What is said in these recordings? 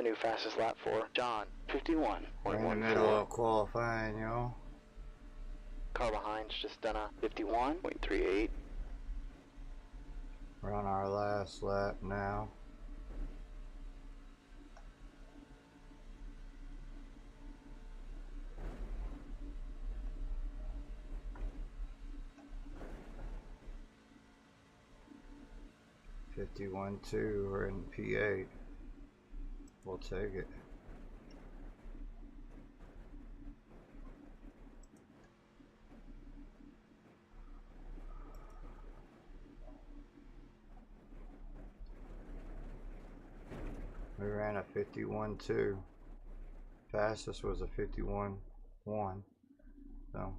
a new fastest lap for John, 51.14. We're in the middle of qualifying, y'all. Car behind's just done a 51.38. We're on our last lap now. (51.2). We're in P8. We'll take it. We ran a 51.2. Fastest was a 51.1. So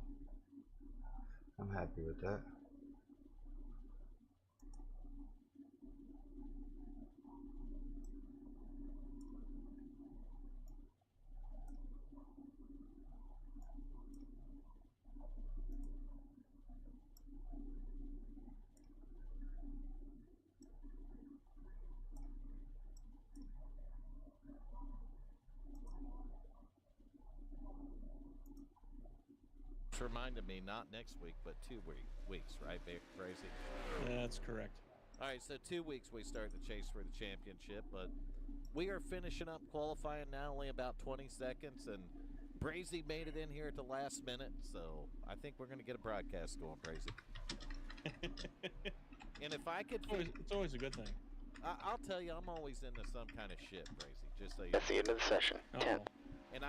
I'm happy with that. Reminded me, not next week, but 2 weeks, right, Crazy? That's correct. All right, so 2 weeks we start the chase for the championship, but we are finishing up qualifying now, only about 20 seconds, and Brazy made it in here at the last minute, so I think we're going to get a broadcast going, Brazy. And if I could... It's always a good thing. I'll tell you, I'm always into some kind of shit, Brazy, just so you That's the end of the session. 10. And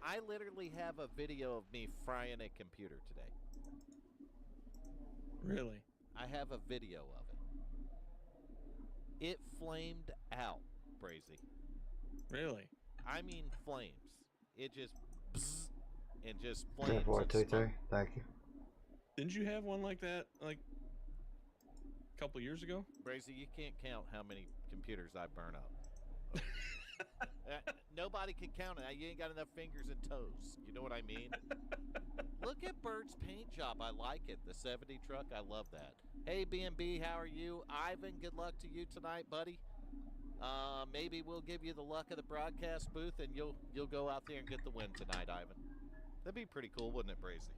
I literally have a video of me frying a computer today. Really? I have a video of it. It flamed out, Brazy. Really? I mean flames. It just bzzz, and just flames. Thank you. Didn't you have one like that like a couple years ago? Brazy, you can't count how many computers I burn up. Nobody can count it. You ain't got enough fingers and toes. You know what I mean? Look at Bert's paint job. I like it. The 70 truck. I love that. Hey, B&B, how are you? Ivan, good luck to you tonight, buddy. Maybe we'll give you the luck of the broadcast booth, and you'll go out there and get the win tonight, Ivan. That'd be pretty cool, wouldn't it, Brazy?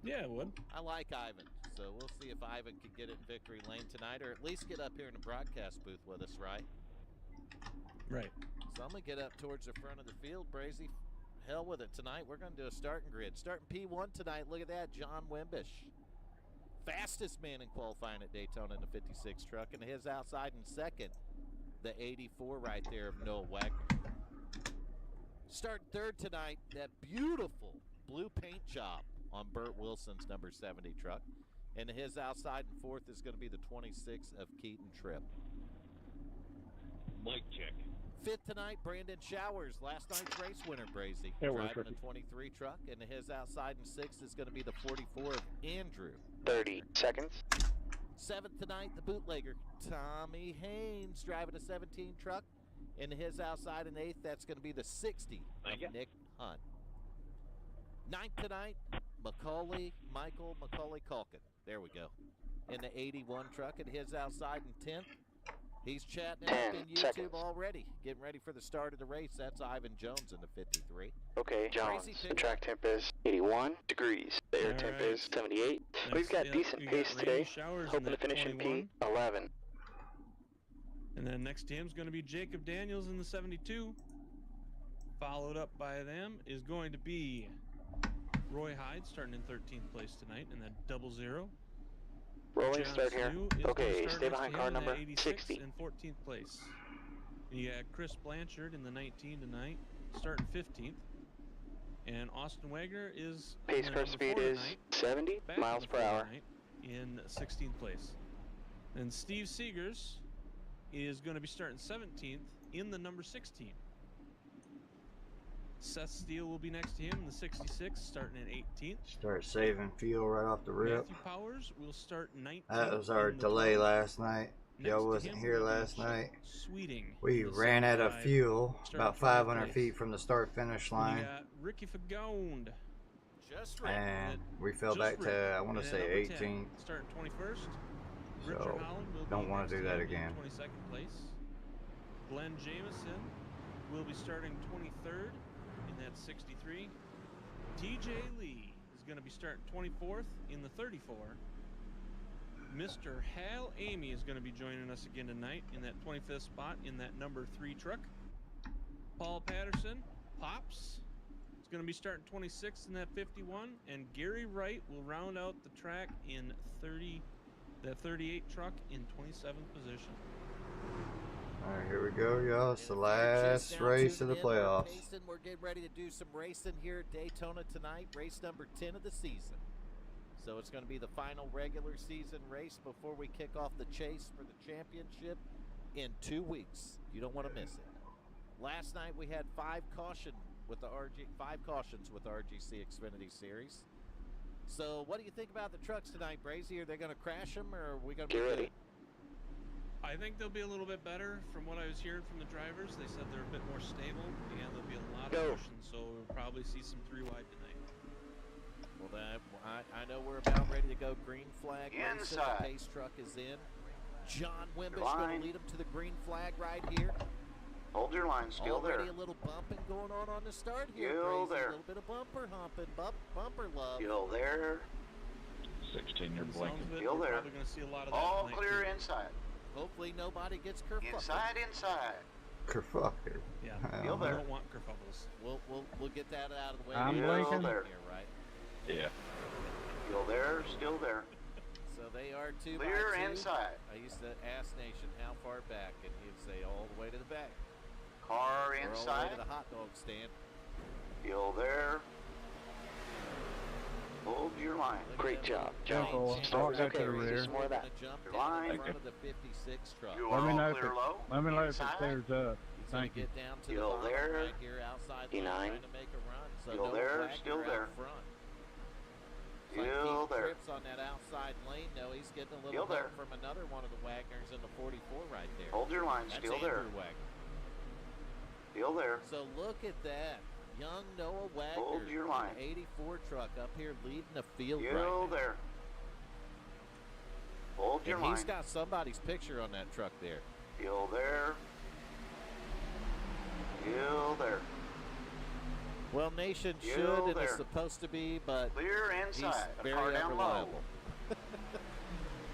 Yeah, it would. I like Ivan, so we'll see if Ivan can get it in victory lane tonight, or at least get up here in the broadcast booth with us, right? Right. So I'm going to get up towards the front of the field, Brazy. Hell with it tonight. We're going to do a starting grid. Starting P1 tonight, look at that, John Wimbish. Fastest man in qualifying at Daytona in the 56 truck, and his outside in second, the 84 right there of Noah Wagner. Starting third tonight, that beautiful blue paint job on Burt Wilson's number 70 truck. And his outside in fourth is going to be the 26 of Keaton Tripp. Mic check. Fifth tonight, Brandon Showers, last night's race winner, Brazy. Yeah, driving the 23 truck, and his outside in sixth is going to be the 44 of Andrew. 30 seconds. Seventh tonight, the bootlegger, Tommy Haynes, driving a 17 truck, and his outside in eighth, that's going to be the 60 of Nick Hunt. Ninth tonight, Michael Macaulay Culkin. There we go. In the 81 truck, and his outside in 10th. He's chatting up in YouTube seconds. already, getting ready for the start of the race. That's Ivan Jones in the 53. Okay, Jones, the track temp is 81 degrees. The air temp is 78. We've got decent pace today. Hoping to finish in P11. And then next to him is going to be Jacob Daniels in the 72. Followed up by them is going to be Roy Hyde starting in 13th place tonight in that 00. Rolling start here. Okay, stay behind car number 60. In 14th place. You got Chris Blanchard in the 19 tonight, starting 15th. And Austin Wagner is pace car speed is 70 miles per hour in 16th place. And Steve Seegers is going to be starting 17th in the number 16. Seth Steele will be next to him in the 66, starting in 18th. Start saving fuel right off the rip. Matthew Powers will start 19th. That was our delay last night. Y'all wasn't here last night. Sweeting. We ran out of fuel about 500 feet from the start-finish line. We got Ricky Fagond. And we fell back to, I want to say, 18th. Starting 21st. So, don't want to do that again. 22nd place. Glenn Jameson will be starting 23rd in that 63. TJ Lee is going to be starting 24th in the 34. Mr. Hal Amy is going to be joining us again tonight in that 25th spot in that number 3 truck. Paul Patterson, Pops, is going to be starting 26th in that 51, and Gary Wright will round out the track in that 38 truck in 27th position. All right, here we go, y'all. It's the last race of the playoffs. We're getting ready to do some racing here at Daytona tonight, race number 10 of the season. So it's going to be the final regular season race before we kick off the chase for the championship in 2 weeks. You don't want to miss it. Last night we had 5 cautions with the RGC Xfinity Series. So what do you think about the trucks tonight, Brazy? Are they going to crash them, or are we going to be ready? I think they'll be a little bit better from what I was hearing from the drivers. They said they're a bit more stable, and there'll be a lot of motion, so we'll probably see some 3-wide tonight. Well, I know we're about ready to go green flag. Inside. The pace truck is in. John Wimbish going to lead them to the green flag right here. Hold your line, still Already there. a little bumping going on the start here. Still there. A little bit of bumper humping, bumper love. Still there. 16, you're blinking. Still there. Probably going to see a lot of that All tonight, clear too. inside. Hopefully nobody gets kerfuffled. Inside. Kerfucker. Yeah, Still we there. don't want kerfuffles. We'll get that out of the way. I'm blinking. Here, right? Yeah. Still there, still there. So they are 2 Clear by 2. inside. I used to ask Nation how far back, and he'd say all the way to the back. Car Or all the way inside. to the hot dog stand. Still there. Hold your line. Great job, John. Careful, Start I'll was go okay. to the Just rear. more of that. Jump Your down line. in front of the 56 truck. You Let are me all know if clear it- low. Let me know if it Inside. clears up. He's Thank going to you. get down to the Still bottom there. right here outside E9. lane, trying to make a run. So Still no there, Wagner still out there. front. Still there. Trips on that outside lane. No, he's getting a little Still there. help from another one of the Wagners in the 44 right there. Hold your line, That's still there. Andrew Wagner. Still there. So look at that. Young Noah Wagner, Hold your line. 84 truck up here leading the field Still right now. there. Hold your And line. he's got somebody's picture on that truck there. Still there. Still there. Well, Nation Still should and there. is supposed to be, but Clear he's inside. A very car down low. unreliable.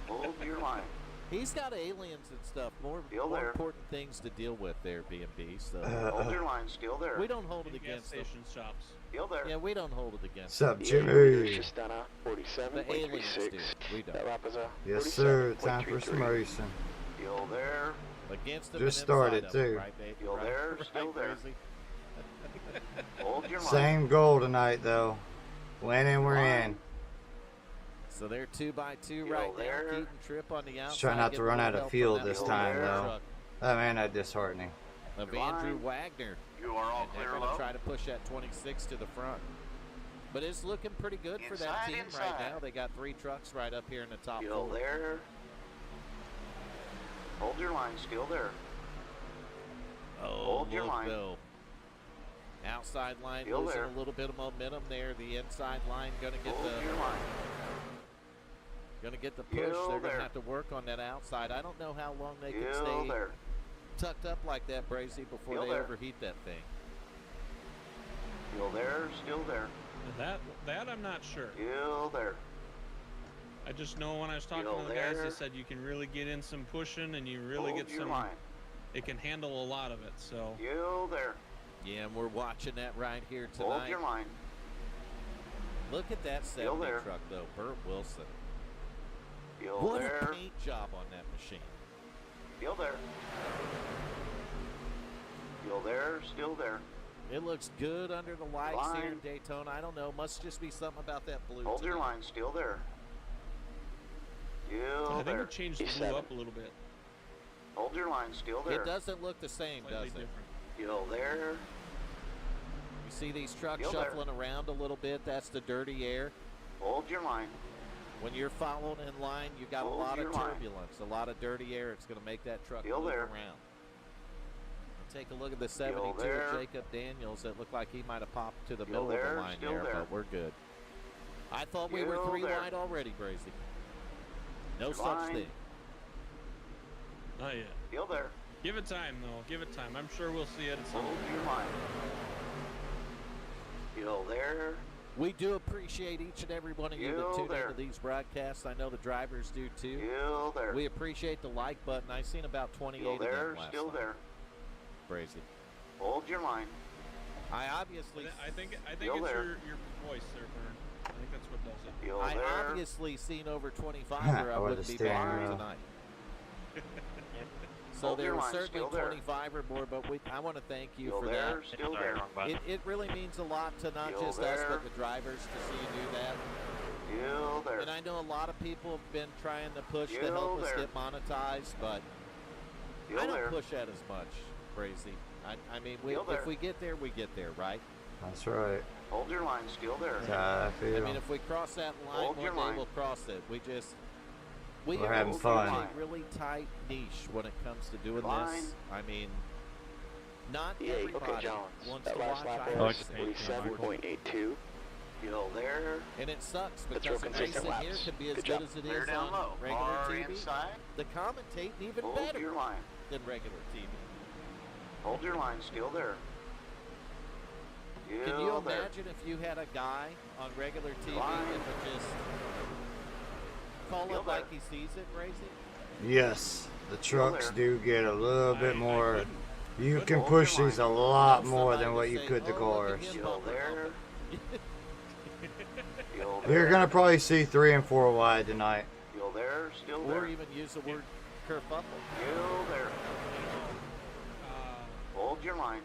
Hold your line. He's got aliens and stuff, more Still there. important things to deal with there, B&B. So Hold your line. Still there. we don't hold it Gas against them. station shops. Still there. Yeah, we don't hold it against What's up, Yeah, Jimmy? just done a The 47.36. aliens do. We don't. That lap was a Yes, sir. Time for 47.33. some racing. Still there. Against them Just and inside started, of them, too. Right, babe? Still Right, there, right, still there. Grizzly? Hold your line. Same goal tonight, though. Winning, we're in. So they're 2 by 2 Still right there. now. Keaton Trip on the outside. Try not to getting run a out little of help from field that this little time, Wagner though. truck Oh, man, that's disheartening. Of Your Andrew line. Wagner. You are all And they're clear going to low. try to push that 26 to the front. But it's looking pretty good for that Inside, team right inside. now. They got 3 trucks right up here in the top Still 4. there. Hold your line. Still there. Oh, Hold your look, line. though. Outside line Still losing there. a little bit of momentum there. The inside line going to get Hold your the line. push. Still They're going there. to have to work on that outside. I don't know how long they can Still stay there. tucked up like that, Brazy, before Still they there. overheat that thing. Still there. Still there. That I'm not sure. Still there. I just know when I was talking Still to the guys, there. they said you can really get in some pushing and you really Hold get your some. line. It can handle a lot of it. So Still there. Yeah, and we're watching that right here Hold tonight. your line. Look at that Still 70 there. truck, though. Burt Wilson. Still What there. a paint job on that machine. Still there. Still there. Still there. It looks good under the lights Line. here in Daytona. I don't know. Must just be something about that blue. Hold your tonight. line. Still there. Still I think there. we changed the blue Seven. up a little bit. Hold your line. Still there. It doesn't look the same, Slightly does it? different. Still there. You see these trucks Still there. shuffling around a little bit. That's the dirty air. Hold your line. When you're following in line, you got a Hold lot of your line. turbulence, a lot of dirty air. It's going to make that truck Still move there. around. Take a look at the 72 there. of Jacob Daniels. It looked like he might have popped to the Still middle of there. the line Still there, there. but we're good. I thought we were Still 3 there. wide already, Brazy. No such Line. thing. Not yet. Still there. Give it time, though. Give it time. I'm sure we'll see it at some Hold point. your line. Still there. We do appreciate each and every one of you that Still tune there. into these broadcasts. I know the drivers do too. Still there. We appreciate the like button. I've seen about 28 Still of them there. last Still night. there. Crazy. Hold your line. I obviously, I think Still it's there. your voice there, Vern. I think that's what does it. Still I there. obviously seen over 25 or I Or wouldn't the be steering back here wheel. tonight. So Hold there your were line, certainly still there. 25 or more, but I want to thank you Still for there. that. Still there. It really means a lot to not Still just us, there. but the drivers to see you do that. Still there. And I know a lot of people have been trying to push to Still help us there. get monetized, but Still I don't there. push that as much, Crazy. I mean, Still there. if we get there, we get there, right? That's right. Hold your line. Still there. That's how I feel. I mean, if we cross that line Hold one your day, line. we'll cross it. We We're are having in fun. a really tight niche when it comes to doing Line. this. I mean, not Yeah, everybody okay, Jones. wants That to last watch lap iRacing. was iRacing. 47.82. Still there. And it sucks That's because real the consistent racing here laps. can be as Good good job. as it Clear is down on low. regular Bar TV. inside. The commentating even Hold better your line. than regular TV. Hold your line. Still there. Still Can you there. imagine if you had a guy on regular TV Line. that would just call Still it like there. he sees it, Crazy? Yes, the trucks there. do get a little bit more. couldn't. You can Hold push your these a line. lot Well, more somebody than would what you say, could the "Oh, look at cars. him Still bumper there. bumping." Still You're there. gonna probably see 3 and 4 wide tonight. Still there. Still Or there. even use the word kerfuffle. Still there. Hold your line.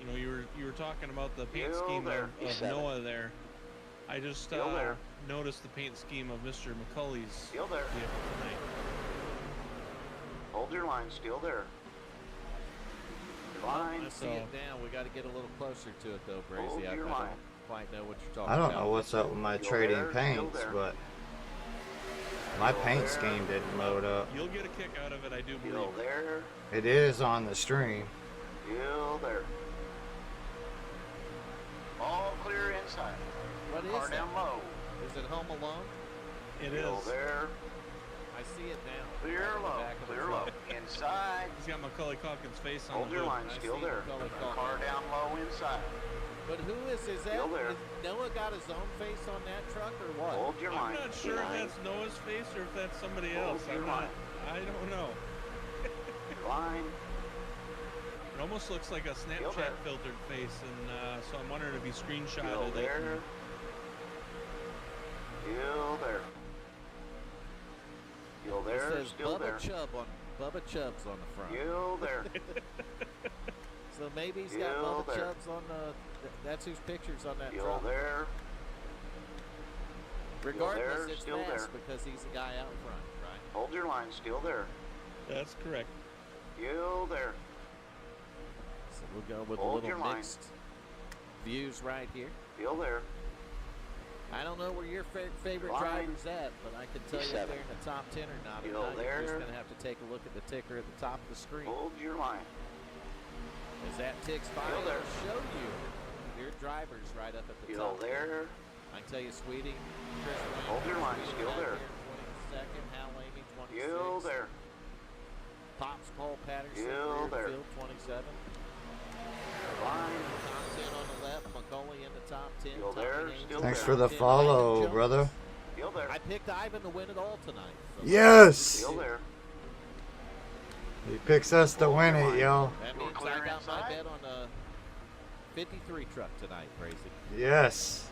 You know, you were talking about the paint Still scheme there. of Seven. Noah there. I just Still there. noticed the paint scheme of Mr. McCulley's Still there. vehicle tonight. Hold your line. Still there. Line. I see it now. We got to get a little closer to it, though, Hold Brazy. I your don't line. quite know what you're talking I about. don't know what's up with my Still trading there, still paints, there. but my Still paint there. scheme didn't load up. You'll get a kick out of it, I do Still believe. there. It is on the stream. Still there. All clear inside. What is Car that? down low. Is it Home Alone? It Still is. there. I see it now. Clear Right in the low. back of the Clear truck. low. Inside. He's got Macaulay Culkin's face on Hold the your hood. line. I Still see there. Macaulay Culkin. Car down low inside. But who is that? Still there. Is Noah got his own face on that truck or what? Hold your I'm line. not sure if Line. that's Noah's face or if that's somebody Hold else. your I'm not. line. I don't know. Line. It almost looks like a there. Snapchat filtered face, and so I'm wondering if he Still screenshotted it. there. and- Still there. Still It there. says Still there. Bubba Chubb's on the front. Still there. So maybe he's got Still Bubba there. Chubb's on the. That's whose picture's on that Still truck. there. Regardless, there, it's still fast there. because he's the guy out front, right? Hold your line. Still there. That's correct. Still there. So we'll go with Hold a your little line. mixed views right here. Still there. I don't know where your favorite Line. driver's at, but I can tell you if Seven. they're in the top 10 or not. Still Or not. You're just there. going to have to take a look at the ticker at the top of the screen. Hold your line. As that ticks by, Still there. it'll show you your drivers right up at the Still top. there. I can tell you, Sweetie, Chris Wayne, Hold your line. Sweetie Still back there. here, 22nd, Hal Amy, 26. Still there. Pops Paul Patterson, Still rear there. field, 27. Line. Top 10 on the left, Macaulay in the top 10. Still Tommy there, Haynes still in Thanks there. for the top 10. follow, Ivan Jones. brother. Still there. I picked Ivan to win it all tonight. So Yes! Still there. He picks us to win it, yo. That You're means clear I got my inside? bet on a 53 truck tonight, Crazy. Yes.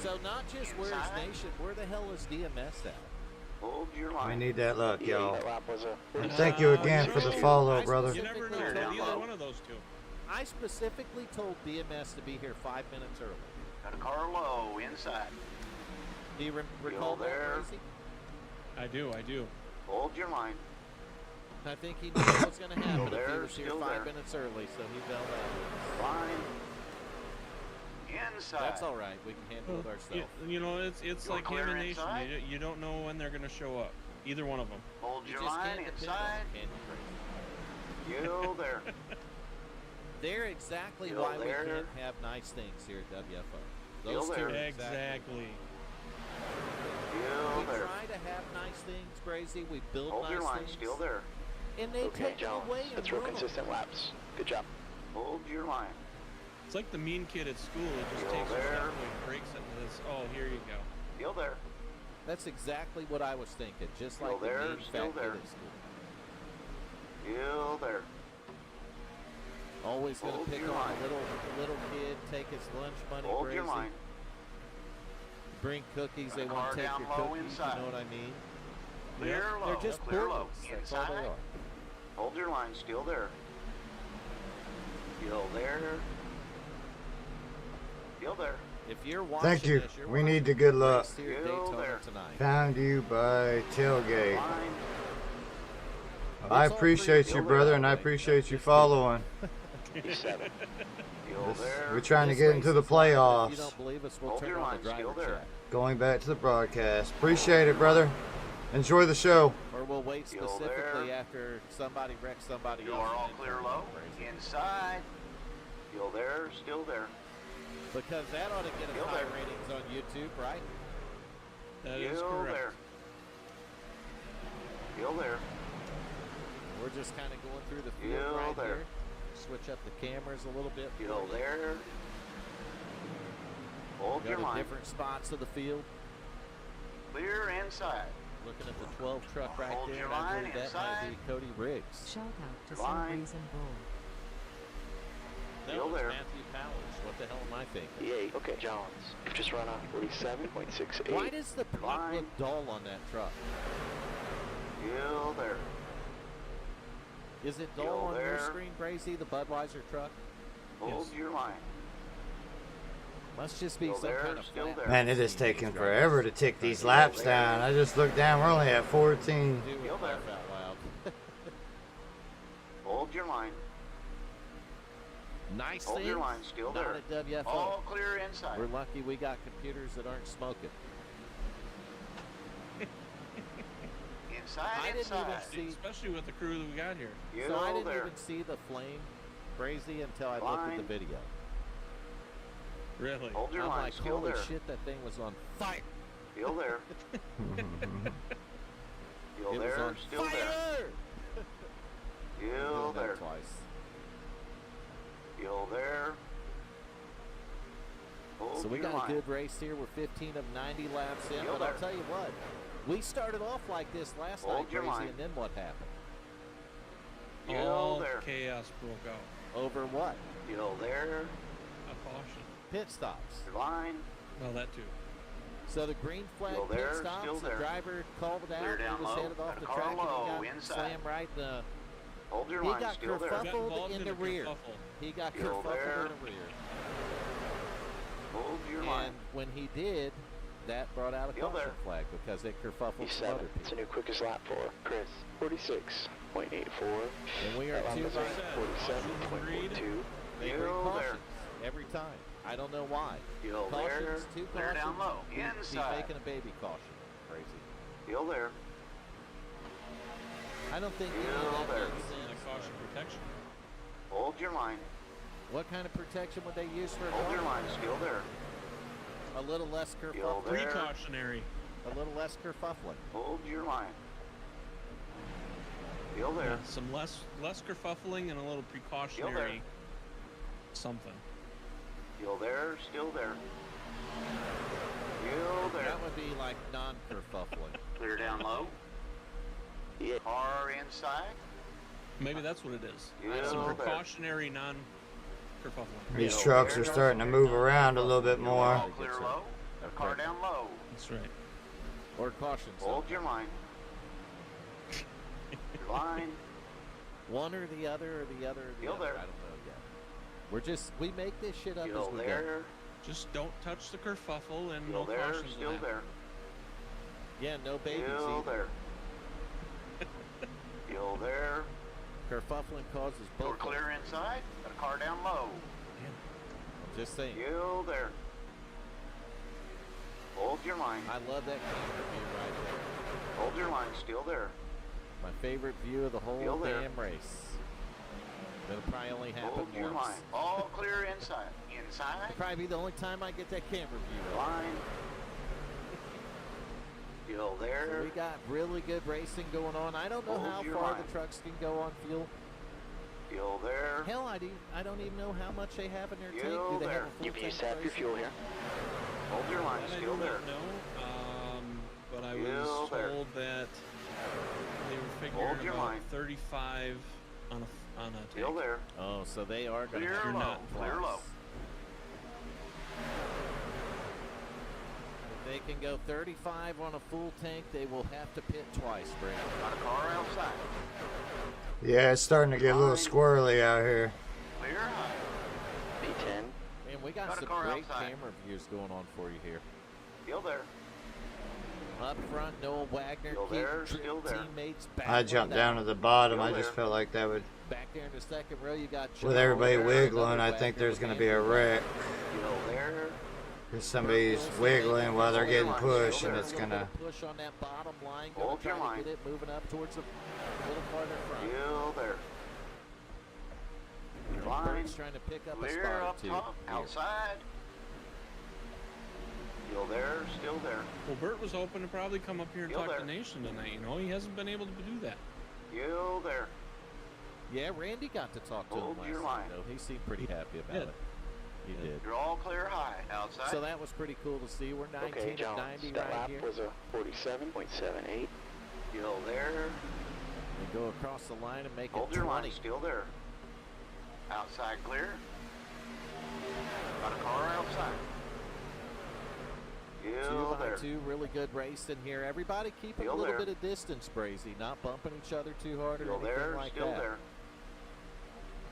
So not just where's Inside? Nation, where the hell is DMS at? Hold your We line. need that luck, Yeah, yo. that lap was a And thank you again for the follow, I brother. You never know Clear with down either low. one of those two. I specifically told DMS to be here 5 minutes early. Got a car low inside. Do you recall that, there. Crazy? I do. Hold your line. I think he knew what was going to happen if he there, was here still 5 there. minutes early, so he bailed out. Line. Inside. That's all right. We can handle it ourselves. You know, it's You're like clear Human Nation. inside? You don't know when they're gonna show up. Either one of them. Hold You your just line can't depend on inside. them, can you, Crazy? Still there. They're exactly Still why there. we can't have nice things here at WFO. Still Those two there. are Exactly. Still We there. try to have nice things, Crazy. We build Hold nice your line. things. Still there. and they Okay, take you Jones. away and Let's roll run 'em. consistent laps. Good job. Hold your line. It's like the mean kid at school. It just Still takes a there. step away and breaks it. And it's, oh, here you go. Still there. That's exactly what I was thinking. Just Still like the there, mean still fat there. kid at school. Still there. Always gonna Hold pick your on line. a little kid, take his lunch money, Hold your crazy. line. Bring cookies, they Car want to take down your low cookies, inside. you know what I mean? Clear low. They're just Clear low. bullies. That's all they Inside. are. Hold your line. Still there. Still there. Still there. If you're watching Thank you. this, you're We watching need the good luck. race here at Still Daytona there. tonight. Found you by tailgate. Line. I It's all appreciate free. you, brother, and I appreciate you following. He's 7. Still This- there. we're trying to This get race into the is live. If you playoffs. don't believe us, we'll Hold turn your on line. the driver Still there. chat. Going back to the broadcast. Appreciate it, brother. Enjoy the show. Or we'll wait Still specifically there. after somebody wrecks somebody You else. are all and then clear turn low. on the race. Inside. Still there. Still there. Because that ought to get us Still high there. ratings on YouTube, right? That is Still correct. there. Still there. We're just kind of going through the field Still right there. here. Switch up the cameras a little bit. Still for you. there. Hold Go your to line. different spots of the field. Clear inside. Looking at the 12 truck right Hold there, your and I line believe that inside. might be Cody Riggs. Shout out to Line. Celebrities and Bull. Still No, it's there. Matthew Powers. What the hell am I thinking? E8. Okay, Jones. You've just run on 47.68. Why does the paint Line. look dull on that truck? Still there. Is it dull Still on your there. screen, Brazy, the Budweiser truck? Hold Yes. your line. Must just be Still some there, kind of still flat there. Man, it is scene taking these forever to drivers tick these trying to laps get down. I just looked down. We're only at 14. Do Still it there. laugh out loud. Hold your line. Nice Hold thing. your line. Still Not there. at WFO. All clear inside. We're lucky we got computers that aren't smoking. Inside, I didn't even inside. see- Especially with the crew that we got here. You So I didn't there. even see the flame, Brazy, until I looked at the Line. video. Really. Hold your I'm line. like, Still holy there. shit, that thing was on fire. Still there. Still It was there. on Still there. fire. Still Did that there. twice. Still there. Hold So we your got line. a good race here. We're 15 of 90 laps in, Still but I'll there. tell you what. We started off like this last Hold night, your Brazy, line. and then what happened? Still All there. chaos broke out. Over what? Still there. A caution. Pit stops. Your line. Well, that too. So the green flag Still pit there, stops, still the there. driver called it out. Clear down He was low. headed off Got a the car track low, and he got inside. slammed right in the... Hold your He line. got Still there. Got kerfuffled involved in the the rear. kerfuffle. He got Still kerfuffled there. in the rear. Hold your line. And when he did, that brought out a Still caution there. flag because it kerfuffled some E7. other It's a people. new quickest lap for Chris. 46.84. And we are That lap two is by 47.42. They bring Still there. cautions every time. I don't know why. Still there. Cautions, two Clear cautions. down low. He's Inside. making a baby caution. Crazy. Still there. I don't think any Still of that there. makes And sense. a caution protection. Hold your line. What kind of protection would they use for a Hold your caution? line. Still there. A little less Still kerfuffling. there. Precautionary. A little less kerfuffling. Hold your line. Still there. Yeah, some less kerfuffling and a little precautionary something. Still there. Still there. Still there. That would be like non-kerfuffling. Clear down low. Yeah. Car inside. Maybe that's what it is. Still Some there. precautionary non-kerfuffling. These Still trucks there. are starting to move around a little bit You're more. all clear low. Car down low. That's right. Or caution. Hold your line. Your line. One or the other or the other or the Still other. there. I don't know yet. We make this shit up Still as we go. there. Just don't touch the kerfuffle and Still no there. cautions. Still there. Yeah, no babies Still either. there. Still there. Kerfuffling causes Door both. clear inside. Got a car down low. I'm just saying. Still there. Hold your line. I love that camera view right there. Hold your line. Still there. My favorite view of the whole Still there. damn race. It'll probably only happen Hold your once. line. All clear inside. Inside. It'll probably be the only time I get that camera view. Line. Still there. So we got really good racing going on. I don't know Hold how your far line. the trucks can go on fuel. Still there. Hell, I don't even know how much they have in their tank. Still Do they there. have a full You've tank? used half your Tracy? fuel here. Hold your line. That I Still do there. not know, but I Still was there. told that they were Hold figuring your about line. 35 on a Still tank. there. Oh, so they are going to Clear have low. not Clear plus. low. If they can go 35 on a full tank, they will have to pit twice, Brandon. Got a car outside. Yeah, it's starting to get a little squirrely out here. Clear high. B10. Man, we got Got a some car great outside. camera views going on for you here. Still there. Up front, Noah Wagner, Still there, still there. teammates back. I jumped down to the bottom. I Still just there. felt like that would, Back there in the second row, you got with Joe everybody Wagner, wiggling, another I think Wagner there's with going to be a Andrew wreck. Still there. Because somebody's wiggling while they're getting pushed, and it's A going little to... bit of push on that bottom line. Gonna Hold your try to line. get it moving up towards the little farther front. Still there. Line. Bird's trying to pick up a Clear spot or up two. top. here. Outside. Still there. Still there. Well, Bert was hoping to probably come up here and Still talk there. to Nation tonight. You know, he hasn't been able to do that. Still there. Yeah, Randy got to talk to Hold him your last line. night, though. He seemed pretty happy about Yeah. it. He did. You're all clear high. Outside. So that was pretty cool to see. We're 19 Okay, of Jones. 90 That right lap here. was a 47.78. Still there. And go across the line and make Hold it your 20. line. Still there. Outside clear. Got a car outside. Two Still by there. two, really good race in here. Everybody keeping a Still little there. bit of distance, Brazy, not bumping each other too hard or Still anything there. like Still that. there.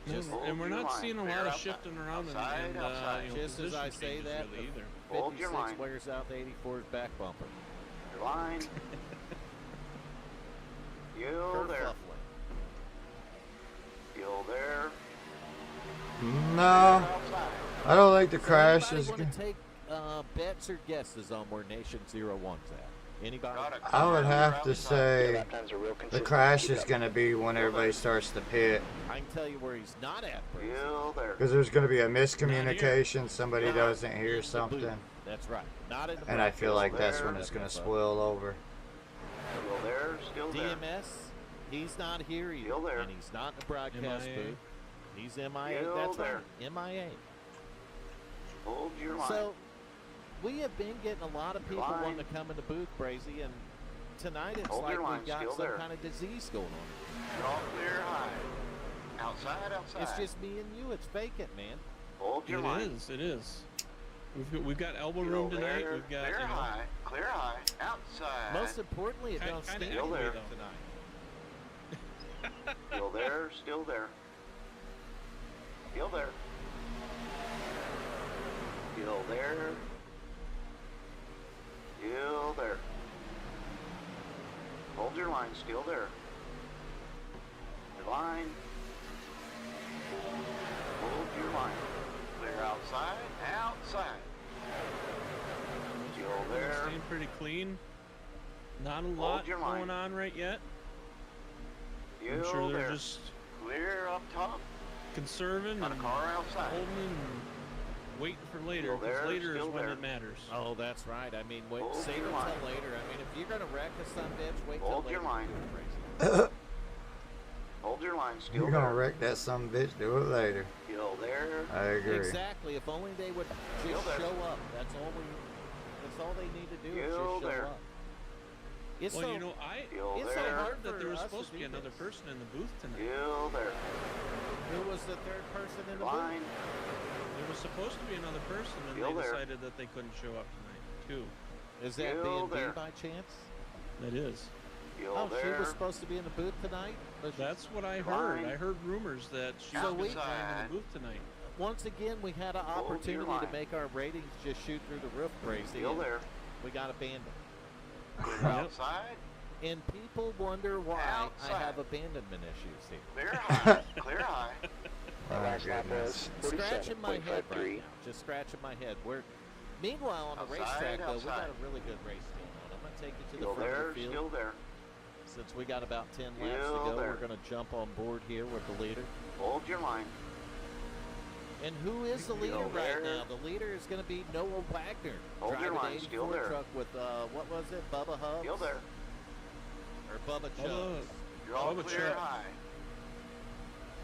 Just And we're hold your not line. seeing a Clear lot of outside. shifting around Outside, and outside. you know, Just as I position say changes that, really either. the Hold your 56 line. wears out the 84's back bumper. Your line. Still Kurt there. Fuffling. Still there. No, Outside. I don't think the So crash anybody is... want to take bets or guesses on where Nation 01's at? Anybody? Got a I would car have to outside. say Lap times are real the consistent. crash Keep is up. going to be when everybody starts to pit. I can tell you where he's not at, Brazy. Still there. Because there's going to be a miscommunication. Somebody Not doesn't hear In the booth. something. That's right. Not in the And I broadcast feel like booth. that's there. when it's going to That's spoil over. Still there. Still there. DMS, he's not here either. Still there. And he's not in the broadcast MIA. booth. He's MIA. Still That's there. right. MIA. Hold your line. So we have been getting a lot of people Line. wanting to come in the booth, Brazy, and tonight it's Hold like your line. we've got Still some there. kind of disease going on. You're all clear high. Outside. Outside. It's just me and you. It's vacant, man. Hold your line. It is. We've got elbow Still room tonight. there. We've got, clear you know, high. Clear high. Outside. Most importantly, it Kinda don't stink angry, here though. tonight. Still there. Still there. Still there. Still there. Still there. Hold your line. Still there. Your line. Hold your line. Clear outside. Outside. Still there. Staying pretty clean. Not a lot your line. going on right yet. I'm Still sure they're there. just Clear up top. conserving Got a and car outside. holding and waiting for later. Still there, Because later is still when there. it matters. Oh, that's right. I mean, wait, Hold save your it line. till later. I mean, if you're gonna wreck a son bitch, wait till Hold later. your line. to do it, Brazy. Hold your line. Still You're there. going to wreck that some bitch. Do it later. Still there. I agree. Exactly. If only they would Still just there. show up. That's all they need to do is Still just show there. up. It's Well, so you know, Still it's I so there. hard heard that there for was us supposed to be do another this. person in the booth tonight. Still there. Who was the third person in the booth? Line. There was supposed to be another person, and Still they there. decided that they couldn't show up tonight, too. Is that Still B&B there. by chance? That is. Still Oh, she there. was supposed to be in the booth tonight? But she- That's what I heard. Line. I heard rumors that she So was we- playing in the booth tonight. Once again, we had an Hold your opportunity to line. make our ratings just shoot through the roof, Brazy. Still and there. We got abandoned. Clear Yep. outside. And people wonder why I Outside. have abandonment issues here. Clear high. Clear high. Oh, That last lap goodness. was Scratching my head 47.53. right now. Just scratching my head. Meanwhile, on the Outside, racetrack, though, we got outside. a really good race going on. I'm going to take you to Still the front there. of the field. Still there. Since we got about 10 laps to Still go, there. we're going to jump on board here with the leader. Hold your line. And who is the leader right now? The leader is going to be Noah Wagner. Hold your line, driving still the 84 there. truck with, what was it, Bubba Hubs? Still there. Or Bubba Chubbs. You're all Bubba clear Chubb. high.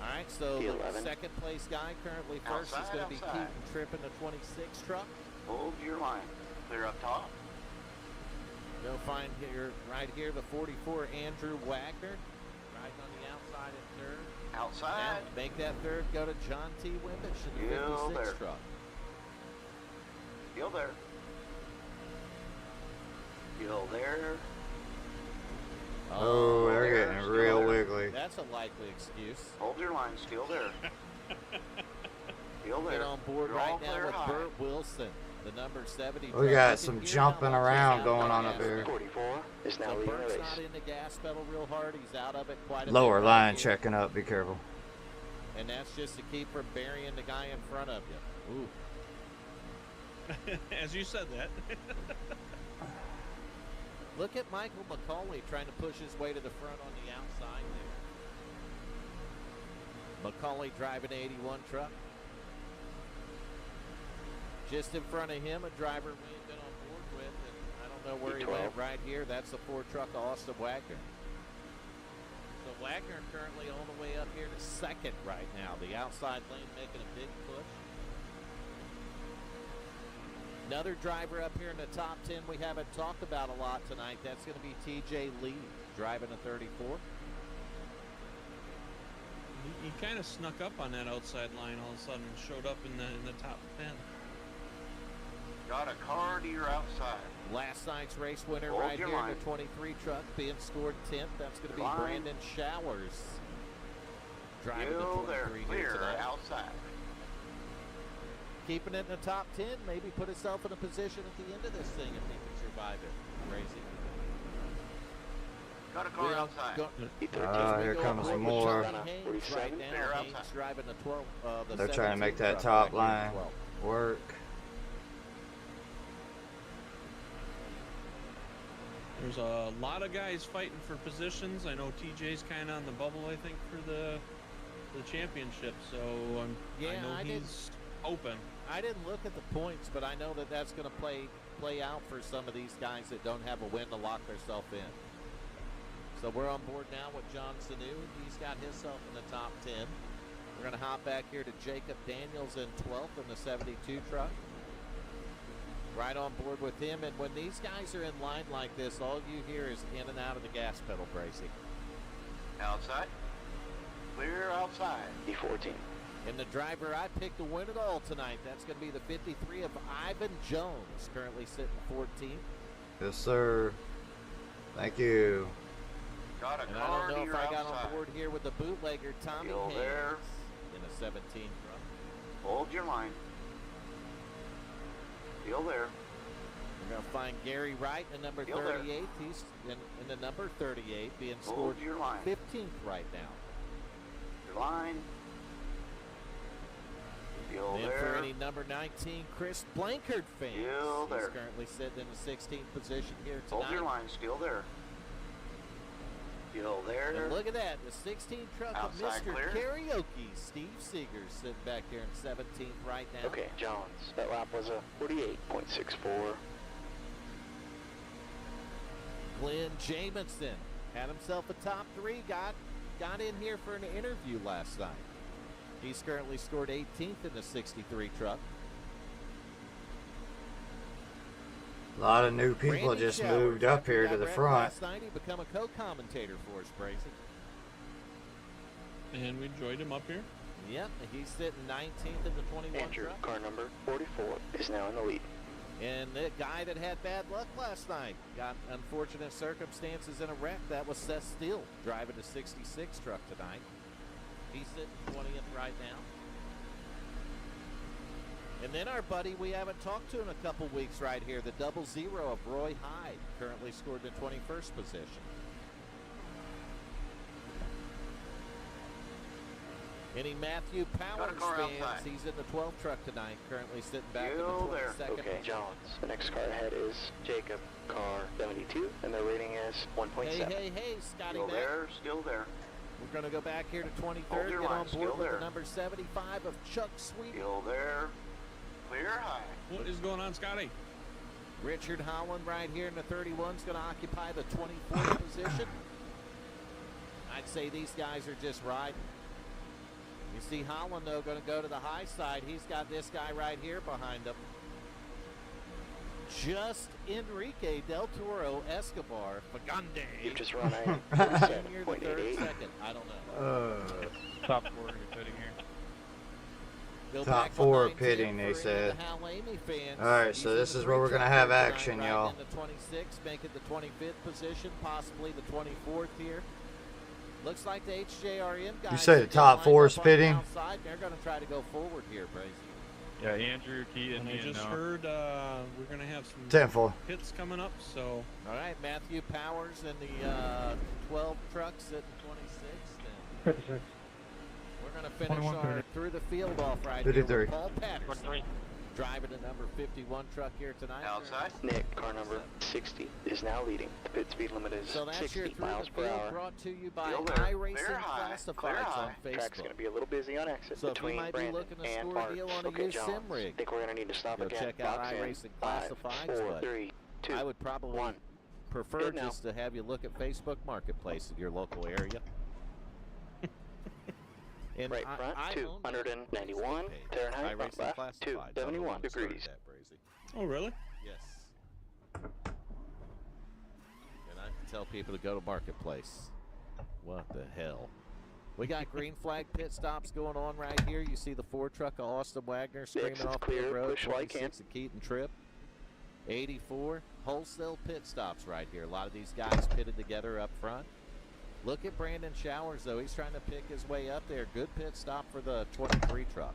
All right, so The the 11. second place guy currently first is Outside, going to be outside. Keaton Tripp in the 26 truck. Hold your line. Clear up top. You'll find here, right here, the 44 Andrew Wagner, riding on the outside at third. Outside. Now, make that third go to John T. Wimbish in the Still 56 there. truck. Still there. Still there. Oh, they're there, getting still real there. wiggly. That's a likely excuse. Hold your line. Still there. Still there. Get on board You're all right now clear with high. Burt Wilson, the number 70. We got some jumping around going on up here. 44 is now So leading the Burt's race. not in the gas pedal real hard. He's out of it quite a bit. Lower right line here. checking up. Be careful. And that's just to keep from burying the guy in front of you. Ooh. As you said that. Look at Michael McCauley trying to push his way to the front on the outside there. McCauley driving an 81 truck. Just in front of him, a driver we ain't been on board with, and I don't know where he went right here. That's the Ford truck of Austin Wagner. So Wagner currently all the way up here to second right now. The outside lane making a big push. Another driver up here in the top 10 we haven't talked about a lot tonight. That's going to be TJ Lee driving a 34. He kind of snuck up on that outside line all of a sudden and showed up in the top 10. Got a car to your outside. Last night's race winner Hold right your here line. in the 23 truck being scored 10th. That's going to be Line. Brandon Showers driving Still the 23 there. here Clear tonight. outside. Keeping it in the top 10, maybe put itself in a position at the end of this thing if he can survive it. Crazy. Got a car outside. Here comes some more. Right Forty-seven. now, Clear Haynes outside. driving the 12. The They're trying to 17 make that truck top right here line as well. work. There's a lot of guys fighting for positions. I know TJ's kind of on the bubble, I think, for the championship. So Yeah, I know I he's open. I didn't look at the points, but I know that that's going to play out for some of these guys that don't have a win to lock themselves in. So we're on board now with John Sanu. He's got himself in the top 10. We're going to hop back here to Jacob Daniels in 12th in the 72 truck. Right on board with him. And when these guys are in line like this, all you hear is in and out of the gas pedal, Bracy. Outside. Clear outside. E14. And the driver I picked to win it all tonight, that's going to be the 53 of Ivan Jones, currently sitting 14th. Yes, sir. Thank you. Got a And I car don't to know your if I got outside. on board here with the bootlegger Tommy Still Haynes there. in a 17 truck. Hold your line. Still there. We're going to find Gary Wright in number Still there. 38. He's in the number 38, being scored Hold your line. 15th right now. Your line. Still And there. for any number 19 Chris Blankard fans, Still he's there. currently sitting in the 16th position here tonight. Hold your line. Still there. Still there. And look at that, the 16 truck Outside of Mr. clear. Karaoke, Steve Seegers, sitting back here in 17th right now. Okay, Jones. That lap was a 48.64. Glenn Jamison had himself a top 3, got in here for an interview last night. He's currently scored 18th in the 63 truck. A lot of new people Randy just Showers, moved up after here he to got the wrecked front. Last night he became a co-commentator for us, Brazy. And we enjoyed him up here. Yep, he's sitting 19th in the 21 Andrew, truck. car number 44, is now in the lead. And the guy that had bad luck last night got unfortunate circumstances in a wreck. That was Seth Steele driving the 66 truck tonight. He's sitting 20th right now. And then our buddy we haven't talked to in a couple weeks right here, the 00 of Roy Hyde, currently scored in 21st position. Any Matthew Powers car fans, outside. he's in the 12th truck tonight, currently sitting back in the Still there. 22nd. Okay, Jones. The next car ahead is Jacob, car 72, and the rating is 1.7. Hey, Scotty Still Mac. there. Still there. We're going to go back here to 23rd, Hold your get line, on still board with there. the number 75 of Chuck Sweet. Still there. Clear high. What is going on, Scotty? Richard Holland right here in the 31 is going to occupy the 24th position. I'd say these guys are just riding. You see Holland, though, going to go to the high side. He's got this guy right here behind him. Just Enrique Del Toro Escobar Fagande. You've just run a Junior, the 37.88. second. I don't know. Top 4 you're putting here. Go Top back to 4 9-10 pitting, they for said. the Hal Amy fans. Alright, so He's this in is the where we're three gonna truck have tonight, action, riding y'all. in the 26th, making the 25th position, possibly the 24th here. Looks like the HJRM guys. You say the are top lined 4 up is on the pitting? outside. They're going to try to go forward here, Brazy. Yeah, Andrew, Keaton, And I just and, heard we're going to have some 10-4. pits coming up, so All right, Matthew Powers and the 12 trucks at the 26th. 56. We're going to finish our through the field off right 53. here with Paul Patterson driving the number 51 truck here tonight. Outside. Nick, car number 60 is now leading. The pit speed limit is So that's your 60 through miles the per field hour. brought to you by Still there. iRacing Clear high. Clear Classifieds high. on Track's going Facebook. to be a little busy on exit So if you between might be Brandon looking to and score a Parks. deal on a Okay, used John. sim rig, I think we're going to need to stop go again. check out Box in. iRacing 5, Classifieds, 4, but 3, 2, I would probably 1. prefer Good now. just to have you look at Facebook Marketplace in your local area. And Right I front, own that 291 Facebook page, Fahrenheit, front iRacing left, Classifieds. 271 I'm the one that started degrees. that, Brazy. oh really? Yes. And I can tell people to go to Marketplace. What the hell? We got green flag pit stops going on right here. You see the Ford truck of Austin Wagner screaming Exit's off clear, pit road. push like 26 of Keaton Tripp. 84 wholesale pit stops right here. A lot of these guys pitted together up front. Look at Brandon Showers, though. He's trying to pick his way up there. Good pit stop for the 23 truck.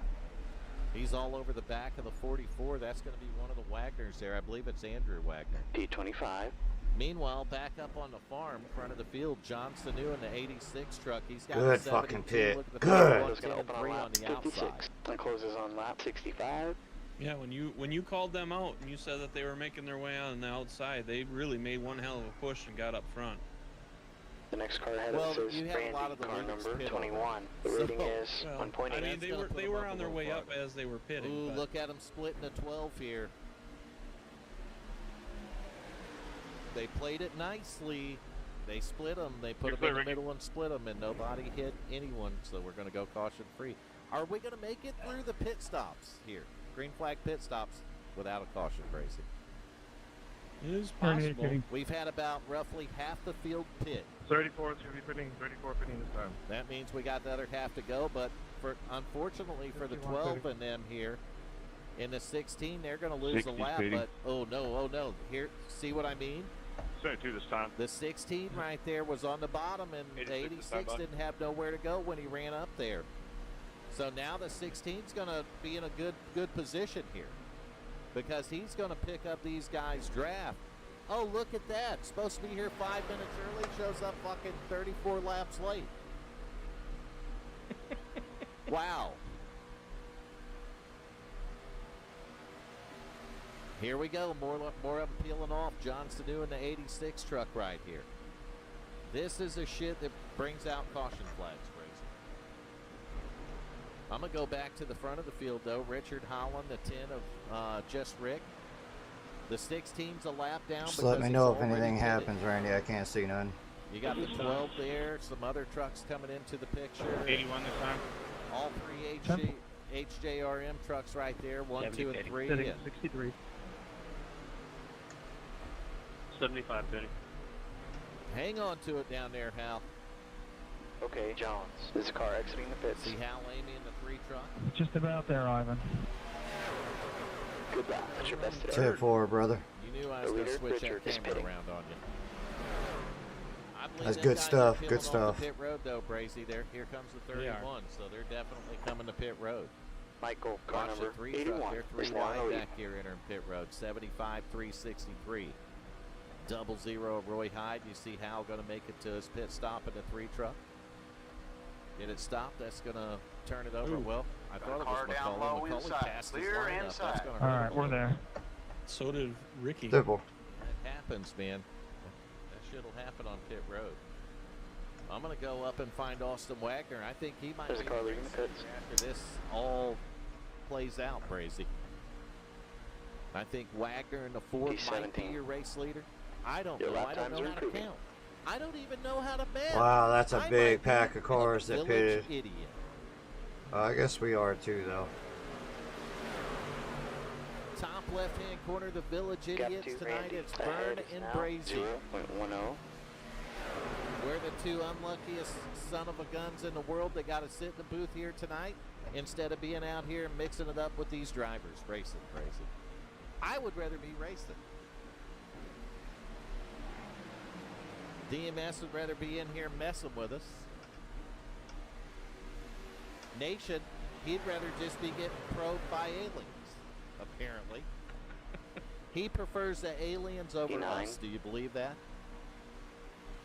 He's all over the back of the 44. That's going to be one of the Wagners there. I believe it's Andrew Wagner. P25. Meanwhile, back up on the farm, front of the field, John Sanu in the 86 truck. He's got Good the fucking 72. pit. Look at the Good. 51, It's going to 10, open on 3 lap on the outside. 56 and closes on lap 65. Yeah, when you called them out and you said that they were making their way on the outside, they really made one hell of a push and got up front. The next car ahead Well, of us you is have a Brandy, lot of the car leads number pit 21. The So- rating is Well, 1.8. I mean, That's they gonna were put they them were up on a their little way up farther. as they were pitting. Ooh, but look at them splitting the 12 here. They played it nicely. They split them. They put them in the middle and split them, and nobody hit anyone, so we're going to go caution free. Are we going to make it through the pit stops here? Green flag pit stops without a caution, Gracie. it is 38 possible. pitting. We've had about roughly half the field pit. 34 is going to be pitting. 34 pitting this time. That means we got the other half to go, but unfortunately for the 51 12 pitting. and them here, in the 16, they're going to lose a 60 lap, pitting. but oh no. Here, see what I mean? 72 this time. The 16 right there was on the bottom, and the 86 this time, 86 bud. didn't have nowhere to go when he ran up there. So now the 16's going to be in a good position here because he's going to pick up these guys' draft. Oh, look at that. Supposed to be here 5 minutes early, shows up fucking 34 laps late. Wow. Here we go. More of them peeling off. John Sanu in the 86 truck right here. This is a shit that brings out caution flags, Brazy. I'm going to go back to the front of the field, though. Richard Holland, the 10 of Just Rick. The 16's a lap down. Just let me because know he's if anything already pitted. happens, Randy. I can't see none. You got the 12 there. Some other trucks coming into the picture. 81 this time. All three HJRM trucks right there. 1, 2, and 3. Pitting. Yeah. 63. 75 pitting. Hang on to it down there, Hal. Okay, Jones. This car exiting the pits. See Hal Amy in the 3 truck. Just about there, Ivan. Good luck. That's your best today. 10-4, brother. You knew I was The going to leader, switch Richard, that is camera pitting. around on you. I believe That's them good guys are stuff, peeling good off stuff. The pit road, though, Brazy. Here comes the They are. 31, so they're definitely coming to pit road. Michael, car Watch the number 3 81 truck. They're 3 is now in the wide lead. back here entering pit road. 75, 363. 00 of Roy Hyde. You see Hal going to make it to his pit stop in the 3 truck. Get it stopped. That's going to turn it over. Ooh. Well, I thought it Car was down McCullough. low McCullough inside. passed his Clear lineup. inside. That's going to All hurt right, him a we're little. there. So did Ricky. 10-4. That happens, man. That shit'll happen on pit road. I'm going to go up and find Austin Wagner. I think he might There's a be car the leaving the race pits. after this all plays out, Brazy. I think Wagner in the Ford might be P17. your race leader. I don't Your know. lap I don't times know are how to improving. count. I don't even know how to bet. Wow, that's a I big might pack be of cars a that village pitted. idiot. I guess we are too, though. Top left-hand corner, the Village Gap Idiots 2, tonight. Randy. It's Ahead Byrne is and now Brazy. 0.10. We're the two unluckiest son of a guns in the world that got to sit in the booth here tonight instead of being out here and mixing it up with these drivers, racing crazy. I would rather be racing. DMS would rather be in here messing with us. Nation, he'd rather just be getting probed by aliens, apparently. He prefers the aliens over E9. us. Do you believe that?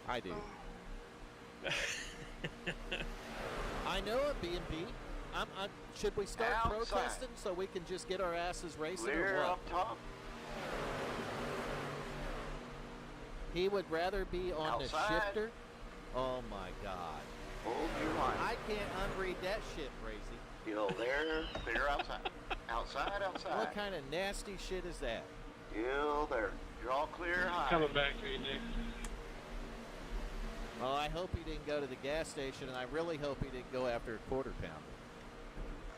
I do. I know it, B&B. Should we start Outside. protesting so we can just get our asses racing Clear or what? up top. He would rather be on Outside. the shifter? Oh my God. Hold your line. I can't unread that shit, Brazy. Still there. Clear outside. Outside, outside. What kind of nasty shit is that? Still there. You're all clear high. Coming back to you, Nick. Well, I hope he didn't go to the gas station, and I really hope he didn't go after a quarter pounder.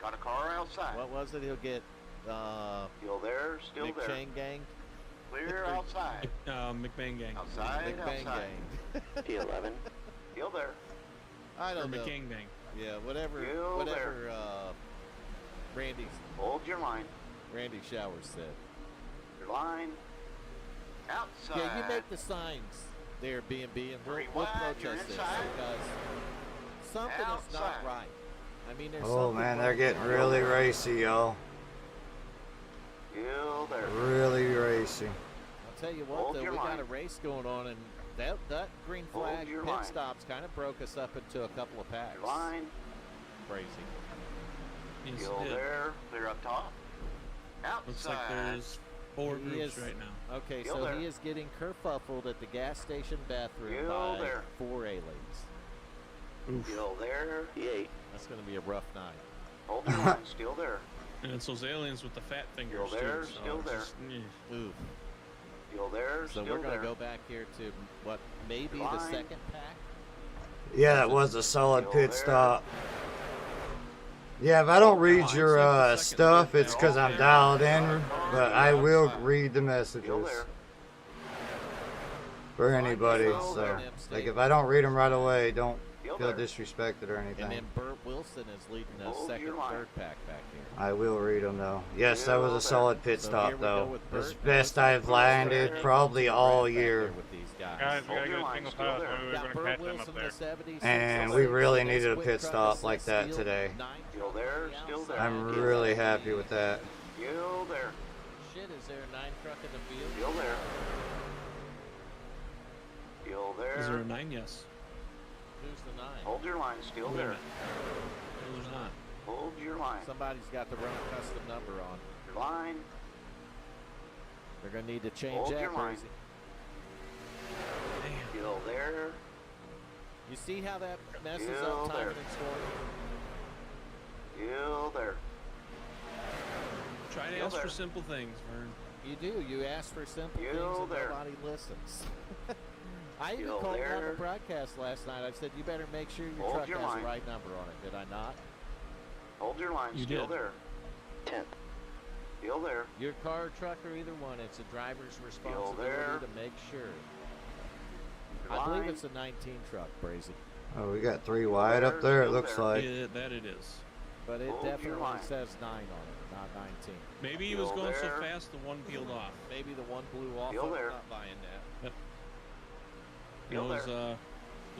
Got a car outside. What was it? He'll get Still there. Still there. McChain gang? Clear outside. McBain gang. Outside, McBang outside. gang. P11. Still there. I Or don't know. McCain gang. Yeah, whatever. Still Whatever. Randy Hold your line. Showers said. Your line. Outside. Yeah, you make the signs there, B&B, and we'll Rewind, you're protest this inside. because something is not Outside. right. I mean, there's Oh something man, wrong. they're getting really racy, y'all. Still there. Really racy. I'll tell you what, Hold though, your we line. got a race going on, and that green Hold flag your pit line. stops kind of broke us up into a couple of packs. Your line. Crazy. Yes, Still it did. there. Clear up top. Outside. Looks like there's 4 He groups is- right now. Okay, Still so there. he is getting kerfuffled at the gas station bathroom Still by there. 4 aliens. Still there. E8. That's going to be a rough night. Hold your line. Still there. And it's those aliens with the fat fingers Still there, too. So still it's there. just, Oof. Still there. So Still we're going there. to go back here to what, maybe the Line. second pack? Yeah, that was a solid Still pit there. stop. Yeah, if I don't read I'd your say the second stuff, pit it's now. because I'm dialed in, but I will read the Still messages there. for anybody. Still So, there. like, if I don't read them right away, don't Still feel there. disrespected or And then anything. Burt Wilson is leading us Hold second, your line. third pack back here. I will read them though. Yes, that was Still a solid pit So stop here we go though. with It's Burt. best I've landed probably all year. With these guys. Guys, we Hold gotta your go line, single still file, there. so we're Got gonna Burt catch them Wilson up in there. the 70s. And we really needed a pit stop like that today. Still there, still there. I'm really happy with that. Still there. Shit, is there a 9 truck in the field? Still there. Still Is there a there. 9? Yes. Who's the 9? Hold your line. Still Wait a there. minute. No, there's not. Hold your line. Somebody's got the wrong custom number on. Your line. They're going to need to change Hold that, your line. Brazy. Damn. Still there. You see how that messes Still up timing there. and scoring? Still there. Try to Still ask for there. simple things, Vern. You do. You ask for simple things Still and there. nobody listens. I even Still called you on the there. broadcast last night. I said, you better make sure your Hold truck your has line. the right number on it. Did I not? Hold your line. You Still did. there. 10th. Still there. Your car or truck or either one, it's a driver's responsibility there. to make sure. Your I believe line. it's a 19 truck, Brazy. Oh, we got 3 wide up there. It Still looks there. like. Yeah, that it is. But it Hold your definitely line. says 9 on it, not 19. Maybe he was Still going so there. fast the one peeled off. Maybe the one blew off. Still I'm there. not buying that. You know, Still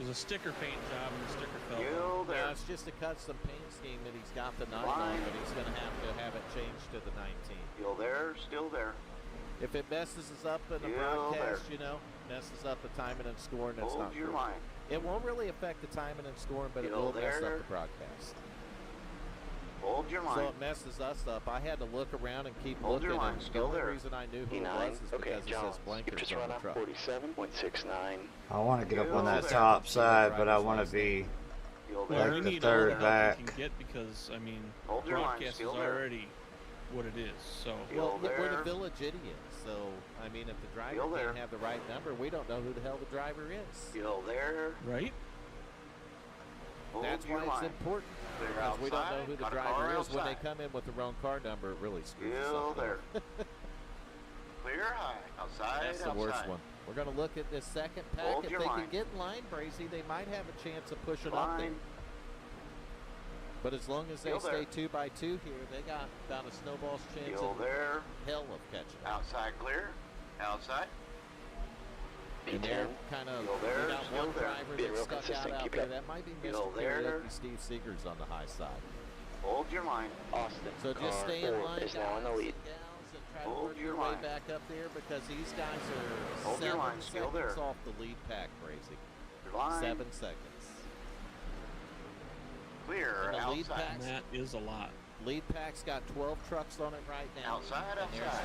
it was a sticker paint job and the sticker fell down. Still there. Yeah, it's just a custom paint scheme that he's got the 9 on, Line. but he's going to have it changed to the 19. Still there. Still there. If it messes us up in the Still broadcast, you know, messes up the timing and scoring, that's Hold not your good. line. It won't really affect the timing and scoring, but it Still will mess there. up the broadcast. Hold your line. So it messes us up. I had to look around and keep Hold looking. your line, And the still only there. reason I knew who it E9. was is Okay, because it Jones. says You've blankers just on run the up truck. 47.69. I want to get up on that There. top See the side, but I driver's want to license. be You'll Well, like there. we the need third all the help back. we can get because, I mean, Hold your line, broadcast is still there. already what it is. So, Well, Still we're the there. village idiots. So, I mean, if the driver Still there. can't have the right number, we don't know who the hell the driver is. Still there. right? Hold That's your why it's line. important. Clear Because we don't know outside. who the Got a car driver is. When they outside. come in with the wrong car number, it really screws us Still up. there. Clear high. Outside. That's the outside. worst one. We're going to look at this second pack. Hold If your they line. can get in line, Brazy, they might have a chance of pushing up there. Line. But as long as they Still stay there. 2x2 here, they got about a snowball's chance Still of there. hell of catching up. Outside clear. Outside. And they're P10. kind of, Still there, they got still one there. driver Being that's real stuck out consistent, keep there. it. That might be Still Mr. there. Karaoke Steve Seegers on the high side. Hold your line. Austin. So just car stay in 4 line, is now in the guys lead. and gals, and try to Hold work your your way line. back up there because these guys are Hold your 7 line, still seconds there. off the lead pack, Brazy. Your line. 7 seconds. Clear. And the lead Outside. pack- And that is a lot. Lead pack's got 12 trucks on it right now. Outside, And they're outside.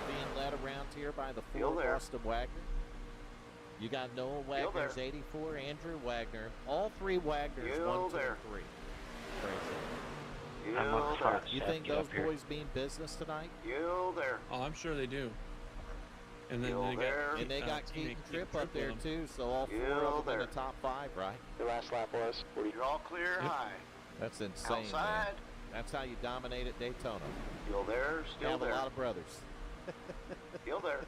being led around here by the Still 4 there. Boston Wagner. You got Noah Still Wagner's there. 84, Andrew Wagner. All 3 Wagners, Still 1, 2, there. and 3. Crazy. Still there. You think those boys mean business tonight? Still there. Oh, I'm sure they do. And then Still they there. got And they got teammate Keaton Tripp up there with them. too, so all 4 Still of them in there. the top 5, right? The last lap was 40. You're all clear. Yep. High. That's insane, man. Outside. That's how you dominate at Daytona. Still there. You Still have there. a lot of brothers. Still there.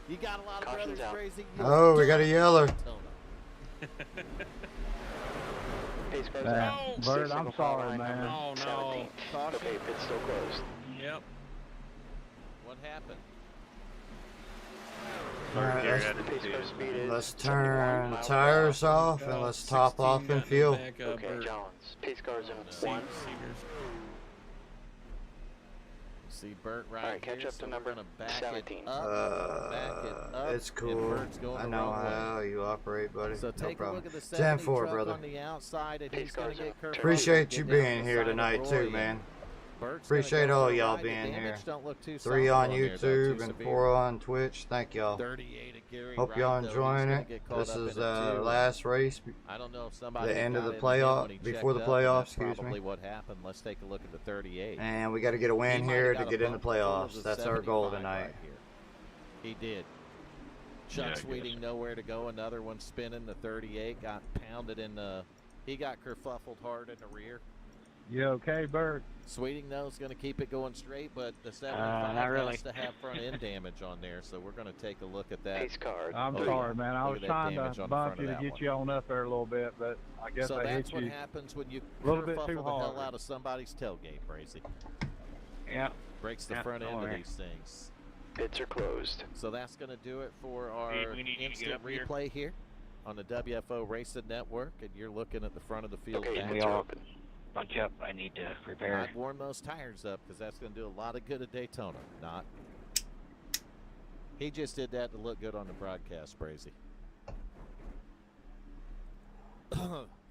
You got a lot of Caution's brothers, out. Crazy. Oh, we got a yeller. Pace car's Man, out. Bert, Six I'm single file sorry, line, man. Oh, no. 17th. Caution. Okay, pit's still closed. Yep. What happened? Alright, The pace car speed is let's 71 turn the miles per tires hour. off and let's top off and fuel. Okay, Jones. Pace car's in See- 1. See Bert right Alright, catch here, up to so we're number gonna back 17. it up, back it up, It's and cool. Bert's going I the know wrong way. how you operate, buddy. So No take a problem. look at the 70 10-4, truck brother. on the outside, and Pace he's going cars to in get curved. Appreciate Get you down being the here side of tonight too, Roy, man. and Bert's Appreciate gonna go all for a y'all ride. being The damage here. don't look too 3 soft on there, though, YouTube too and severe. 4 on Twitch. Thank y'all. 38 at Gary Hope Wright, y'all though, he's enjoying gonna it. get caught This up is in it, too. last race, I don't know if somebody the end of got the in playoff, when he before the checked up, and playoffs, that's excuse probably me. what happened. Let's take a look at the 38. And we got to get a He win might here have to got a get in the bump full of playoffs. the That's our goal 75 tonight. right here. He did. Chuck Sweeting nowhere to go. Another one spinning. The 38 got pounded in the. He got kerfuffled hard in the rear. You okay, Bert? Sweeting though is going to keep it going straight, but the 75 not really. has to have front end damage on there, so we're going to take a look at that. Pace car. I'm Oh, sorry, yeah. man. I Look was at that trying damage to on the bump front you of to that get one. you on up there a little bit, but I guess So I that's hit what you. happens when you a little bit kerfuffle too the hell hard. out of somebody's tailgate, Brazy. Yeah. Breaks the Yeah, front end don't of worry. these things. Pits are closed. So that's going to do it for our Hey, we need you to get instant up here. replay here on the WFO Racing Network, and you're looking at the front of the field. Okay, back. pits are open. Bunch up. I need to prepare. I'd warm those tires up because that's going to do a lot of good at Daytona. Not. He just did that to look good on the broadcast, Brazy.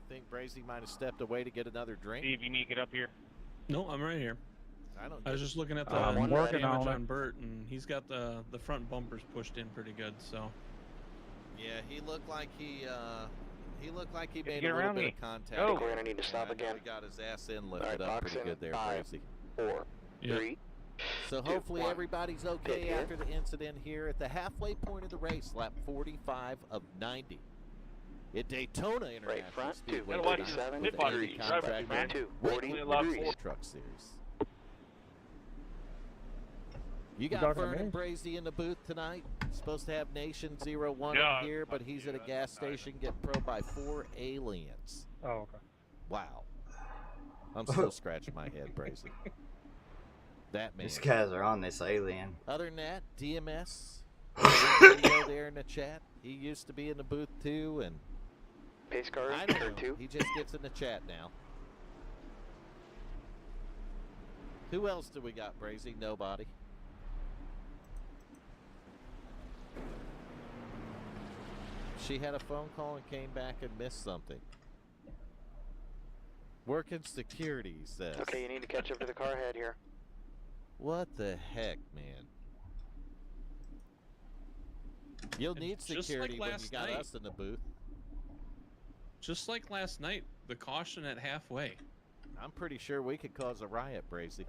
Think Brazy might have stepped away to get another drink? Steve, you need to get up here. No, I'm right here. I don't. I was just looking at the I'm working damage on it. on Bert, and he's got the front bumpers pushed in pretty good. So Yeah, he looked like he looked like he Get made a little around bit me. of contact. Go. We're gonna need to stop And I know again. He got his ass in All right, lifted up box pretty in good there, 5, Brazy. 4, Yep. 3. So Two, hopefully one. everybody's Pit okay here. after the incident here at the halfway point of the race, lap 45 of 90. At Daytona International Right front, 2, Speedway, Gotta watch tonight this with pit the box. Andy Drive contract man. 2, with 40 the lot degrees. Ford Truck Series. You got talking to Vernon me? Brazy in the booth tonight. Supposed to have Nation 01 Yeah, in here, but he's at a gas station getting probed by 4 aliens. Oh, okay. Wow. I'm still scratching my head, Brazy. That man. These guys are on this alien. Other than that, DMS, video there in the chat. He used to be in the booth too, and Pace car I is don't turn know. 2. He just gets in the chat now. Who else do we got, Brazy? Nobody. She had a phone call and came back and missed something. Working security, he says. Okay, you need to catch up to the car ahead here. What the heck, man? You'll need Just security like when you last got night. us in the booth. Just like last night, the caution at halfway. I'm pretty sure we could cause a riot, Brazy.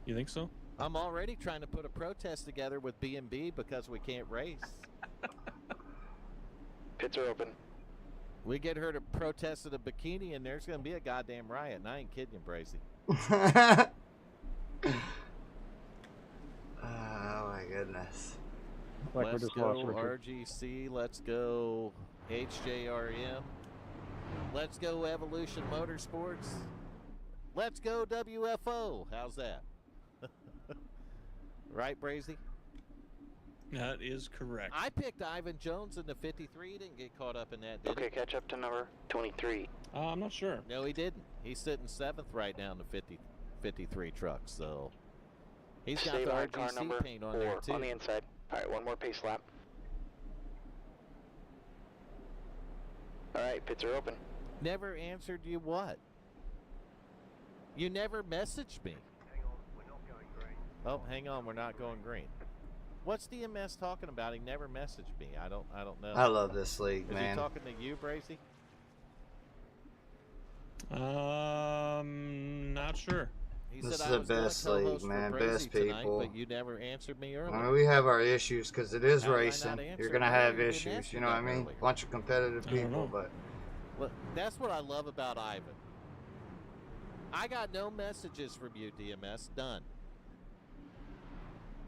You think so? I'm already trying to put a protest together with B&B because we can't race. Pits are open. We get her to protest in a bikini and there's going to be a goddamn riot. And I ain't kidding you, Brazy. Oh my goodness. Like we Let's just go lost Richard. RGC. Let's go HJRM. Let's go Evolution Motorsports. Let's go WFO. How's that? Right, Brazy? That is correct. I picked Ivan Jones in the 53. He didn't get caught up in that, did Okay, catch up to number 23. I'm not sure. he? No, he didn't. He's sitting 7th right now in the 53 truck, so he's got Stay the behind car RGC number paint on there, 4 too. on the inside. All right, one more pace lap. All right, pits are open. Never answered you what? You never messaged me. Oh, hang on, we're not going green. What's DMS talking about? He never messaged me. I don't know. I love this league, Is man. he talking to you, Brazy? Not sure. He This said is I the was gonna best co-host league, for man. Brazy Best tonight, people. but you never answered me earlier. I mean, we have our issues because it is How did I not racing. answer You're gonna earlier? have You didn't issues. ask You me know what I that mean? earlier. Bunch of competitive I don't people, know. but Well, that's what I love about Ivan. I got no messages from you, DMS. Done.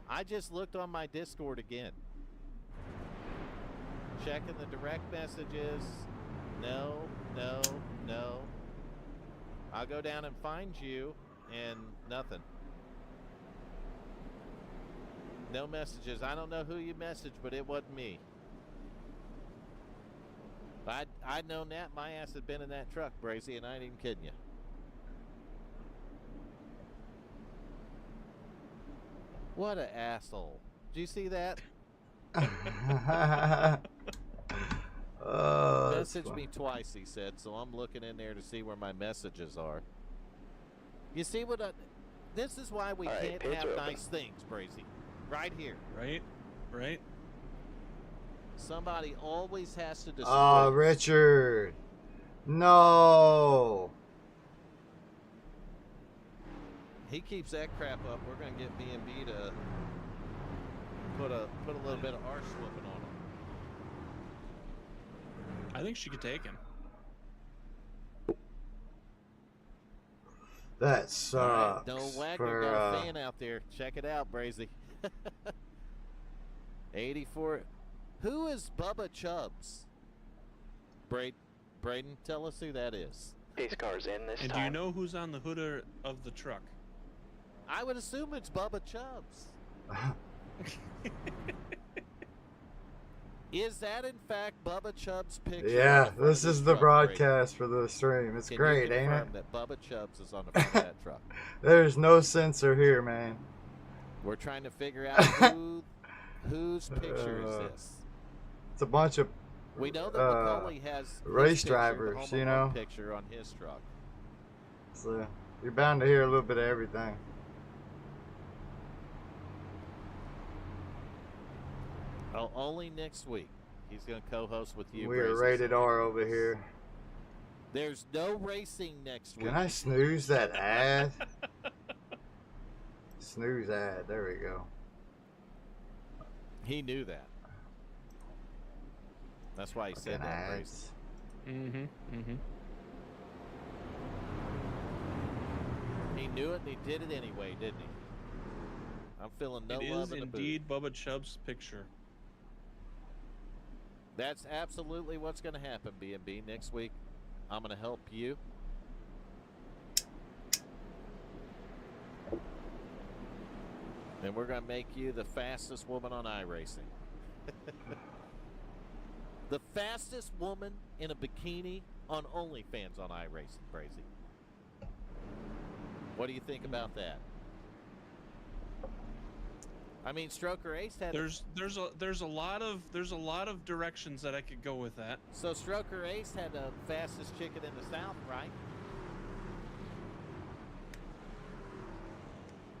I just looked on my Discord again. Checking the direct messages. No. I'll go down and find you, and nothing. No messages. I don't know who you messaged, but it wasn't me. I'd known that. My ass had been in that truck, Brazy, and I ain't even kidding you. What an asshole. Did you see that? oh, that's Messaged fun. me twice, he said, so I'm looking in there to see where my messages are. You see what this is why we All right, can't pits have are open. nice things, Brazy. Right here. Right? Somebody always has to destroy. Oh, Richard. No. He keeps that crap up. We're going to get B&B to put a little bit of arse whooping on him. I think she could take him. That sucks. No Wagner for, got a fan out there. Check it out, Brazy. 84. Who is Bubba Chubbs? Braden, tell us who that is. Pace car's in this And time. do you know who's on the hood of the truck? I would assume it's Bubba Chubbs. Is that in fact Bubba Chubbs' picture? yeah, on the front this of is his the truck, Braden? broadcast for the stream. It's Can great, you ain't it? confirm that Bubba Chubbs is on the front of that truck? There's no censor here, man. We're trying to figure out whose picture is this. It's a bunch of We know that Macaulay has his race picture, the drivers, Home you Alone know. picture on his truck. So you're bound to hear a little bit of everything. Oh, only next week. He's going to co-host with you. We are Brazy, rated so R over here. There's no racing next week. Can I snooze that ad? Snooze ad. There we go. He knew that. That's why he said Fucking that, Brazy. ads. He knew it and he did it anyway, didn't he? I'm feeling no It love is in the booth. indeed Bubba Chubb's picture. That's absolutely what's going to happen, B&B. Next week, I'm going to help you. And we're going to make you the fastest woman on iRacing. The fastest woman in a bikini on OnlyFans on iRacing, Brazy. What do you think about that? I mean, Stroker Ace had. There's a lot of directions that I could go with that. So Stroker Ace had the fastest chicken in the South, right?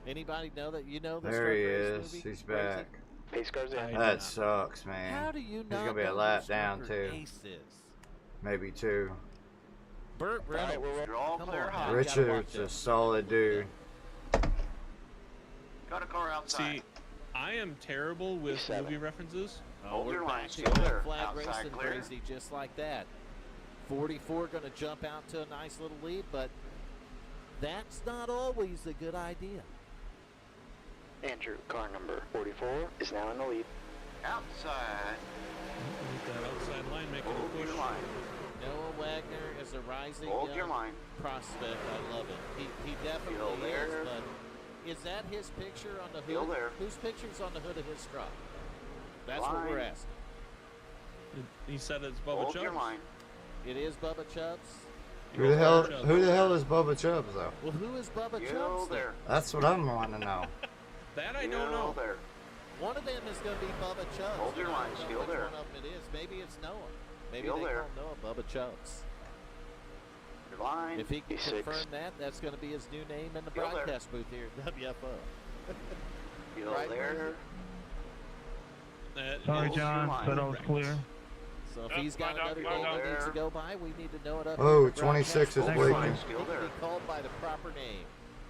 Anybody know that? You know the There he Stroker Ace is. movie? He's back. Pace car's in. That sucks, man. How do you He's not gonna be a know lap who down Stroker too. Ace is? Maybe 2. Burt Reynolds. You're all Come clear on, high. man. You gotta watch Richard's a this. solid dude. Got a car outside. See, I am terrible with Seven. movie references. Hold we're your line, back still to there. flag Outside racing, clear. crazy, just like that. 44 going to jump out to a nice little lead, but that's not always a good idea. Andrew, car number 44 is now in the lead. Outside. With that outside line making Hold a push. your line. Noah Wagner is a rising Hold young your line. prospect. I love it. He definitely Still there. is, but is that his picture on the hood? Still there. Whose picture's on the hood of his truck? That's Line. what we're asking. He said it's Bubba Hold your Chubbs. line. It is Bubba Chubbs. Who the hell is Bubba Chubbs though? Well, who is Bubba Still Chubbs then? there. That's what I'm wanting to know. That I don't Still know. there. One of them is going to be Bubba Chubbs. Hold your I line, don't know still which there. one of them it is. Maybe it's Noah. Maybe Still they there. call Noah Bubba Chubbs. Your line. If he can Six. confirm that, that's going to be his new name in the Still there. broadcast booth here at WFO. Still right, there. Sorry, Hold your John. line. Said I was clear. So if he's got another Still name he needs to there. go by, we need to know it up Oh, here at the 26 is broadcast Hold your booth. line. blinking. Still He can there. be called by the proper name.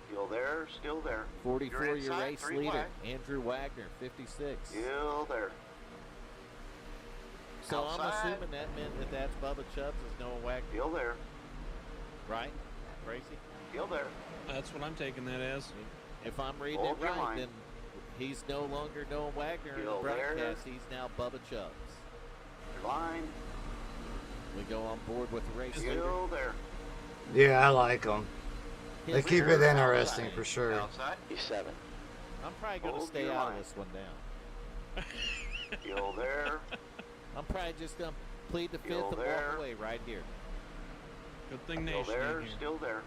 Still there. Still there. 44, You're your inside, race 3 leader, wide. Andrew Wagner, 56. Still there. So I'm Outside. assuming that meant that that's Bubba Chubbs is Noah Wagner, Still there. right? Crazy? Still there. That's what I'm taking that as. If I'm reading Hold it your right, line. then he's no longer Noah Wagner in the Still there. broadcast. He's now Bubba Chubbs. Your line. We go on board with the race leader. Still there. Yeah, I like them. They His keep rear it interesting outside. for sure. Outside. He's 7. I'm probably going to Hold stay your out line. of this one now. Still there. I'm probably just going to plead the fifth Still and there. walk away right here. Good thing Still Nation there. ain't here. Still there.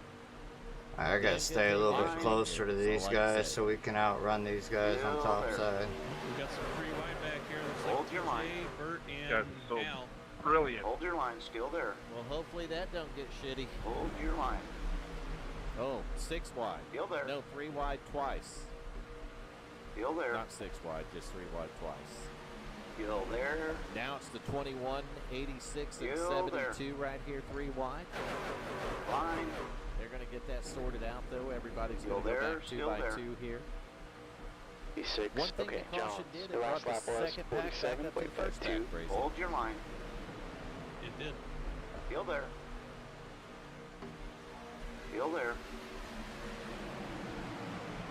I gotta stay a little bit Line. closer to these That's all I guys say. so we can outrun these guys on Still top there. side. We got some free wide back here. Looks Hold like your line. Jay, Bert, and Guys, so- Al. Brilliant. Hold your line. Still there. Well, hopefully that don't get shitty. Hold your line. Oh, 6 wide. Still there. No, 3 wide twice. Still there. Not 6 wide, just 3 wide twice. Still there. Now it's the 21, 86, and Still there. 72 right here, 3 wide. Line. They're going to get that sorted out, though. Everybody's Still going to go there, back 2 still by there. 2 here. He's 6. One thing Okay, that Jones. caution did, The it last brought lap the was second pack back up to the first pack, 47.52. Crazy. Hold your line. It did. Still there. Still there.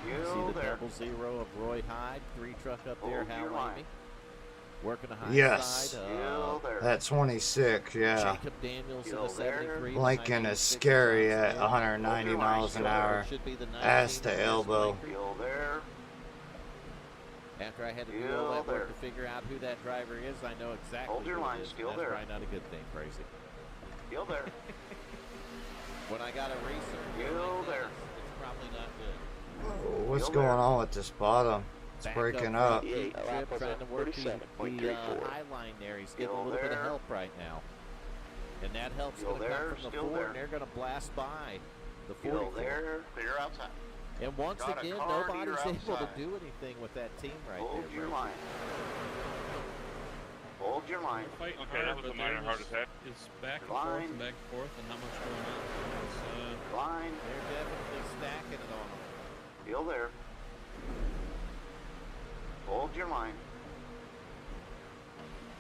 See Still the there. 00 of Roy Hyde, 3 truck up there, Hold Hal your line. Ramey. Working the high Yes. side. Still there. That 26, yeah. Jacob Daniels in Still the there. 73. Lincoln is scary at 190 miles an hour. Should be the 19 Ass to of this elbow. Lincoln. Still there. After I had to do Still all that there. work to figure out who that driver is, I know exactly Hold your who line, it is. still That's there. probably not a good thing, Crazy. Still there. When I got a racer here Still like there. this, it's probably not good. Oh, what's Still going there. on with this bottom? It's Back breaking up. up. Deep 58, trip, lap was trying a to work the 37.34. high line there. He's getting a Still little bit of there. help right now. And that help's Still going to there, come from the still 4, there. and they're going to blast by the Still 44. there. Clear outside. And once Got a again, car to nobody's your able to outside. do anything with that team right Hold there. your Brady. line. Hold your line. They're fighting Okay, that hard, was a but minor there heart was- attack. It's back and Line. forth and back and forth, and not much going on. It's, Line. They're definitely stacking it on them. Still there. Hold your line.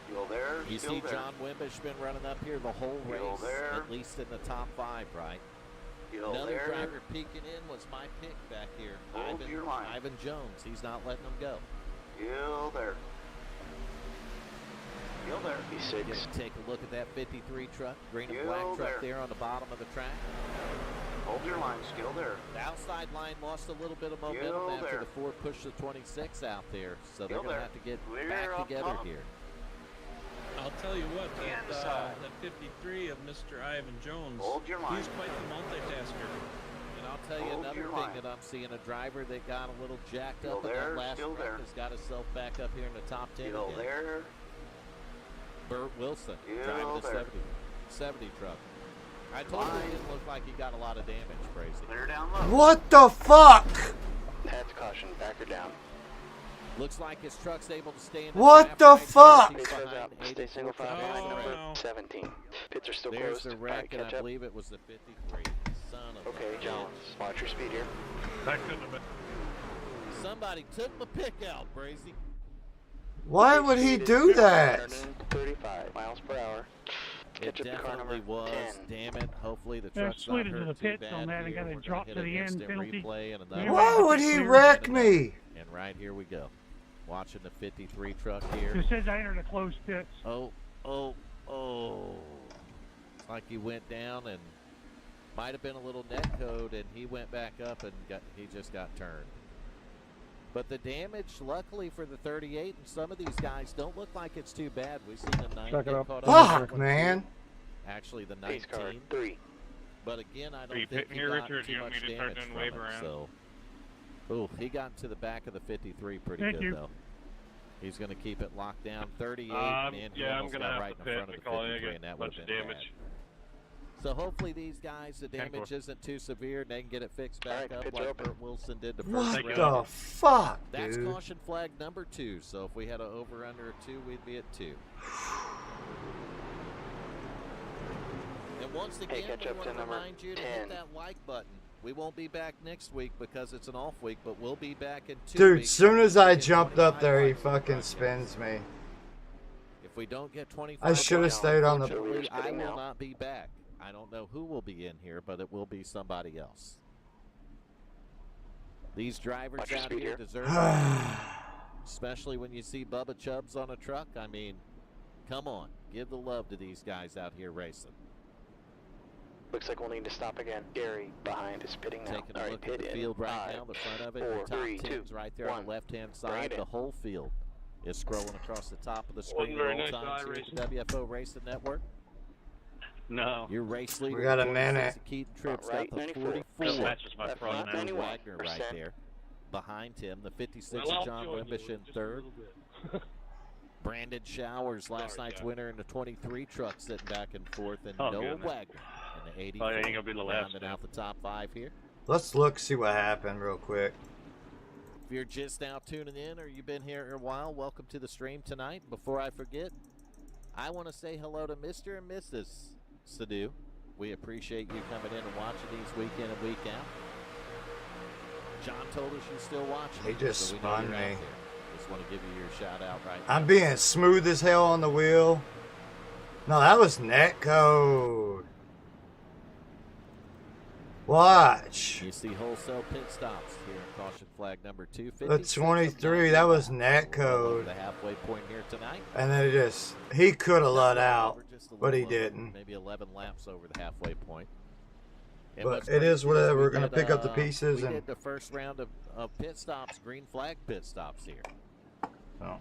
Still there. You Still see there. John Wimbish been running up here the whole Still race, there. at least in the top 5, right? Still Another there. driver peeking in was my pick back here. Hold your line. Ivan Jones. He's not letting them go. Still there. Still there. He's Get 6. to take a look at that 53 truck, green and Still black truck there. there on the bottom of the track. Hold your line. Still there. The outside line lost a little bit of momentum Still after there. the Ford pushed the 26 out there, so they're Still going to there. have to get Clear back up together top. here. I'll tell you what, Inside. that 53 of Mr. Ivan Jones, Hold your line. he's quite the multitasker. I'll tell you another thing that I'm seeing, a driver that got a little jacked up in that last truck has got himself back up here in the top 10 Still again. there. Burt Wilson Still driving the there. 70 truck. I told you it didn't look like he got a lot of damage, Crazy. Clear down low. What the fuck? Heads caution, back or down. Looks like his truck's able to stay in the What draft the right here. fuck? He's Pits goes behind up. Stay 84 single file truck behind number number no. 17. Pits are still There's closed. the Alright, wreck, and catch I up. believe it was the 53. Son of Okay, a Jones, bitch. watch your speed here. That couldn't have been. Somebody took my pick out, Brazy. Why would he do that? 135 miles per hour. It Catch up to car definitely number was. 10. Damn it. Hopefully the They're truck's not slid into hurt the too pits bad on that and here. got a We're drop gonna to hit the an end instant penalty. replay and Yeah. another Why would he Clear. wreck me? And right here we go. Watching the 53 truck here. It says I entered a closed pits. Oh. It's like he went down and might have been a little net code, and he went back up and he just got turned. But the damage, luckily for the 38, and some of these guys don't look like it's too bad. We've seen the 9 Suck it get up. caught Fuck, on man. Actually, the Pace 19. card 3. But again, I Are don't you think pitting he here, got Richard? too You want much me to start damage doing from wave it. around? So, he got to the back of the 53 pretty Thank good you. though. He's going to keep it locked down. 38, man, he Yeah, I'm almost gonna got have right to in pit front of the because I 53, get and that a would bunch have of been damage. bad. So hopefully these guys, the 10-4. damage isn't too severe, and they can get it fixed back Alright, up pits like open. Burt Wilson did the first What round. the fuck, That's dude? caution flag number 2. So if we had an over under 2, we'd be at 2. And once again, catch we up want to to number remind you to 10. hit that like button. We won't be back next week because it's an off week, but we'll be back in 2 Dude, weeks. soon as I Get jumped up 25 there, he likes on the fucking broadcast. spins me. If we don't get 25 I should have likes, stayed on the. unfortunately, I Spitting will now. not be back. I don't know who will be in here, but it will be somebody else. These drivers Watch your out speed here here. deserve it, especially when you see Bubba Chubbs on a truck. I mean, come on, give the love to these guys out here racing. Looks like we'll need to stop again. Gary behind is pitting now. Taking a Alright, look pit at the in. field right 5, now, the front of it, 4, your top 3, 10's 2, right there on 1. the left-hand Bring side. it in. The whole field is scrolling across the top of the screen at very all nice times here at the WFO Racing Network. No. Your race leader, We got a 26 minute. Keaton Tripp's Right, got the 94. 44. That's just my Left front front, end. 91. Wagner right there. Behind him, the 56 Well, of I'll John join you Wimbish in just a third. little bit. Brandon Showers, last Sorry, night's guys. winner in the 23 truck, sitting back and forth. And Oh, Noah goodness. Wagner in the 84. Oh, yeah, ain't gonna be the last rounding one. out the top 5 here. Let's look, see what happened real quick. If you're just now tuning in or you've been here a while, welcome to the stream tonight. Before I forget, I want to say hello to Mr. and Mrs. Sadu. We appreciate you coming in and watching these week in and week out. John told us you're still watching. He just so we know spun you're out me. there. Just want to give you your shout out right now. I'm being smooth as hell on the wheel. No, that was net code. Watch. You see wholesale pit stops here in caution flag number 2. The 23, that was net code. The halfway point here tonight. And then he could have let out, Just a but he little over, didn't. Maybe 11 laps over the halfway point. And But what's it is crazy whatever. we We're gonna did, pick up the pieces we and- did the first round of pit stops, green flag pit stops here. Oh.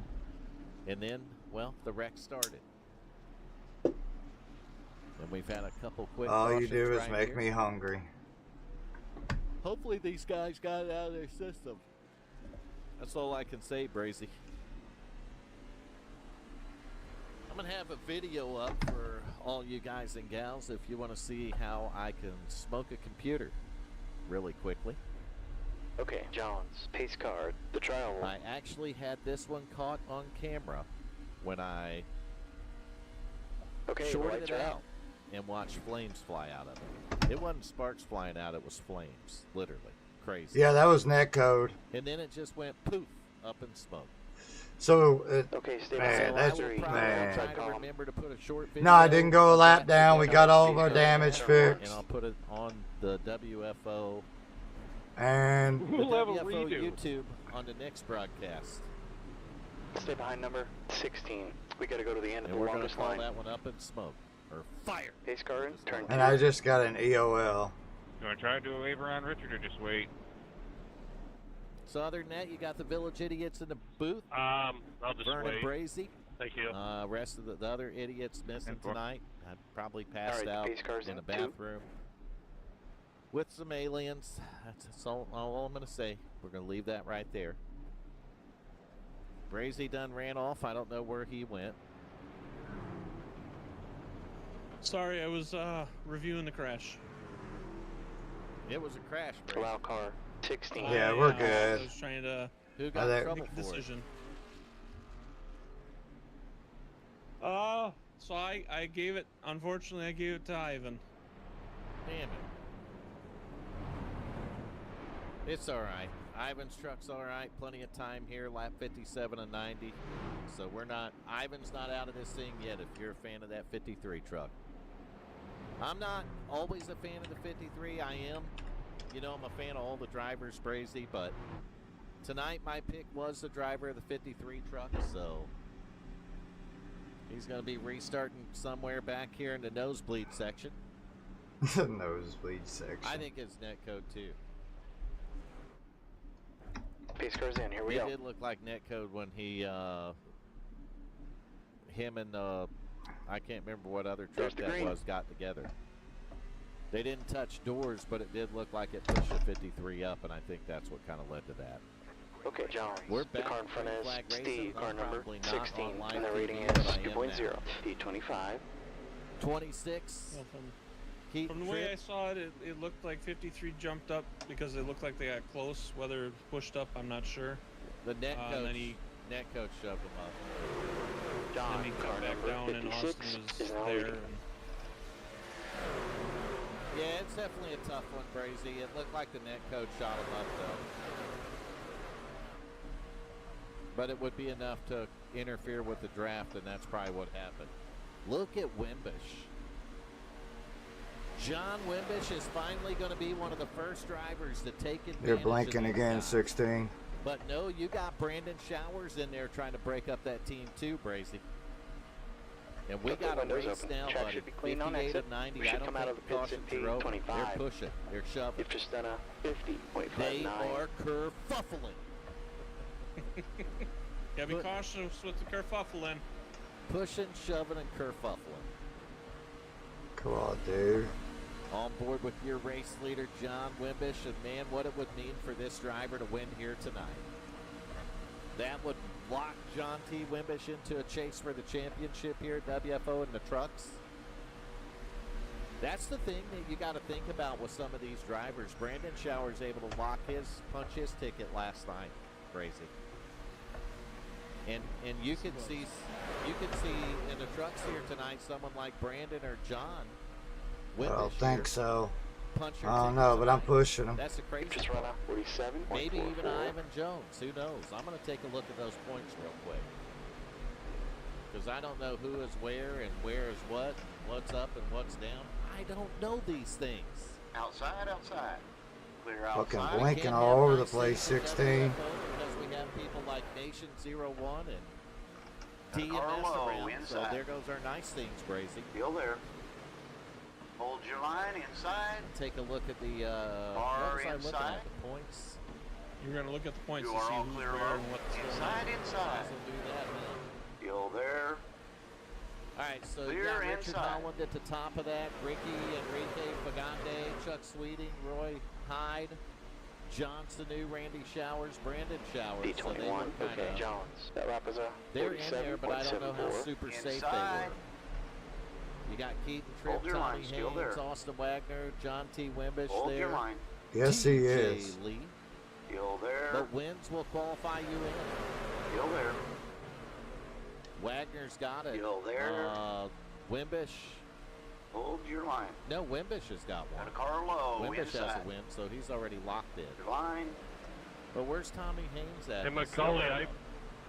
And then, well, the wreck started. And we've had a couple quick All you cautions do is right make here. me hungry. Hopefully these guys got it out of their system. That's all I can say, Brazy. I'm going to have a video up for all you guys and gals if you want to see how I can smoke a computer really quickly. Okay, Jones, pace card, the trial. I actually had this one caught on camera when I Okay, the shorted lights it are out out. and watched flames fly out of it. It wasn't sparks flying out, it was flames, literally. Crazy. Yeah, that was net code. And then it just went poof, up in smoke. So, Okay, stay Man, So that's- I will probably man. try to remember to put a short video. no, I didn't go a of lap that down. We together got all of our damage and fixed. I'll put it on the WFO, And the We'll have a WFO redo. YouTube on the next broadcast. Stay behind number 16. We gotta go to the end of And the we're going to longest call line. that one up in smoke. Or fire. Pace card, turn 2. and I just got an EOL. You want to try to do a wave around, Richard, or just wait? So other than that, you got the Village Idiots in the booth. I'll just Vernon wait. Brazy. Thank you. Rest of the other idiots missing 10-4. tonight. I probably passed Alright, the out pace car's in the in 2. bathroom. with some aliens. That's all I'm going to say. We're going to leave that right there. Brazy done ran off. I don't know where he went. Sorry, I was reviewing the crash. It was a crash, Brazy. Allow car 16. Yeah, we're good. I was trying to Who got in trouble make a for it? decision. So I gave it, unfortunately, I gave it to Ivan. Damn it. It's all right. Ivan's truck's all right. Plenty of time here. Lap 57 and 90. So Ivan's not out of this thing yet if you're a fan of that 53 truck. I'm not always a fan of the 53. I am. You know, I'm a fan of all the drivers, Brazy, but tonight my pick was the driver of the 53 truck, so he's going to be restarting somewhere back here in the nosebleed section. Nosebleed section. I think it's netcode too. Pace car's in. Here we It go. did look like netcode when him and I can't remember what other truck There's the that green. was got together. They didn't touch doors, but it did look like it pushed the 53 up, and I think that's what kind of led to that. Okay, Jones. We're The back car in front green is flag racing. Steve, car I'm number probably not 16, on live and the rating TV, is but I am 2.0. now. D25. 26. Well, Keep from the way I trip. saw it, it looked like 53 jumped up because it looked like they got close. Whether it pushed up, I'm not sure. The net and coach, then net coach shoved him up. John, Then he car cut back number down, and 56 Austin is was now there. leading. And Yeah, it's definitely a tough one, Brazy. It looked like the net coach shot him up, though. But it would be enough to interfere with the draft, and that's probably what happened. Look at Wimbish. John Wimbish is finally going to be one of the first drivers to take advantage You're of blinking these again, guys. 16. But no, you got Brandon Showers in there trying to break up that team too, Brazy. And we Okay, got a windows race open. now, Track buddy. should be clean on 58 exit. of 90. We I should don't come out think of the the pits cautions in are open. P25. They're pushing. They're shoving. You've just done a 50.59. They are kerfuffling. gotta be But- cautious with the kerfuffling. Pushing, shoving, and kerfuffling. Come on, dude. On board with your race leader, John Wimbish, and man, what it would mean for this driver to win here tonight. That would lock John T. Wimbish into a chase for the championship here at WFO in the trucks. That's the thing that you got to think about with some of these drivers. Brandon Showers able to punch his ticket last night. Crazy. And you can see in the trucks here tonight someone like Brandon or John I don't Wimbish think here so. punch your I don't ticket know, but I'm tonight. pushing him. That's a crazy Just part. run a 47. Maybe even Ivan Jones. Who knows? I'm going to take a look at those points real quick. Because I don't know who is where and where is what, and what's up and what's down. I don't know these things. Outside, outside. Clear Fucking outside. blinking Can't all have over the nice place, things at 16. WFO because we have people like Nation 01 and And DMS Carlo around. So inside. there goes our nice things, Brazy. Still there. Hold your line inside. Take a look at the Bar what was I looking inside. at? The points. You're gonna look at the points You to are see all who's clear where low. and what's going on. Inside, inside. Also do that, man. Still there. All right, so you Clear got Richard inside. Holland at the top of that. Ricky, Enrique, Pagande, Chuck Sweeting, Roy Hyde, John Sanu, Randy Showers, Brandon Showers. So they D21. were Okay, kinda, Jones. That lap is a they're in there, but I don't know how 47.74. super safe they Inside. were. You got Keaton Tripp, Hold your Tommy line, still Haynes, there. Austin Wagner, John T. Wimbish Hold there. your line. Yes, he TJ is. Lee. Still there. But wins will qualify you in. Still there. Wagner's got it. Still there. Wimbish. Hold your line. No, Wimbish has got one. And a car low Wimbish inside. has a win, so he's already locked in. Your line. But where's Tommy Haynes at? Hey, He's Macaulay, still-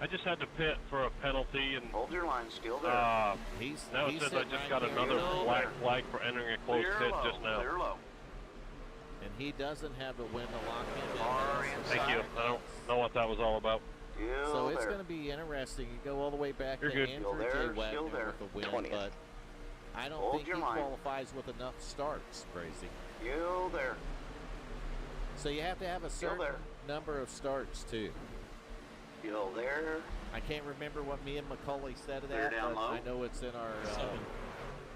I just had to pit for a penalty, and Hold your line. Still there. now he's it says I sitting just right got there. another Still black there. flag for entering a closed Clear pit low. just now. Clear low. And he doesn't have a win to lock him in. Car now, so Thank you. inside. I don't know what that was all about. Still So it's there. going to be interesting. You go all the way back You're to good. Andrew Still there, J. still Wagner there. with a win, 20th. but I don't Hold think he your line. qualifies with enough starts, Crazy. Still there. So you have to have a Still certain there. number of starts, too. Still there. I can't remember what me and Macaulay said of Clear that, down but low. I know it's in our... 7.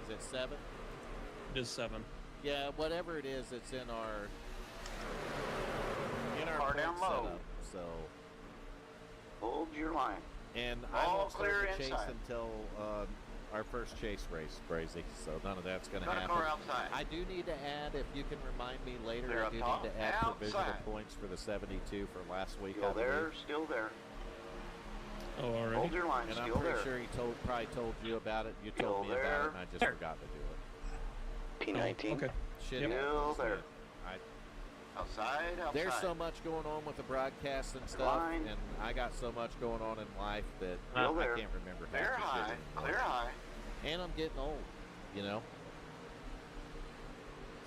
is it 7? It is 7. Yeah, whatever it is, it's in our Car down point low. setup. So, Hold your line. and I All won't start clear the chase inside. until our first chase race, Brazy. So none of that's going to Got a happen. car outside. I do need to add, if you can remind me later, Clear I up do top. need to add provisional Outside. points for the 72 for last week. Still I believe. there, still there. Oh, already. Hold your line, And I'm still pretty there. sure he probably told you about it. You told Still me about there. it, and I just forgot to do it. P19. Okay. Shit Yep. happens, Still there. man. Outside, outside. There's so much going on with the broadcast and stuff, Line. and I got so much going on in life that Still I there. can't remember half Clear the shit high, anymore. clear high. And I'm getting old, you know.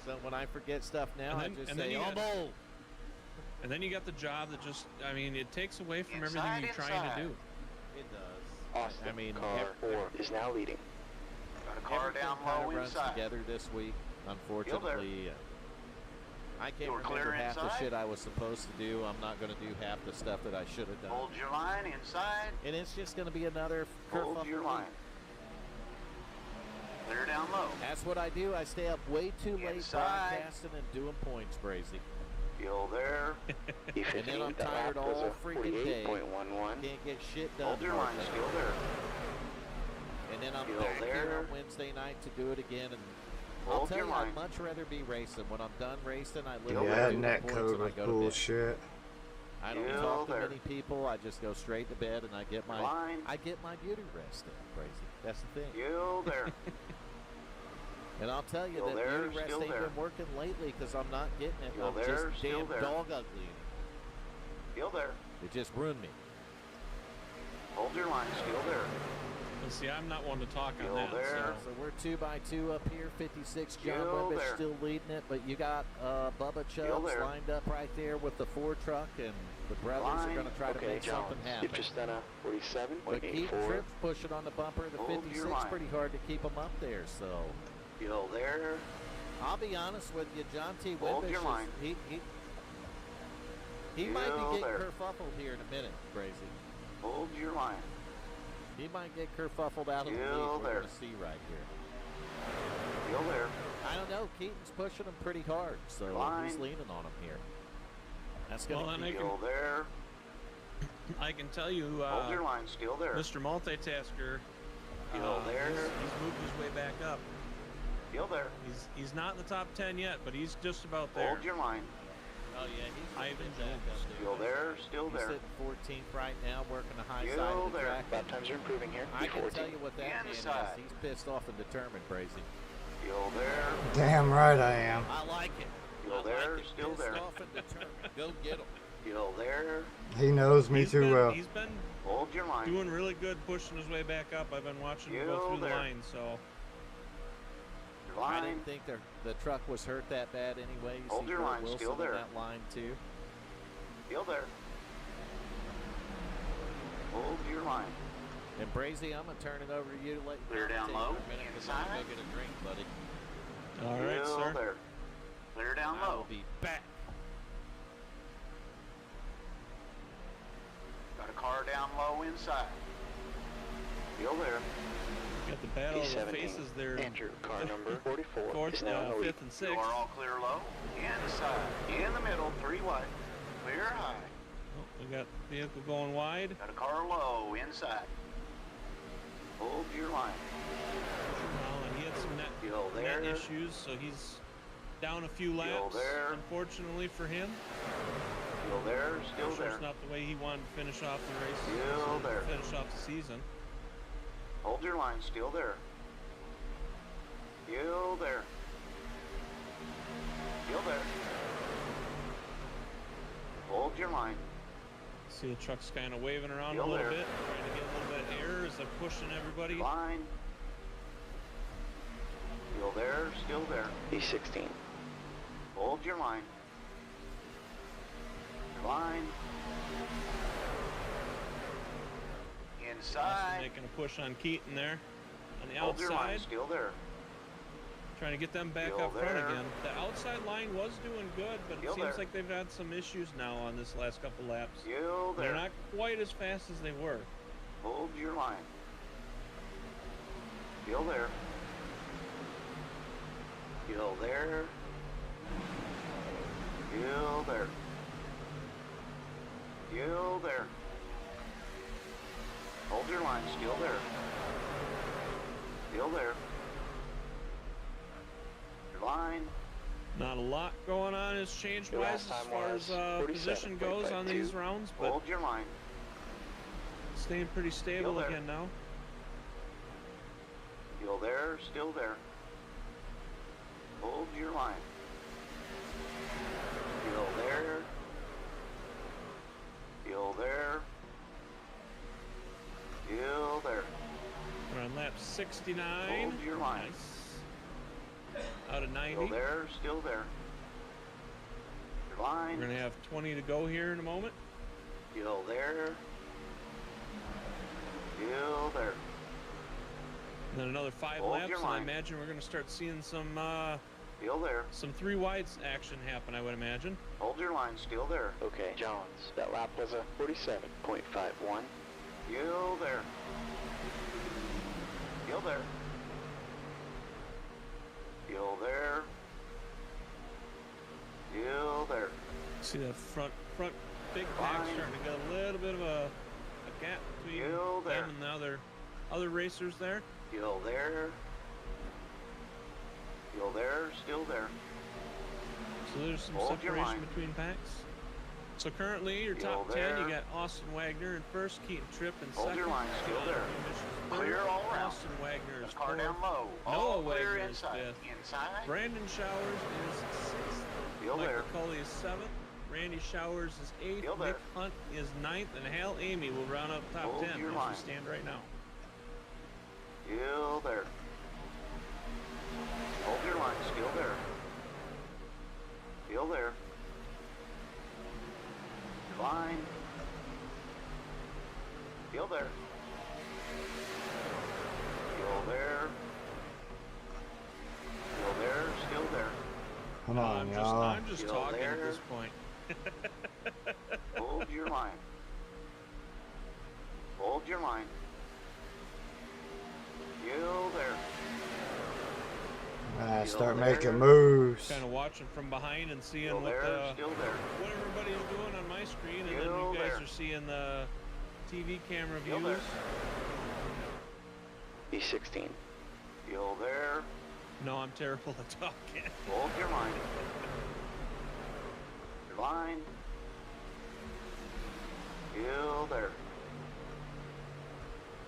So when I forget stuff now, And I then- just and then say, you I'm got- old. And then you got the job that just, I mean, it takes away from Inside, everything you're trying inside. to do. It does. Austin, I mean, car 4 is now leading. Got a car everything down kind low of runs inside. together this week, unfortunately. I can't You're remember clear half the inside? shit I was supposed to do. I'm not going to do half the stuff that I should have done. Hold your line inside. And it's just going to be another Hold kerfuffle your week. line. Clear down low. That's what I do. I stay up way too late Inside. broadcasting and doing points, Brazy. Still there. E15, And then I'm that tired lap was all a freaking day. 48.11. Can't get shit done. Hold your line. hardly. Still there. And then I'm Still back here there. on Wednesday night to do it again. And I'll Hold tell your you, line. I'd much rather be racing. When I'm done racing, I Still literally there. do Yeah, the net points code and I was go to bed. bullshit. I don't Still talk to there. many people. I just go straight to bed and I get my Line. beauty rest in, Brazy. That's the thing. Still there. And I'll tell you Still that there, beauty rest still ain't there. been working lately because I'm not getting it. Still I'm there, just still damn there. dog ugly. Still there. It just ruined me. Hold your line. Still there. Well, see, I'm not one to talk on Still that. there. So we're 2x2 up here. 56 John Still Wimbish there. still leading it, but you got Bubba Still Chubbs there. lined up right there with the Ford truck, and the brothers are Line. going to try to Okay, make John, something happen. you've just done a But Keith 47.84. Tripp's pushing on the bumper. The Hold your 56 line. pretty hard to keep him up there. So Still there. I'll be honest with you, John T. Hold Wimbish your line. he might Still be getting there. kerfuffled here in a minute, Crazy. Hold your line. He might get kerfuffled out of the Still lead. We're there. going to see right here. Still there. I don't know. Keaton's pushing him pretty hard, so he's Line. leaning on him here. That's going Well, to and keep Still there. I can tell you, Hold your line. Still there. Mr. Multitasker, Still there. he's moved his way back up. Still there. He's not in the top 10 yet, but he's just about there. Hold your line. Oh, yeah, he's Ivan been back up there. Still there. Still He's there. sitting 14th right now, working the high Still side of the there. track. Lap times are improving here. I can E14. tell you what that man is. Inside. He's pissed off and determined, Brazy. Still there. Damn right I am. I like it. Still I there. Like it. Still pissed there. off and determined. Go get him. Still there. He knows me He's too been, well. He's been Hold your line. doing really good pushing his way back up. I've been watching him go Still through the there. line, so Your I line. didn't think the truck was hurt that bad anyway. You Hold see your Kurt line. Wilson Still in there. that line, too. Still there. Hold your line. And Brazy, I'm going to turn it over to you to let you Clear down commentate low. for a minute because I'm going Inside. to go get a drink, buddy. all right, Still sir. there. Clear down I low. will be back. Got a car down low inside. Still there. Got the battle of the P17. faces there. Andrew, car number 44 Fourth, is now in the lead. fifth, and You sixth. are all clear low. Inside. In the middle. 3 wide. Clear high. Oh, we got vehicle going wide. Got a car low inside. Hold your line. Well, and he had some net Still there. issues, so he's down a few Still laps. there. Unfortunately for him, Still there. Still I'm sure there. it's not the way he wanted to finish off the race. Still there. Finish off the season. Hold your line. Still there. Still there. Still there. Hold your line. See the truck's kind of waving around Still a little there. bit, trying to get a little bit of air as they're pushing everybody. Line. Still there. Still there. E16. Hold your line. Line. Also Inside. making a push on Keaton there on the Hold your line. outside, Still there. trying to get them back Still up front there. again. The outside line was doing good, but Still it seems there. like they've had some issues now on this last couple laps. Still They're there. not quite as fast as they were. Hold your line. Still there. Still there. Still there. Still there. Hold your line. Still there. Still there. Your line. Not a lot going on as change Your wise last as time far was as position goes on 37.52. these rounds, but Hold your line. staying pretty stable Still there. again now. Still there. Still there. Hold your line. Still there. Still there. Still there. We're on lap 69. Hold your line. Nice. Out of 90. Still there. Still there. Your line. We're going to have 20 to go here in a moment. Still there. Still there. And then another 5 Hold laps, your and I line. imagine we're going to start seeing some Still there. 3 wides action happen, I would imagine. Hold your line. Still there. Okay, Jones. That lap was a 47.51. Still there. Still there. Still there. Still there. See that front big pack Fine. starting to get a little bit of a gap between Still there. them and the other racers there. Still there. Still there. Still there. So there's some Hold your separation line. between packs. So currently your Still top 10, you there. got Austin Wagner in first, Keaton Tripp in Hold second. your line. Still there. Clear all around. Austin Wagner is Car fourth. down low. Noah All clear Wagner is inside. fifth. Inside. Brandon Showers is sixth. Still Michael there. Cully is seventh. Randy Showers is eighth. Still there. Nick Hunt is ninth. And Hal Amy will round up top Hold 10 your as line. we stand right now. Still there. Hold your line. Still there. Still there. Line. Still there. Still there. Still there. Still there. Come on, y'all. I'm just Still talking at there. this point. Hold your line. Hold your line. Still there. Start there. making moves. Kind of watching from behind and seeing Still what there. Still there. what everybody's doing on my screen, and then Still you guys there. are seeing the TV camera Still views. there. E16. Still there. No, I'm terrible at talking. Hold your line. Your line. Still there.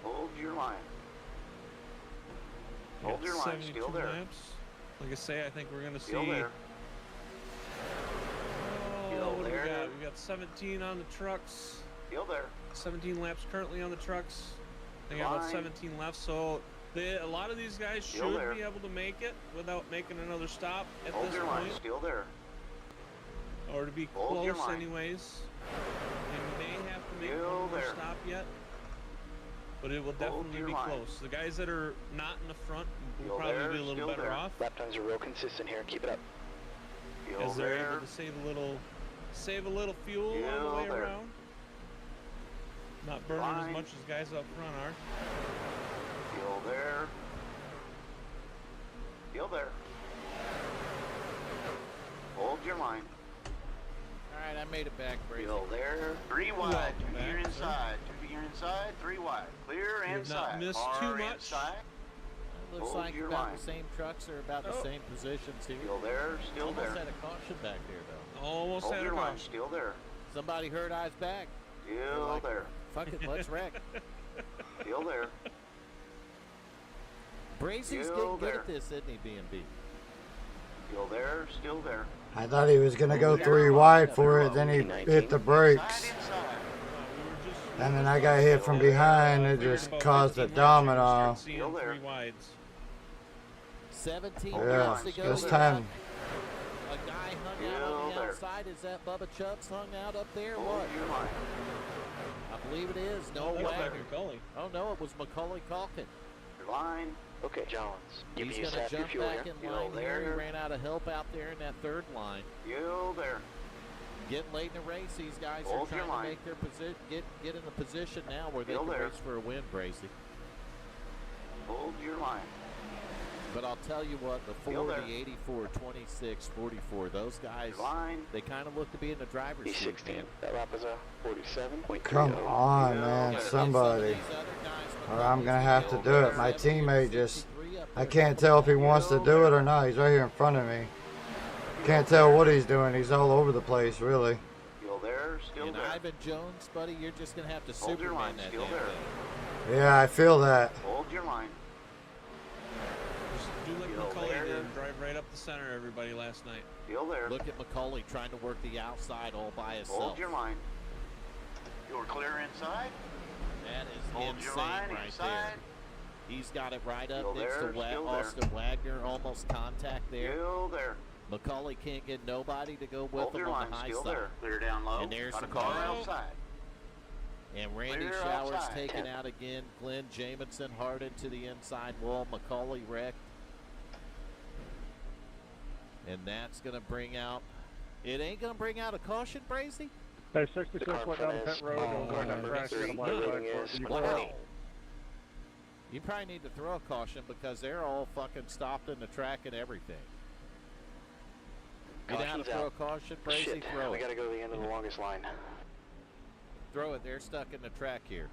Hold your line. Hold We your got line. 72 Still there. laps. Like I say, I think we're gonna see. Still there. Oh, Still what do we there. got? We got 17 on the trucks. Still there. 17 laps currently on the trucks. They got about Line. 17 left, so a lot of these guys Still should there. be able to make it without making another stop at Hold this your line. point, Still there. or to be Hold your close line. anyways. They may have to make Still one more there. stop yet, but it will definitely your be line. close. The guys that are not in the front will Still probably there, be a little still better there. off, Lap times are real consistent here. Keep it up. Still as they're there. able to save a little fuel on the Still way there. around. Not burning Line. as much as guys up front are. Still there. Still there. Hold your line. All right, I made it back, Brady. Still there. 3 wide. Welcome To the back, gear sir. inside. To the gear inside. 3 wide. Clear You have inside. not missed Far too much. Inside. Looks Hold like your about line. the same trucks are about the Oh. same positions here. Still there. Still Almost there. had a caution back there, though. Almost Hold had a your line. caution. Still there. Somebody heard eyes back. Still like- there. Fuck it, let's wreck. Still there. Bracy's Still getting good there. at this, isn't he, B&B? Still there. Still there. I thought he was going to go 3 wide for it, then he hit the brakes. Inside. Inside. We were just And then I got hit from behind. It just caused a domino. seeing Still there. 3 wides. 17 Yeah, laps to go. this here. time. A guy hung out on the Still there. outside. Is that Bubba Chubbs hung out up there? or Hold What? your line. I believe it is. No Oh, that's Wagner. Wagner Gully. Oh, no, it was Macaulay Culkin. Your line. Okay, Jones. Give He's me a going to sap your jump fuel back here. in Still line here. He there. ran out of help out there in that third line. Still there. Getting late in the race, these guys are Hold your trying to line. make their position, get in the position now where they Still can there. race for a win, Bracy. Hold your line. But I'll tell you what, the 40, 84, 26, 44, those guys, they kind of look to be in the driver's seat. E16. That lap is a 47.30. Come on, man, somebody. Or I'm gonna have to do it. My teammate just, I can't tell if he wants to do it or not. He's right here in front of me. Can't tell what he's doing. He's all over the place, really. Still there, still there. Ivan Jones, buddy, you're just gonna have to Superman that damn thing. Yeah, I feel that. Hold your line. Just do like McCully did, drive right up the center, everybody, last night. Still there. Look at McCauley trying to work the outside all by himself. Hold your line. You're clear inside. That is Hold your insane line right inside. there. He's got it right up Still next there, to still Austin Wagner, almost contact there. Still there. McCauley can't get nobody to go with Hold him your on line. the high Still side. there. Clear down low. And there's Got a the car call. outside. And Randy Clear Showers outside. taken out again. Glenn Jamison hard into the inside wall. McCauley wrecked. And that's going to bring out, it ain't going to bring out a caution, Brazy? Hey, 66 went down the pit road. Going down the track. Get a black flag for it. Can you clear Wow. it? You probably need to throw a caution because they're all fucking stopped in the track and everything. You know how to Caution's throw a out. caution, Brazy? Shit, Throw we it. gotta go to the end of the longest line. Throw it. They're stuck in the track here.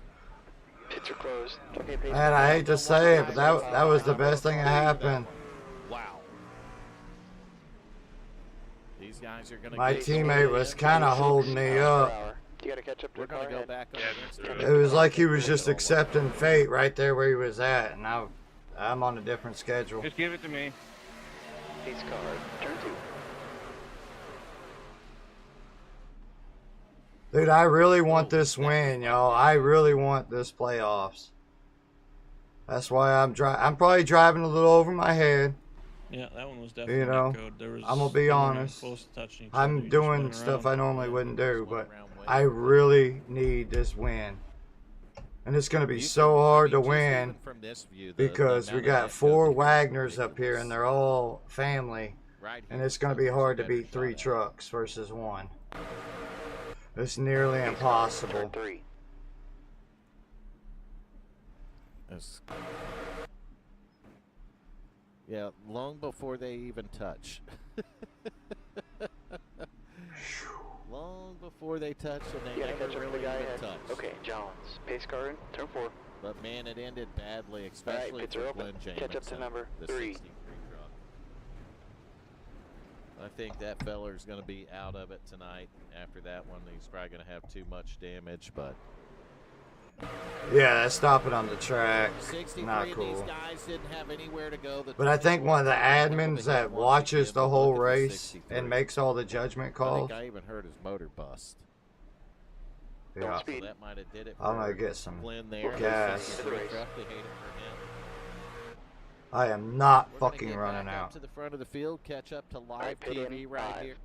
Pits are closed. Okay, Peyton. Man, I hate to say it, but that was the best thing that happened. Wow. These guys are going to My teammate was kind of holding me up. You gotta catch up to We're the car going to go ahead. back on the Yeah, inside. It was like he was just accepting fate right there where he was at, and I'm on a different schedule. Just give it to me. Pace car, turn 2. Dude, I really want this win, y'all. I really want this playoffs. That's why I'm probably driving a little over my head. Yeah, that one was definitely You know, code. There was, I'm gonna be they weren't even honest. close to touching each other. I'm You just doing went stuff around. I normally wouldn't do, but I really need this win. And it's gonna be so hard to win because we got 4 Wagners up here and they're all family. And it's gonna be hard to beat 3 trucks versus 1. It's nearly impossible. Turn 3. Yeah, long before they even touch. Long before they touch, and they You gotta never catch up to really the guy even ahead. touch. Okay, Jones. Pace car in, turn 4. But man, it ended badly, Alright, especially pits for are open. Glenn Jamison. Catch up to number the 3. 63 truck. I think that feller's going to be out of it tonight. After that one, he's probably going to have too much damage, but Yeah, stop it on the track. 63 Not of these cool. guys didn't have anywhere to go. But I think one of the admins that watches the whole race and makes all the judgment I calls. think I even heard his motor bust. Yeah, Speed. So that might have did it. I'm for gonna get some Glenn there. gas. 63 truck, they hate him for him. I am not We're gonna fucking get running back up out. to the front of the field, catch up to live Alright, pit TV in. right 5, here.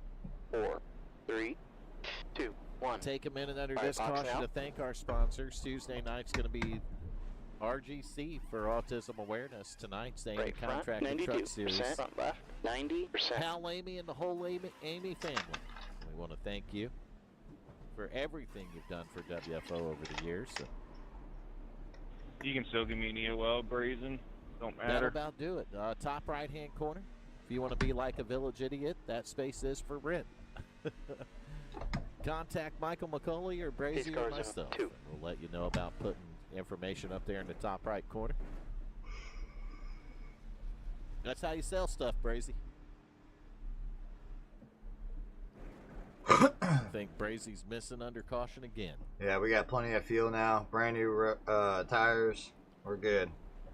4, 3, 2, 1. Take a minute under Alright, this box caution out. to thank our sponsors. Tuesday night's going to be RGC for Autism Awareness. Tonight's the Amy Right front, Contracted Truck 92%. Series. Front left, 90%. Hal, Amy, and the whole Amy family. We want to thank you for everything you've done for WFO over the years. So You can still give me an EOL, brazen. Don't that'll matter. about do it. Top right-hand corner. If you want to be like a village idiot, that space is for rent. Contact Michael McCauley or These Brazy or cars are myself. 2. And we'll let you know about putting information up there in the top right corner. That's how you sell stuff, Brazy. I think Brazy's missing under caution again. Yeah, we got plenty of fuel now. Brand new tires. We're good.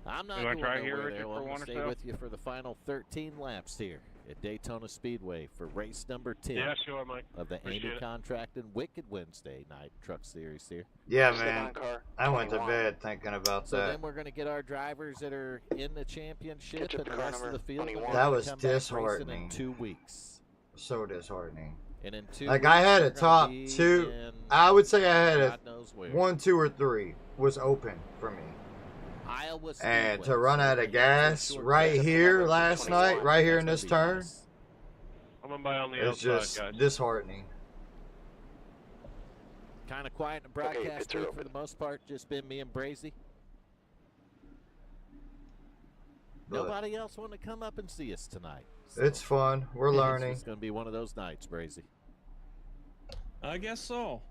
I'm not You going wanna try here, nowhere Richard, there. for Well, I'm one going or to stay so? with you for the final 13 laps here at Daytona Speedway for race number 10 Yeah, sure, Mike. of the Appreciate Amy it. Contract and Wicked Wednesday night truck series here. Yeah, Esteban man. car, I went to 21. bed thinking about So that. then we're going to get our drivers that are in the championship Catch up and to the car rest of number the field. 21. That was come back racing disheartening. in 2 weeks. So disheartening. And in 2 Like, weeks, I had we're a gonna top be 2. in I would say I had a God knows where. 1, 2, or 3 was open for me. Iowa And Speedway. to run So out we're of gonna have gas two short right tracks. here last 21. night, right here in That's this gonna be turn, nice. I'm gonna buy on the it's outside, just guys. disheartening. Kind of quiet in the Okay, broadcast pits are booth open. for the most part. Just been me and Brazy. Nobody else want to come up and see us tonight. So it's fun. We're learning. It's going to be one of those nights, Brazy. I guess so.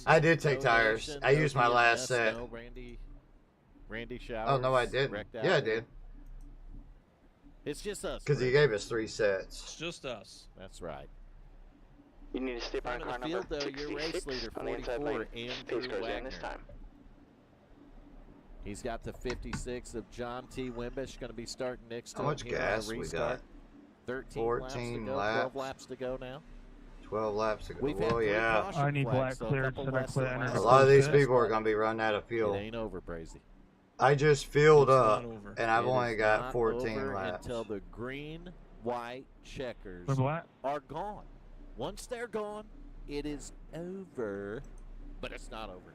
I did take tires. I used my last set. No Randy Showers. Oh, no, I didn't. Yeah, I did. It's just us. Because he gave us 3 sets. It's just us. That's right. You need to stay by car number 66 your race leader, on the inside lane. Pace cars in Wagner. this time. He's got the 56 of John T. Wimbish going to be starting next to How much gas we got? 14 laps. 12 laps to go now. 12 laps to go. We've Oh, yeah. I need black clear. A lot of these people are going to be running out of fuel. It ain't over, Brazy. I just filled It's up, not over. and I've It only is got not 14 over laps. until the green, white checkers They're black. are gone. Once they're gone, it is over. But it's not over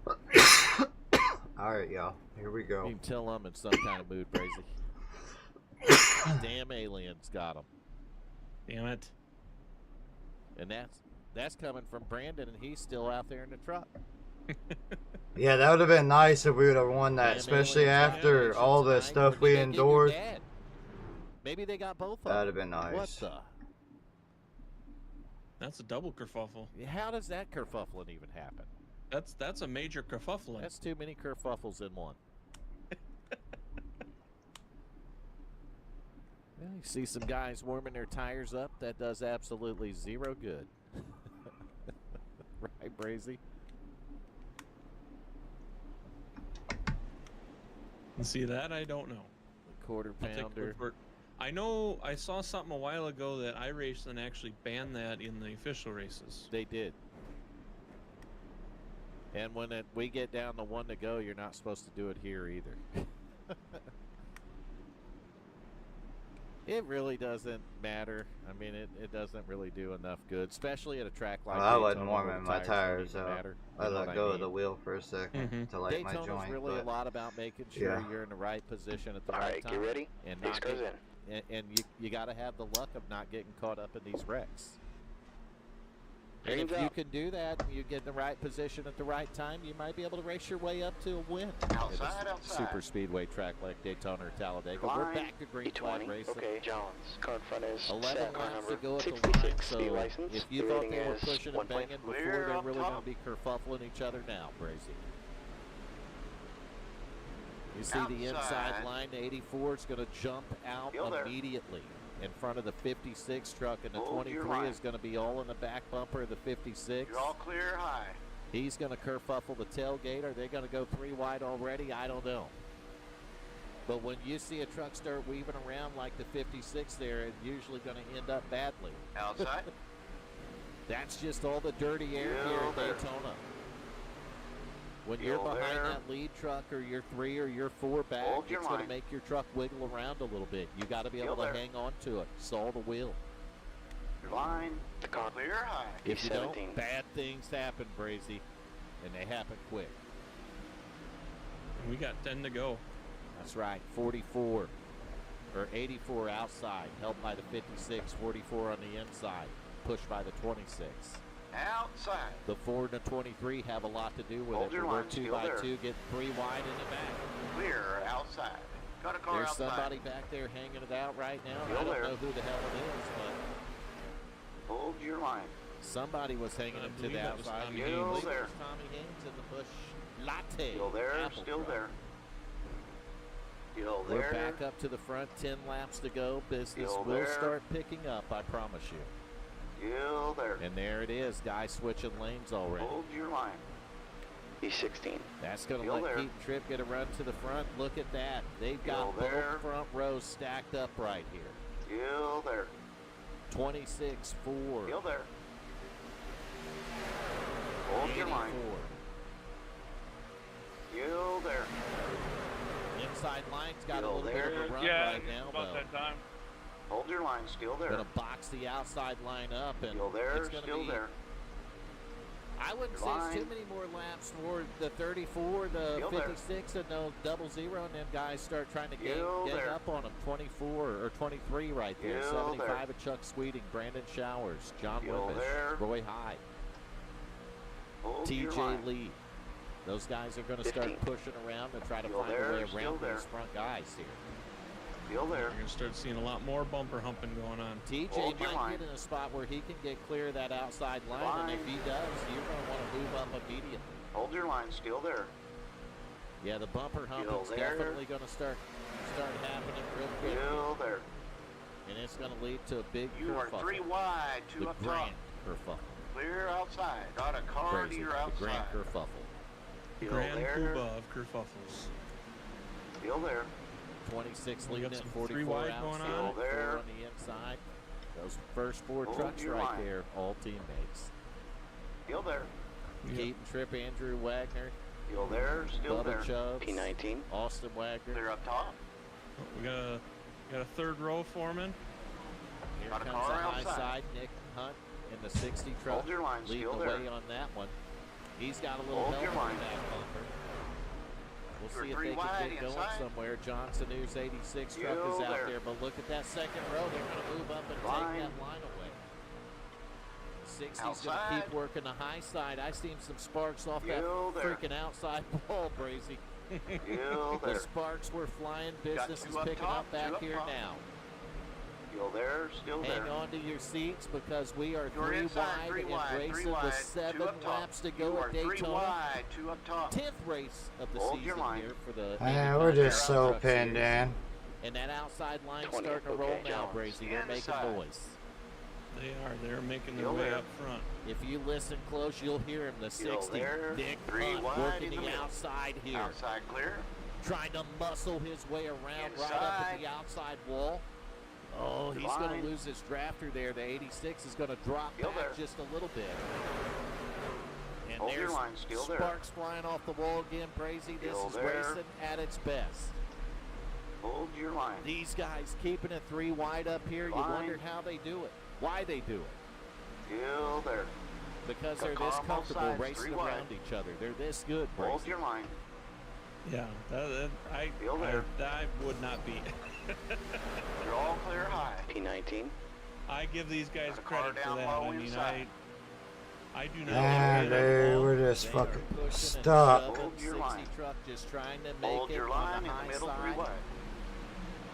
now. All right, y'all. Here we You go. can tell I'm in some kind of mood, Brazy. Damn aliens got them. Damn it. And that's coming from Brandon, and he's still out there in the truck. Yeah, that would have been nice if we would have won that, Damn especially aliens after got all the tonight. stuff Or we did they get your endured. dad? Maybe they got both of them. That'd have been nice. What the? That's a double kerfuffle. How does that kerfuffling even happen? That's a major kerfuffling. That's too many kerfuffles in one. Well, you see some guys warming their tires up. That does absolutely zero good. Right, Brazy? And see that? I don't know. The quarter I'll take pounder. word for it. I know I saw something a while ago that iRacing actually banned that in the official races. They did. And when we get down to 1 to go, you're not supposed to do it here either. It really doesn't matter. I mean, it doesn't really do enough good, especially at a track like Well, I wasn't Daytona where warming the my don't tires even up. matter. I You know let what go mean? of the wheel for a second to light my Daytona's joint. really a But lot about making sure yeah. you're in the right position at the All right right, time. get ready. And Pace not cars get, in. and you got to have the luck of not getting caught up in these wrecks. And Hands if you up. can do that, and you get in the right position at the right time, you might be able to race your way up to a win. Outside, at a outside. super speedway track like Daytona or Talladega. We're Line. back to green flag E20. racing. Okay, Jones. Car in front is 11 set. Car laps to number go at the line, 66. so The license. if you the thought rating they were is pushing 1 and point. banging before, Clear they're up really going top. to be kerfuffling each other now, Brazy. You see the inside Outside. line, the 84 is going to jump out Still there. immediately in front of the 56 truck, and the Hold your 23 line. is going to be all in the back bumper of the 56. You're all clear high. He's going to kerfuffle the tailgate. Are they going to go 3 wide already? I don't know. But when you see a truck start weaving around like the 56 there, it's usually going to end up badly. Outside. That's just all the dirty air Yeah, here at there. Daytona. When you're Still behind there. that lead truck or you're 3 or you're 4 back, Hold your it's going to line. make your truck wiggle around a little bit. You got to be Still able to there. hang on to it, saw the wheel. Your line. The car. Clear high. If you don't, E17. bad things happen, Brazy, and they happen quick. We got 10 to go. That's right, 44 or 84 outside, helped by the 56, 44 on the inside, pushed by the 26. Outside. The 4 and the 23 have a lot to do with Hold it. your We're line, 2 still by there. 2, get 3 wide in the back. Clear outside. Got a car There's outside. somebody back there hanging it out right now. Still I don't there. know who the hell it is, but Hold your line. somebody was hanging I it to believe the that was outside. Tommy I Haynes. believe Still it there. was Tommy Haynes in the Bush Latte. Still there. Apple Still truck. there. Still We're there. back up to the front, 10 laps to go. Business Still will there. start picking up, I promise you. Still there. And there it is, guys switching lanes already. Hold your line. E16. That's going to Still let there. Keaton Tripp get a run to the front. Look at that. They've got Still there. both front rows stacked up right here. Still there. 26-4. Still there. Hold your line. 84. Still there. Inside line's got a Still little bit there. of a run Yeah, right it's now, about though. that time. Hold your line. Still there. Going to box the outside line up, and Still there. it's going to Still be. there. I wouldn't say Line. it's too many more laps for the 34, the Still there. 56, and the 00, and then guys start trying to gang Still there. up on them. 24 or 23 right there. Still 75 there. of Chuck Sweeting, Brandon Showers, John Still Wimbish, there. Roy Hyde, Hold your TJ line. Lee. Those guys are going to start pushing around to try to find a way around these front guys here. You're going to start seeing a lot more bumper humping going on. TJ might get in a spot where he can get clear of that outside line, and if he does, you're going to want to move up immediately. Hold your line, still there. Yeah, the bumper humping's definitely going to start happening real quick. Still there. And it's going to lead to a big You are kerfuffle. 3 wide, 2 up top. Grand kerfuffle. Clear outside. Got a car to Crazy. your The outside. grand kerfuffle. Still Grand there. poobah of kerfuffles. Still there. 26 We leading got at some 44 three wide outside, going on. 4 There. on the inside. Those first 4 Hold trucks your right line. there, all teammates. Still there. Keaton Tripp, Andrew Wagner, Still there. Still there. Bubba Chubbs, P19. Austin Wagner. Clear up top. We got a third row foreman. Here Got a comes car the high outside. side, Nick Hunt in the 60 truck. Hold your line, leading still the there. way on that one. He's got a little Hold help your on line. that bumper. We'll You're see if 3 they can wide get going inside. somewhere. Johnson, who's 86 truck Still is out there. there, but look at that second row. They're going to move up and Line. take that line away. 60's going to Outside. keep working the high side. I seen some sparks off Still that there. freaking outside wall, Brazy. Still The there. sparks were flying. Got Business 2 is up picking top, up back 2 up here top. now. Still there. Still there. Hang on to your seats because we are You're 3 inside, wide 3 and wide, 3 racing wide, with 2 7 up top. laps to You go are at 3 Daytona. wide, 2 up top. 10th race of the Hold your season line. here for the Man, we're just IndyCar so Truck pinned Series. in. And that outside line 20, starting to roll okay, now, Jones. Brazy. They're making Inside. noise. They're making their Still way there. up front. If you listen close, you'll hear him. The Still 60, there. Nick 3 Hunt, wide working in the the middle. outside here. Outside clear. Trying to muscle his way around right up at Inside. the outside wall. Oh, he's going Line. to lose his drafter there. The 86 is going to drop Still back there. just a little bit. And Hold your there's line, still there. sparks flying off the wall again, Brazy. This Still is there. racing at its best. Hold your line. These guys keeping it 3 wide up here. You Line. wonder how they do it. Why they do it. Still there. Because Got they're car this on both comfortable sides, racing 3 wide. around each other. They're this good, Hold Brazy. your line. Yeah, I would not be. You're all clear high. P19. I give these guys Got a car credit for down that. low I mean, inside. I do not. Man, like dude, we're just They fucking are pushing and stuck. shoving. Hold your 60 line. truck just trying to make Hold it your on line the in high the middle, 3 side. wide.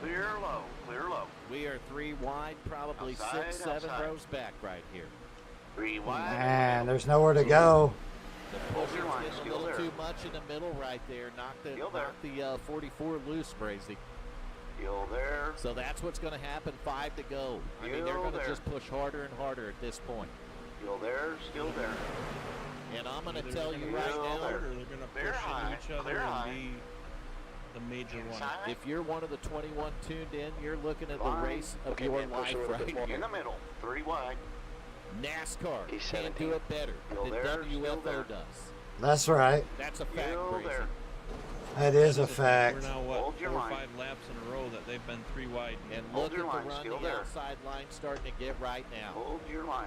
Clear low, clear low. We are 3 wide, probably Outside, 6, 7 outside. rows back right here. 3 wide. Man, there's nowhere to go. The Hold pushing's your line, getting a still little there. too much in the middle right there. Knock Still there. the 44 loose, Brazy. Still there. So that's what's going to happen. 5 to go. I mean, they're Still going to there. just push harder and harder at this point. Still there. Still there. And I'm going to Either tell they're you gonna right Still now, there. or they're going to Clear push high, into each other clear high. and be the major one. Inside. if you're one of the 21 tuned in, you're looking at the Line. race of Okay, your man, push life a little bit right more. here. In the middle. 3 wide. NASCAR He's can't 17. do it better Still than there, still WFO there. does. That's right. That's a fact, Still Brazy. there. That is a We're fact. now, what, Hold your 4 or line. 5 laps in a row that they've been 3 wide. And Hold look at your the line, run still the there. outside line starting to get right now. Hold your line.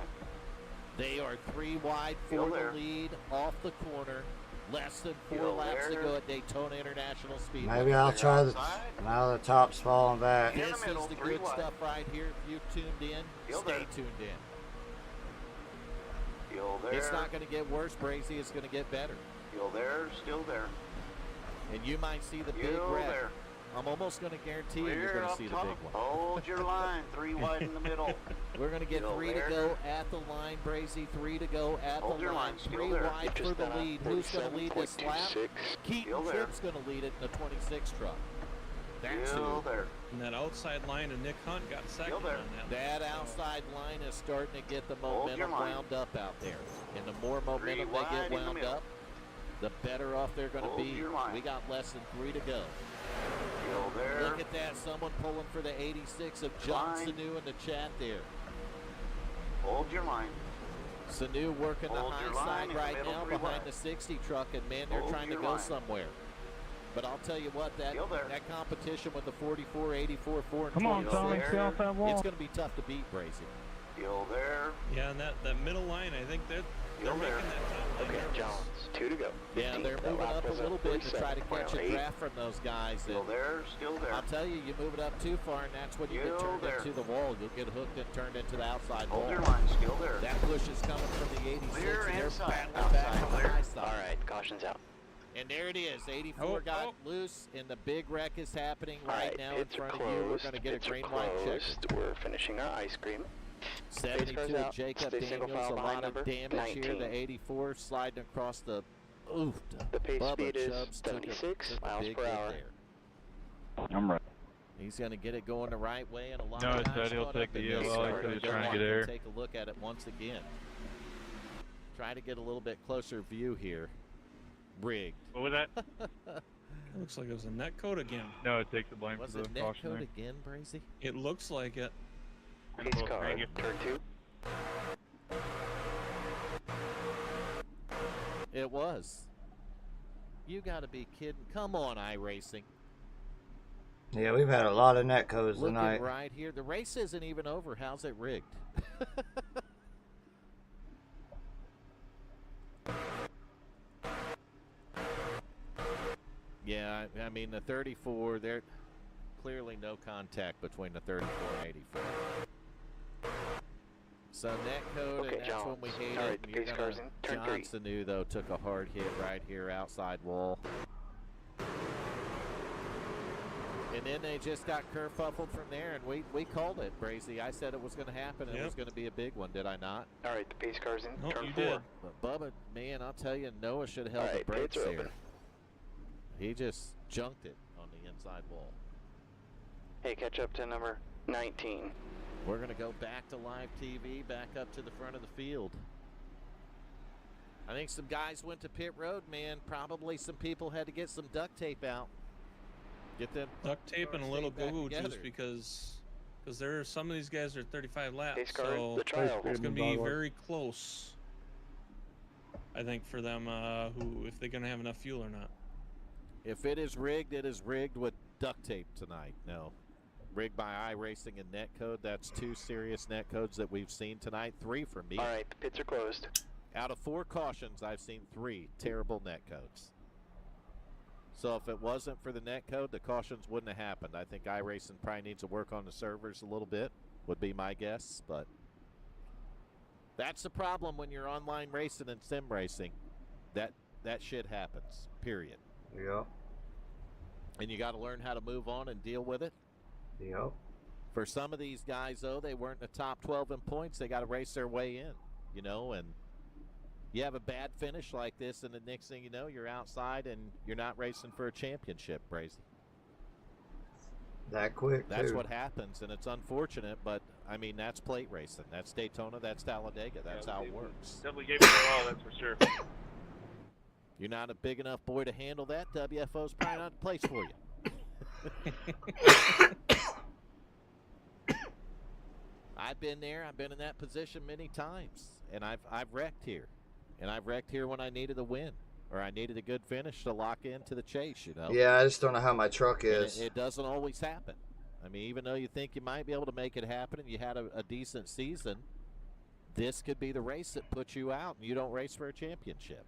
They are 3 wide Still for there. the lead off the corner. Less than 4 Still laps to there. go at Daytona International Speedway. Maybe I'll They're try the. outside. Now the top's falling back. In the This middle, is the 3 good wide. stuff right here. If you tuned in, Still stay there. tuned in. Still there. It's not going to get worse, Brazy. It's going to get better. Still there. Still there. And you might see the big Still red. there. I'm almost going to guarantee you you're Clear going to up see the top. big one. Hold your line. 3 wide in the middle. We're going to get Still 3 to there. go at the line, Brazy. 3 to go at Hold the your line. line, still 3 there. wide for Just the done lead. Who's going to lead this lap? 47.26. Keaton Still there. Tripp's going to lead it in the 26 truck. That's Still who. there. And that outside line of Nick Hunt got second Still there. on that. That outside line is starting to get the Hold your momentum line. wound up out there. And the more momentum 3 they wide get in the wound middle. up, the better off they're going to Hold be. your line. We got less than 3 to go. Still there. Look at that. Someone pulling for the 86 of John Line. Sanu in the chat there. Hold your line. Sanu working the Hold high your line side in the right middle, now 3 behind wide. the 60 truck, and man, they're Hold trying to your go line. somewhere. But I'll tell you what, that Still there. competition with the 44, 84, 4, and Come on, 26, Tommy, there. stay off that it's wall. going to be tough to beat, Brazy. Still there. Yeah, and that middle line, I think they're Still making there. that top line Okay, nervous. Jones. 2 to go. Yeah, 15. they're That moving lap up a was little bit to try to catch a 47.08. draft from those guys. Still And there. Still there. I'll tell you, you move it up too far, and that's when you get Still turned there. into the wall. You'll get hooked and turned into the outside Hold wall. your line. Still there. That push is coming from the 86, Clear and they're inside. battling back Outside on the clear. high side. All right, caution's out. And there it is. 84 got loose, and the big wreck is happening right now in front of you. We're going to get a green white check. We're finishing our ice cream. 72 of Jacob Daniels, a lot of damage here. The 84 sliding across the The pace Bubba speed is Chubbs 76 took a miles big per hit hour. there. I'm right. He's going to get it going the right way, and a lot No, of he said he'll take the EOL. He said he's trying to get air. Take a look at it once again. Try to get a little bit closer view here. Rigged. What was that? It looks like it was a net code again. No, it takes the blame Was for the it net caution code there. again, Brazy? It looks like it. Pace car, turn 2. It was. You got to be kidding. Come on, iRacing. Yeah, we've had a lot of net codes Looking tonight. right here. The race isn't even over. How's it rigged? Yeah, I mean, the 34, there clearly no contact between the 34 and 84. So net code, Okay, and that's when we hate it. And you're gonna, Johnson knew, though, took a hard hit right here, outside wall. And then they just got kerfuffled from there, and we called it, Brazy. I said it was going to happen. It was going to be a big one, did I not? All right, the pace car's in. Nope, turn you 4. did. But Bubba, man, I'll tell you, Noah should have held All the right, brakes gates are there. open. He just junked it on the inside wall. Hey, catch up to number 19. We're going to go back to live TV, back up to the front of the field. I think some guys went to pit road, man. Probably some people had to get some duct tape out. Get them Duct tape and a little back goo together. just because there are some of these guys are 35 laps, Pace car, so the trial. it's going to be very close. I think for them, if they're going to have enough fuel or not. If it is rigged with duct tape tonight. No. Rigged by iRacing and netcode. That's 2 serious netcodes that we've seen tonight. 3 for me. All right, the pits are closed. Out of 4 cautions, I've seen 3 terrible netcodes. So if it wasn't for the netcode, the cautions wouldn't have happened. I think iRacing probably needs to work on the servers a little bit, would be my guess. But that's the problem when you're online racing and sim racing. That shit happens, period. Yep. And you got to learn how to move on and deal with it. Yep. For some of these guys, though, they weren't in the top 12 in points. They got to race their way in, you know, and you have a bad finish like this, and the next thing you know, you're outside and you're not racing for a championship, Brazy. That quick, That's too. what happens, and it's unfortunate, but, I mean, that's plate racing. That's Daytona. That's Talladega. That's how it works. Definitely gave it a while, that's for sure. You're not a big enough boy to handle that. WFO's probably not the place for you. I've been there. I've been in that position many times, and I've wrecked here. And I've wrecked here when I needed a win, or I needed a good finish to lock into the chase, you know? Yeah, I just don't know how my truck is. It doesn't always happen. I mean, even though you think you might be able to make it happen and you had a decent season, this could be the race that puts you out and you don't race for a championship.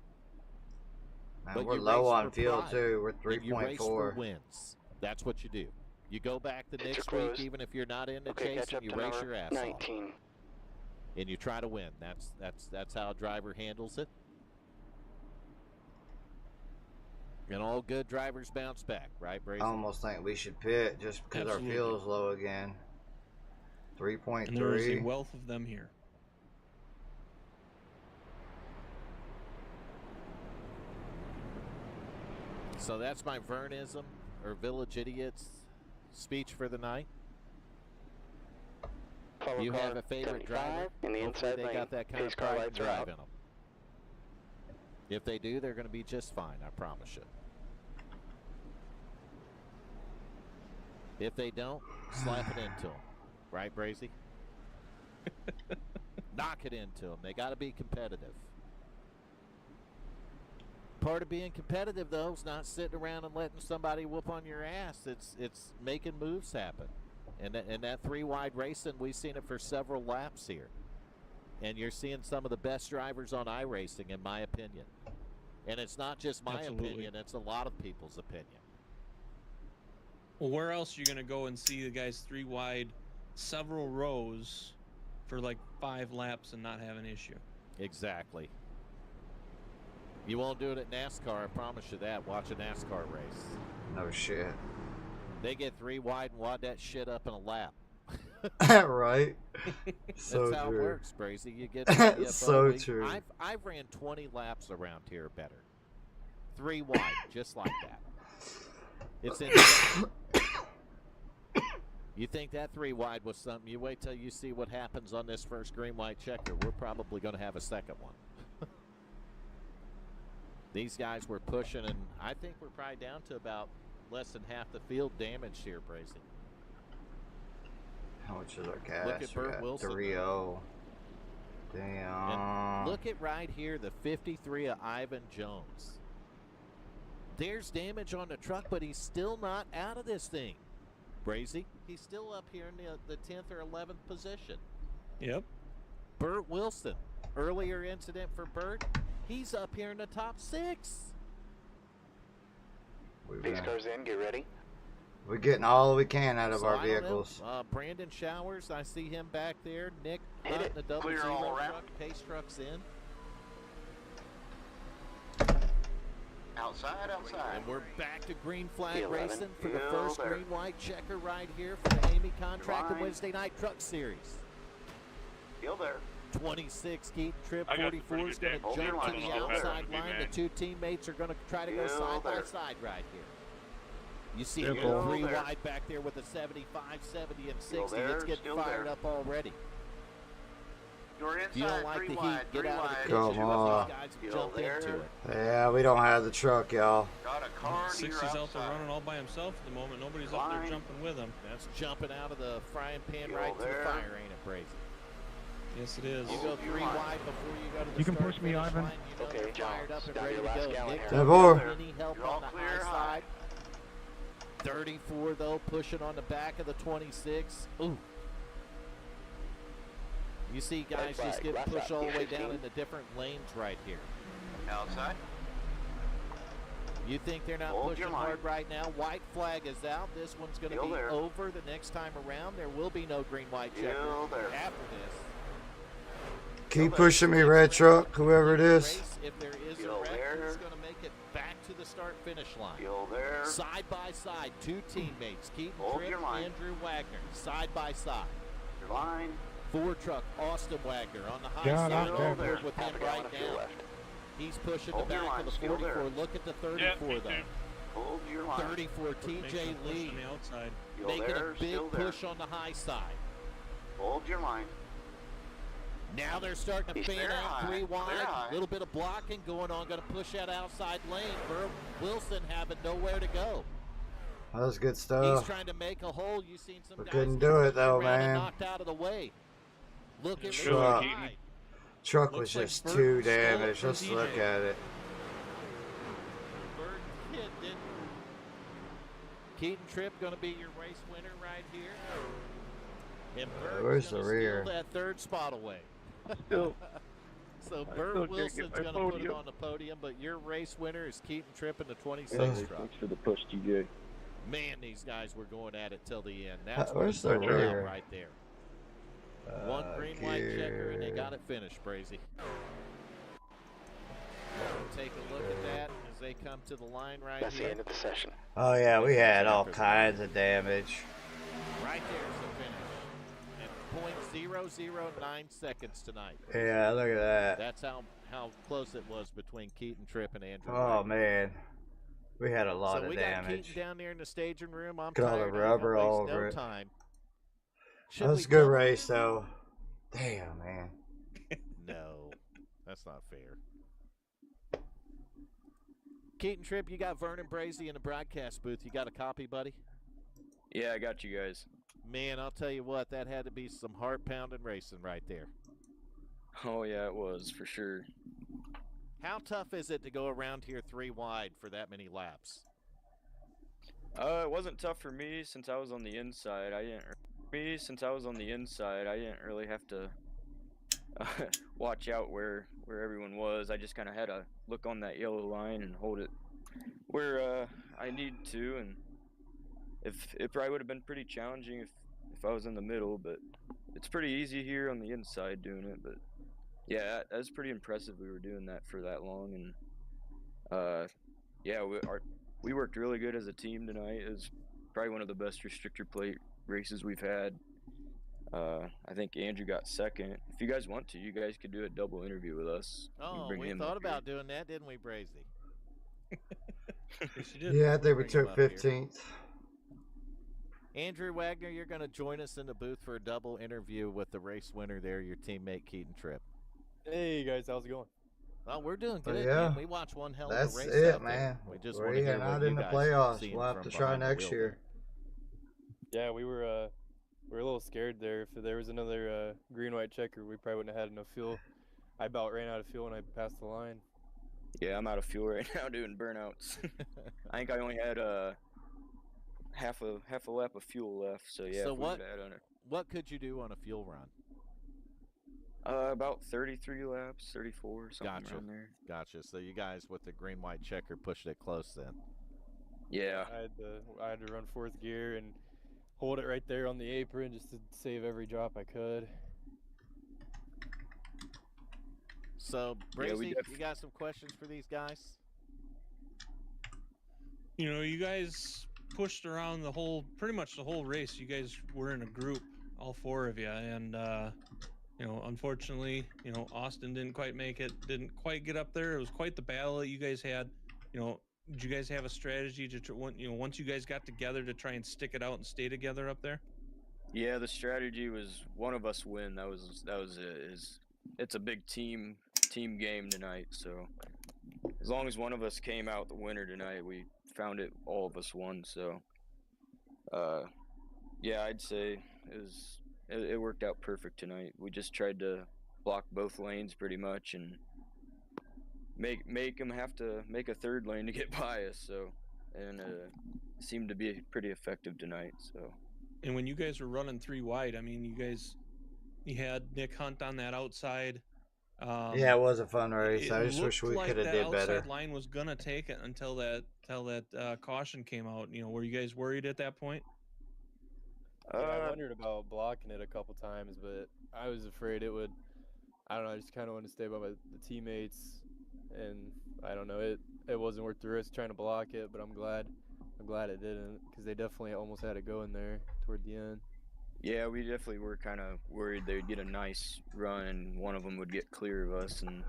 Man, But we're you low race on for fuel, pride, too. We're and you race for 3.4. wins. That's what you do. You go back the Pits next are week, closed. even if you're not in the Okay, chase, catch up and you to race number your ass 19. off. And you try to win. That's how a driver handles it. And all good drivers bounce back, right, Brazy? I almost think we should pit just because Absolutely. our fuel's low again. And there is a 3.3. wealth of them here. So that's my Vernism, or Village Idiots, speech for the night. Follow You car have a favorite 75 driver? in the Hopefully inside they lane. got that kind Pace of car pride and lights are drive out. in them. If they do, they're going to be just fine, I promise you. If they don't, slap it into them. Right, Brazy? Knock it into them. They got to be competitive. Part of being competitive, though, is not sitting around and letting somebody whoop on your ass. It's making moves happen. And that 3-wide racing, we've seen it for several laps here. And you're seeing some of the best drivers on iRacing, in my opinion. And it's not just my Absolutely. opinion, it's a lot of people's opinion. Well, where else are you going to go and see the guys 3 wide, several rows for like 5 laps and not have an issue? Exactly. You won't do it at NASCAR, I promise you that. Watch a NASCAR race. No shit. They get 3 wide and wad that shit up in a lap. Right? So That's how true. it works, Brazy. You get WFO. So true. I've ran 20 laps around here better. 3 wide, just like that. It's in You think that 3 wide was something? You wait till you see what happens on this first green-white checker. We're probably going to have a second one. These guys were pushing, and I think we're probably down to about less than half the field damaged here, Brazy. How much is our gas? Look at Burt Wilson. 3-0. Damn. And look at right here, the 53 of Ivan Jones. There's damage on the truck, but he's still not out of this thing. Brazy, he's still up here in the 10th or 11th position. Yep. Burt Wilson, earlier incident for Burt, he's up here in the top 6. These cars in, get ready. We're getting all we can out of our I don't know. vehicles. Brandon Showers, I see him back there. Nick Hit Hunt, it. the double Clear zero all around. truck. Pace truck's in. Outside, outside. And we're back to green flag The 11. racing for the Still first there. green-white checker right here for the Amy Contractor Line. Wednesday Night Truck Series. Still there. 26 Keaton Tripp, I got 44 is pretty going good to damage. jump Hold to your the line. outside Still line. there. The 2 teammates are going to try to go Still side by there. side right here. You see Still here, there. 3 Still there. wide back there with a 75, 70, and 60. Still there. It's getting Still fired there. up already. You're If you don't inside. like 3 the wide. heat, get 3 out of the wide. kitchen. Come These on. guys Still jump there. into it. Yeah, we don't have the truck, y'all. Got a car to your 60's out there outside. running all by himself at the moment. Nobody's up there Line. jumping with him. That's jumping out of the frying pan Still right to there. the fire, ain't it, Brazy? Yes, it is. You go 3 wide before you go to the You can start push me, finish Ivan. line. You know Okay, they're fired Jones, up and down ready your to last go. gallon Nick here. Hunt, Devor. any help You're all on the clear, high high. side. 34 though, pushing on the back of the 26. Ooh. You see guys flag, just getting left pushed side, all the way E15. down into different lanes right here. Outside. You think they're not Hold pushing your line. hard right now? White flag is out. This one's going to Still be there. over the next time around. There will be no green-white checker Still there. after this. Keep pushing me, red truck, whoever it is. Race, if there is a Still wreck, there. who's going to make it back to the start-finish line? Still there. Side by side, 2 teammates, Keaton Hold Tripp, your line. Andrew Wagner, side by side. Your line. 4 truck, Austin Wagner on the high Yeah, side, not on bad. board with Half him a gallon right of fuel now. left. He's pushing Hold the your back line, of the still 44. there. Look at the Yeah, 34 me though. too. Hold your line. 34, Makes TJ them push Lee on the outside. Still making there. a big Still there. push on the high side. Hold your line. Now they're starting to He's fan clear out high, 3 clear wide. high. A little bit of blocking going on. Going to push that outside lane. Wilson having nowhere to go. That was good He's stuff. trying to make a hole. You've seen some We guys couldn't get do it, pushed though, around and man. knocked out of the way. Look at Truck. Keaton. Truck Looks was like just Burt too stole it damaged. from Let's TJ. look at it. Bird hit, didn't Keaton Tripp going to be your race winner right here. And Bird's where's gonna the rear? steal that 3rd spot away. Still, So still Burt can't Wilson's get my going to put it podium. on the podium, but your race winner is Keaton Tripp in the 26 truck. Thanks for the push, TJ. Man, these guys were going at it till the end. That's Where's what the it's all about rear? right there. One green white checker, and they got it finished, Brazy. Take a look at that as they come to the line right That's the here. end of the session. Oh yeah, we had all kinds of damage. Right there's the finish. And 0.009 seconds tonight. Yeah, look at that. That's how close it was between Keaton Tripp and Andrew. Oh Wagner. man, we had a lot So of we got damage. Keaton down there in the staging room. I'm Got all the tired. rubber I'm gonna all waste over no it. time. That Should was we a good double race him? though. Damn man. No, that's not fair. Keaton Tripp, you got Vernon Brazy in the broadcast booth. You got a copy, buddy? Yeah, I got you guys. Man, I'll tell you what, that had to be some heart-pounding racing right there. Oh yeah, it was for sure. How tough is it to go around here 3 wide for that many laps? It wasn't tough for me since I was on the inside. I didn't really have to watch out where everyone was. I just kind of had to look on that yellow line and hold it where I need to. And if it probably would have been pretty challenging if I was in the middle, but it's pretty easy here on the inside doing it. But yeah, that's pretty impressive. We were doing that for that long, and Yeah, we worked really good as a team tonight. It was probably one of the best restrictor plate races we've had. I think Andrew got second. If you guys want to, you guys could do a double interview with us. Oh, we thought about doing that, didn't we, Brazy? Yes, you did. Yeah, I think we took 15th. Andrew Wagner, you're going to join us in the booth for a double interview with the race winner there, your teammate Keaton Tripp. Hey guys, how's it going? Well, we're doing good, yeah, man. We watched one hell of a race that's it, out man. there. We just want We to hear are what not you in the guys playoffs. We'll have to try next year. Yeah, we were a little scared there. If there was another green-white checker, we probably wouldn't have had enough fuel. I about ran out of fuel when I passed the line. Yeah, I'm out of fuel right now doing burnouts. I think I only had half a lap of fuel left. So yeah. So what could you do on a fuel run? About 33 laps, 34, something around there. Gotcha. So you guys with the green-white checker pushed it close then. Yeah. I had to run 4th gear and hold it right there on the apron just to save every drop I could. So, Brazy, you got some questions for these guys? You know, you guys pushed around pretty much the whole race. You guys were in a group, all 4 of you, and you know, unfortunately, you know, Austin didn't quite make it, didn't quite get up there. It was quite the battle that you guys had. You know, did you guys have a strategy to, once you guys got together to try and stick it out and stay together up there? Yeah, the strategy was one of us win. That was it. It's a big team game tonight, so as long as one of us came out the winner tonight, we found it all of us won. So yeah, I'd say it worked out perfect tonight. We just tried to block both lanes pretty much and make them have to make a 3rd lane to get by us. So, and it seemed to be pretty effective tonight. So. And when you guys were running 3 wide, I mean, you had Nick Hunt on that outside. Yeah, it was a fun race. I just wish we could have did better. That outside line was gonna take it until that caution came out. You know, were you guys worried at that point? Yeah, I wondered about blocking it a couple times, but I was afraid it would. I don't know. I just kind of wanted to stay by the teammates, and I don't know. It wasn't worth the risk trying to block it, but I'm glad it didn't, because they definitely almost had it going there toward the end. Yeah, we definitely were kind of worried they'd get a nice run and one of them would get clear of us and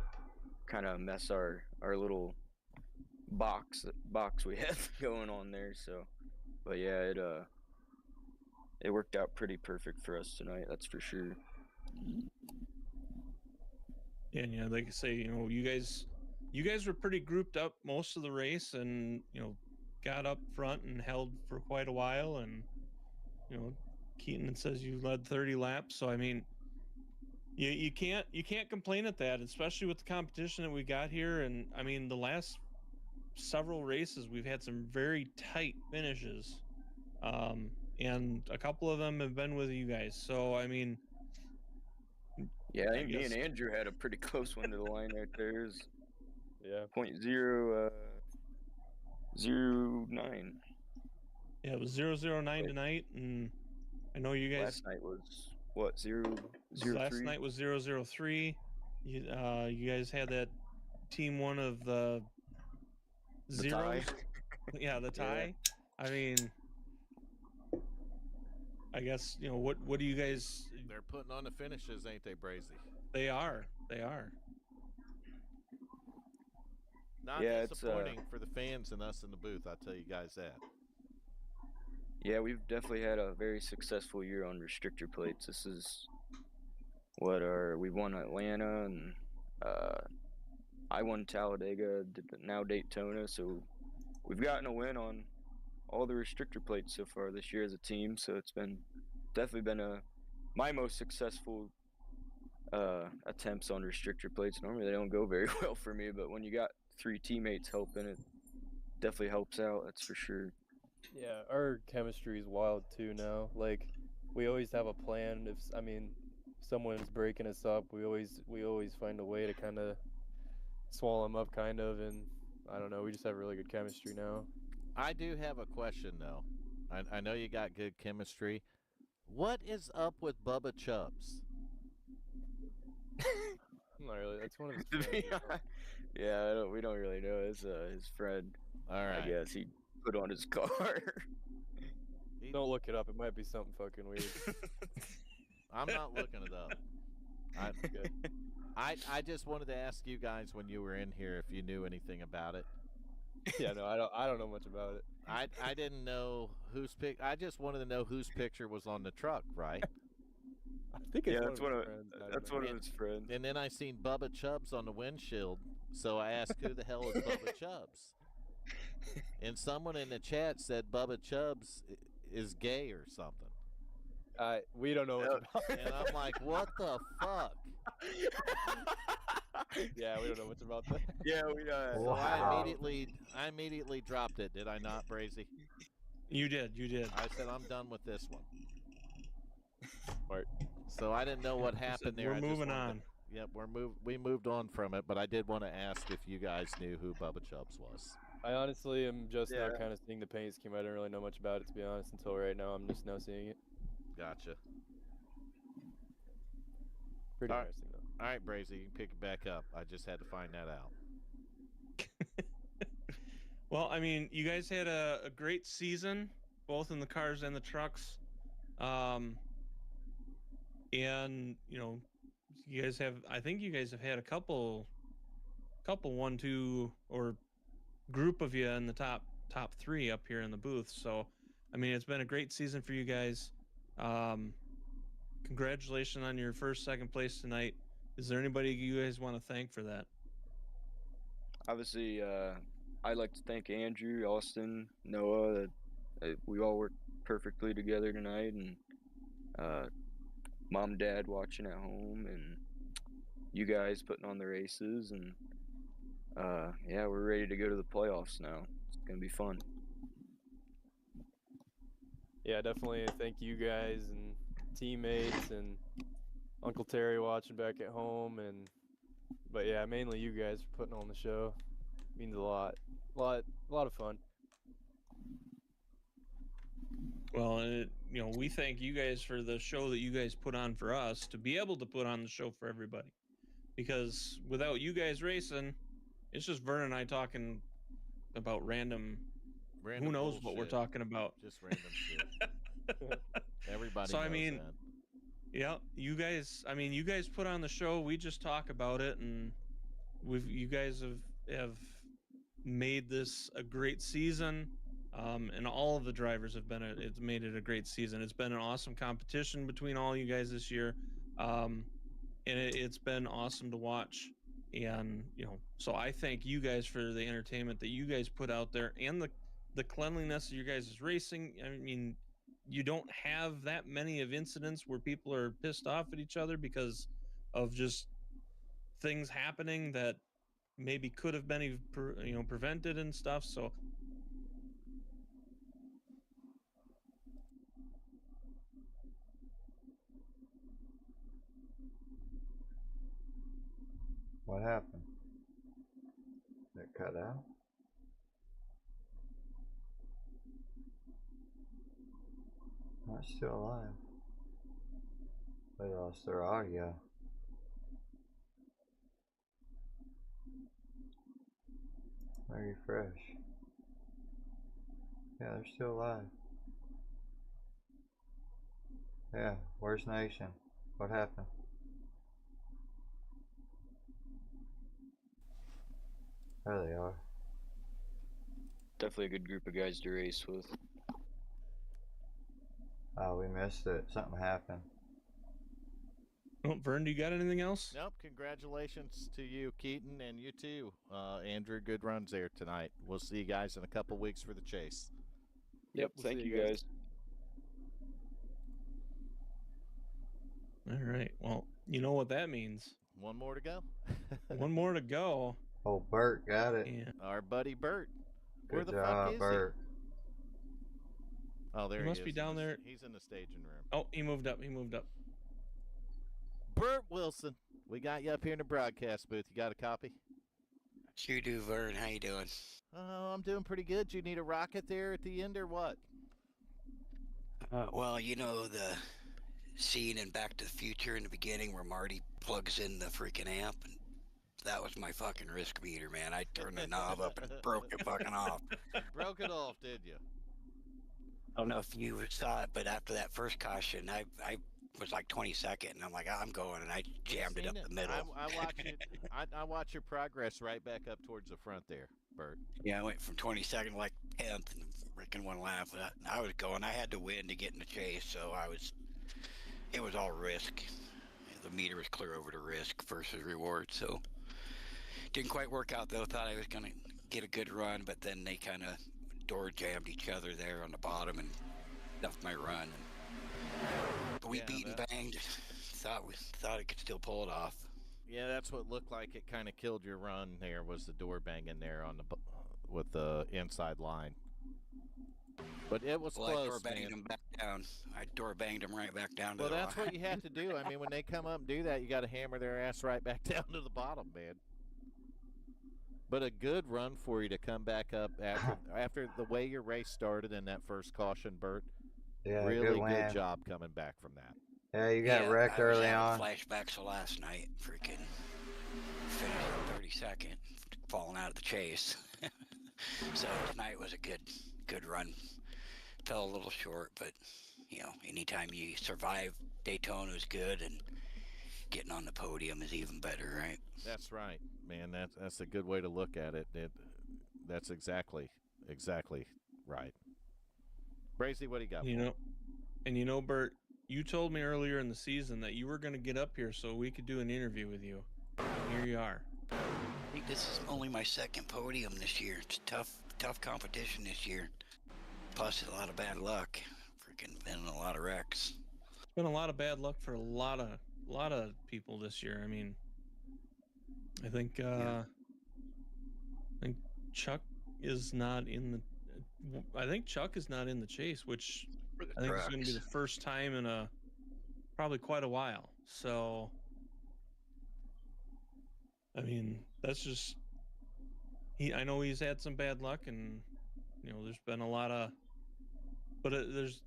kind of mess our little box we had going on there. So, but yeah, it worked out pretty perfect for us tonight. That's for sure. And yeah, like I say, you know, you guys were pretty grouped up most of the race, and you know, got up front and held for quite a while. And you know, Keaton says you led 30 laps, so I mean, you can't complain at that, especially with the competition that we got here. And I mean, the last several races we've had some very tight finishes, and a couple of them have been with you guys. So I mean, yeah, I think me and Andrew had a pretty close one to the line right there. Yeah, .009. Yeah, it was 009 tonight, and I know you guys. Last night was what, 003? Last night was 003. You guys had that team one of the zeros. Yeah, the tie. Yeah. I mean, I guess, you know, what do you guys? They're putting on the finishes, ain't they, Brazy? They are. Not disappointing for the fans and us in the booth, I'll tell you guys that. Yeah, we've definitely had a very successful year on restrictor plates. This is we won Atlanta, and I won Talladega, now Daytona, so we've gotten a win on all the restrictor plates so far this year as a team. So it's definitely been my most successful attempts on restrictor plates. Normally they don't go very well for me, but when you got 3 teammates helping, it definitely helps out, that's for sure. Yeah, our chemistry is wild too now. Like, we always have a plan. If someone's breaking us up, we always find a way to kind of swallow them up, kind of, and I don't know, we just have really good chemistry now. I do have a question though. I know you got good chemistry. What is up with Bubba Chubbs? Not really. That's one of his Yeah, we don't really know. It's his friend. All right. I guess he put on his car. Don't look it up. It might be something fucking weird. I'm not looking it up. I just wanted to ask you guys when you were in here if you knew anything about it. Yeah, no, I don't know much about it. I didn't know whose pic. I just wanted to know whose picture was on the truck, right? I think it's that's one of his friends. And then I seen Bubba Chubbs on the windshield, so I asked who the hell is Bubba Chubbs? And someone in the chat said Bubba Chubbs is gay or something. We don't know much about it. And I'm like, what the fuck? Yeah, we don't know much about that. Yeah, we don't. So I immediately dropped it. Did I not, Brazy? You did. I said I'm done with this one. Smart. So I didn't know what happened there. We're moving on. Yep, we moved on from it, but I did want to ask if you guys knew who Bubba Chubbs was. I honestly am just now kind of seeing the paint scheme. I didn't really know much about it, to be honest, until right now. I'm just now seeing it. Gotcha. Pretty interesting, though. All right, Brazy, you can pick it back up. I just had to find that out. Well, I mean, you guys had a great season, both in the cars and the trucks. And, you know, I think you guys have had a couple 1-2 or group of you in the top 3 up here in the booth. So, I mean, it's been a great season for you guys. Congratulations on your second place tonight. Is there anybody you guys want to thank for that? Obviously, I'd like to thank Andrew, Austin, Noah. We all worked perfectly together tonight, and mom, dad watching at home, and you guys putting on the races, and yeah, we're ready to go to the playoffs now. It's gonna be fun. Yeah, definitely thank you guys and teammates and Uncle Terry watching back at home, but yeah, mainly you guys for putting on the show. Means a lot of fun. Well, you know, we thank you guys for the show that you guys put on for us to be able to put on the show for everybody. Because without you guys racing, it's just Vern and I talking about random who knows bullshit. What we're talking about. Just random shit. Everybody so knows I mean, that. Yeah, you guys put on the show, we just talk about it, and you guys have made this a great season. And all of the drivers have it's made it a great season. It's been an awesome competition between all you guys this year. And it's been awesome to watch. And, you know, so I thank you guys for the entertainment that you guys put out there and the cleanliness of your guys' racing. I mean, you don't have that many of incidents where people are pissed off at each other because of just things happening that maybe could have been, you know, prevented and stuff. So what happened? Did it cut out? Not still alive. They lost their audio. Very fresh. Yeah, they're still alive. Yeah, where's Nation? What happened? There they are. Definitely a good group of guys to race with. Oh, we missed it. Something happened. Oh, Vern, do you got anything else? Nope. Congratulations to you, Keaton, and you too, Andrew. Good runs there tonight. We'll see you guys in a couple weeks for the chase. Yep. We'll thank you guys. All right. Well, you know what that means. One more to go. One more to go. Oh, Bert got it. Yeah. Our buddy Bert. Where Good the job, fuck is Bert. he? Oh, there He must be down there. He's in the staging room. Oh, he moved up. Bert Wilson, we got you up here in the broadcast booth. You got a copy? Sure do, Vern. How you doing? Oh, I'm doing pretty good. You need a rocket there at the end or what? Well, you know the scene in Back to the Future in the beginning where Marty plugs in the freaking amp and that was my fucking risk meter, man. I turned the knob up and broke it fucking off. Broke it off, did you? I don't know if you saw it, but after that first caution, I was like 22nd, and I'm like, I'm going, and I jammed it up the middle. I watch it. I watch your progress right back up towards the front there, Bert. Yeah, I went from 22nd to like 10th, and freaking one lap. I was going. I had to win to get in the chase, so it was all risk. The meter was clear over to risk versus reward, so didn't quite work out though. Thought I was gonna get a good run, but then they kind of door jammed each other there on the bottom and left my run. But we beat and banged. Thought it could still pull it off. Yeah, that's what looked like it kind of killed your run. There was the door banging there on with the inside line. But it was close. I door banged him back down. I door banged him right back down to the that's what you have to do. I mean, when they come up and do that, you got to hammer their ass right back down to the bottom, man. But a good run for you to come back up after the way your race started in that first caution, Bert. Yeah, really good job coming back from that. Yeah, you got wrecked early on. Flashbacks of last night, freaking finished 32nd, falling out of the chase. So tonight was a good run. Fell a little short, but you know, anytime you survive Daytona is good, and getting on the podium is even better, right? That's right, man. That's a good way to look at it. That's exactly right. Brazy, what do you got? You know, Bert, you told me earlier in the season that you were going to get up here so we could do an interview with you. Here you are. I think this is only my second podium this year. It's tough competition this year. Plus a lot of bad luck. Freaking been in a lot of wrecks. It's been a lot of bad luck for a lot of people this year. I mean, I think Chuck is not in the. I think Chuck is not in the chase, which I think is going to be the first time in probably quite a while. So, I mean, that's just I know he's had some bad luck, and you know, there's been a lot of, but there's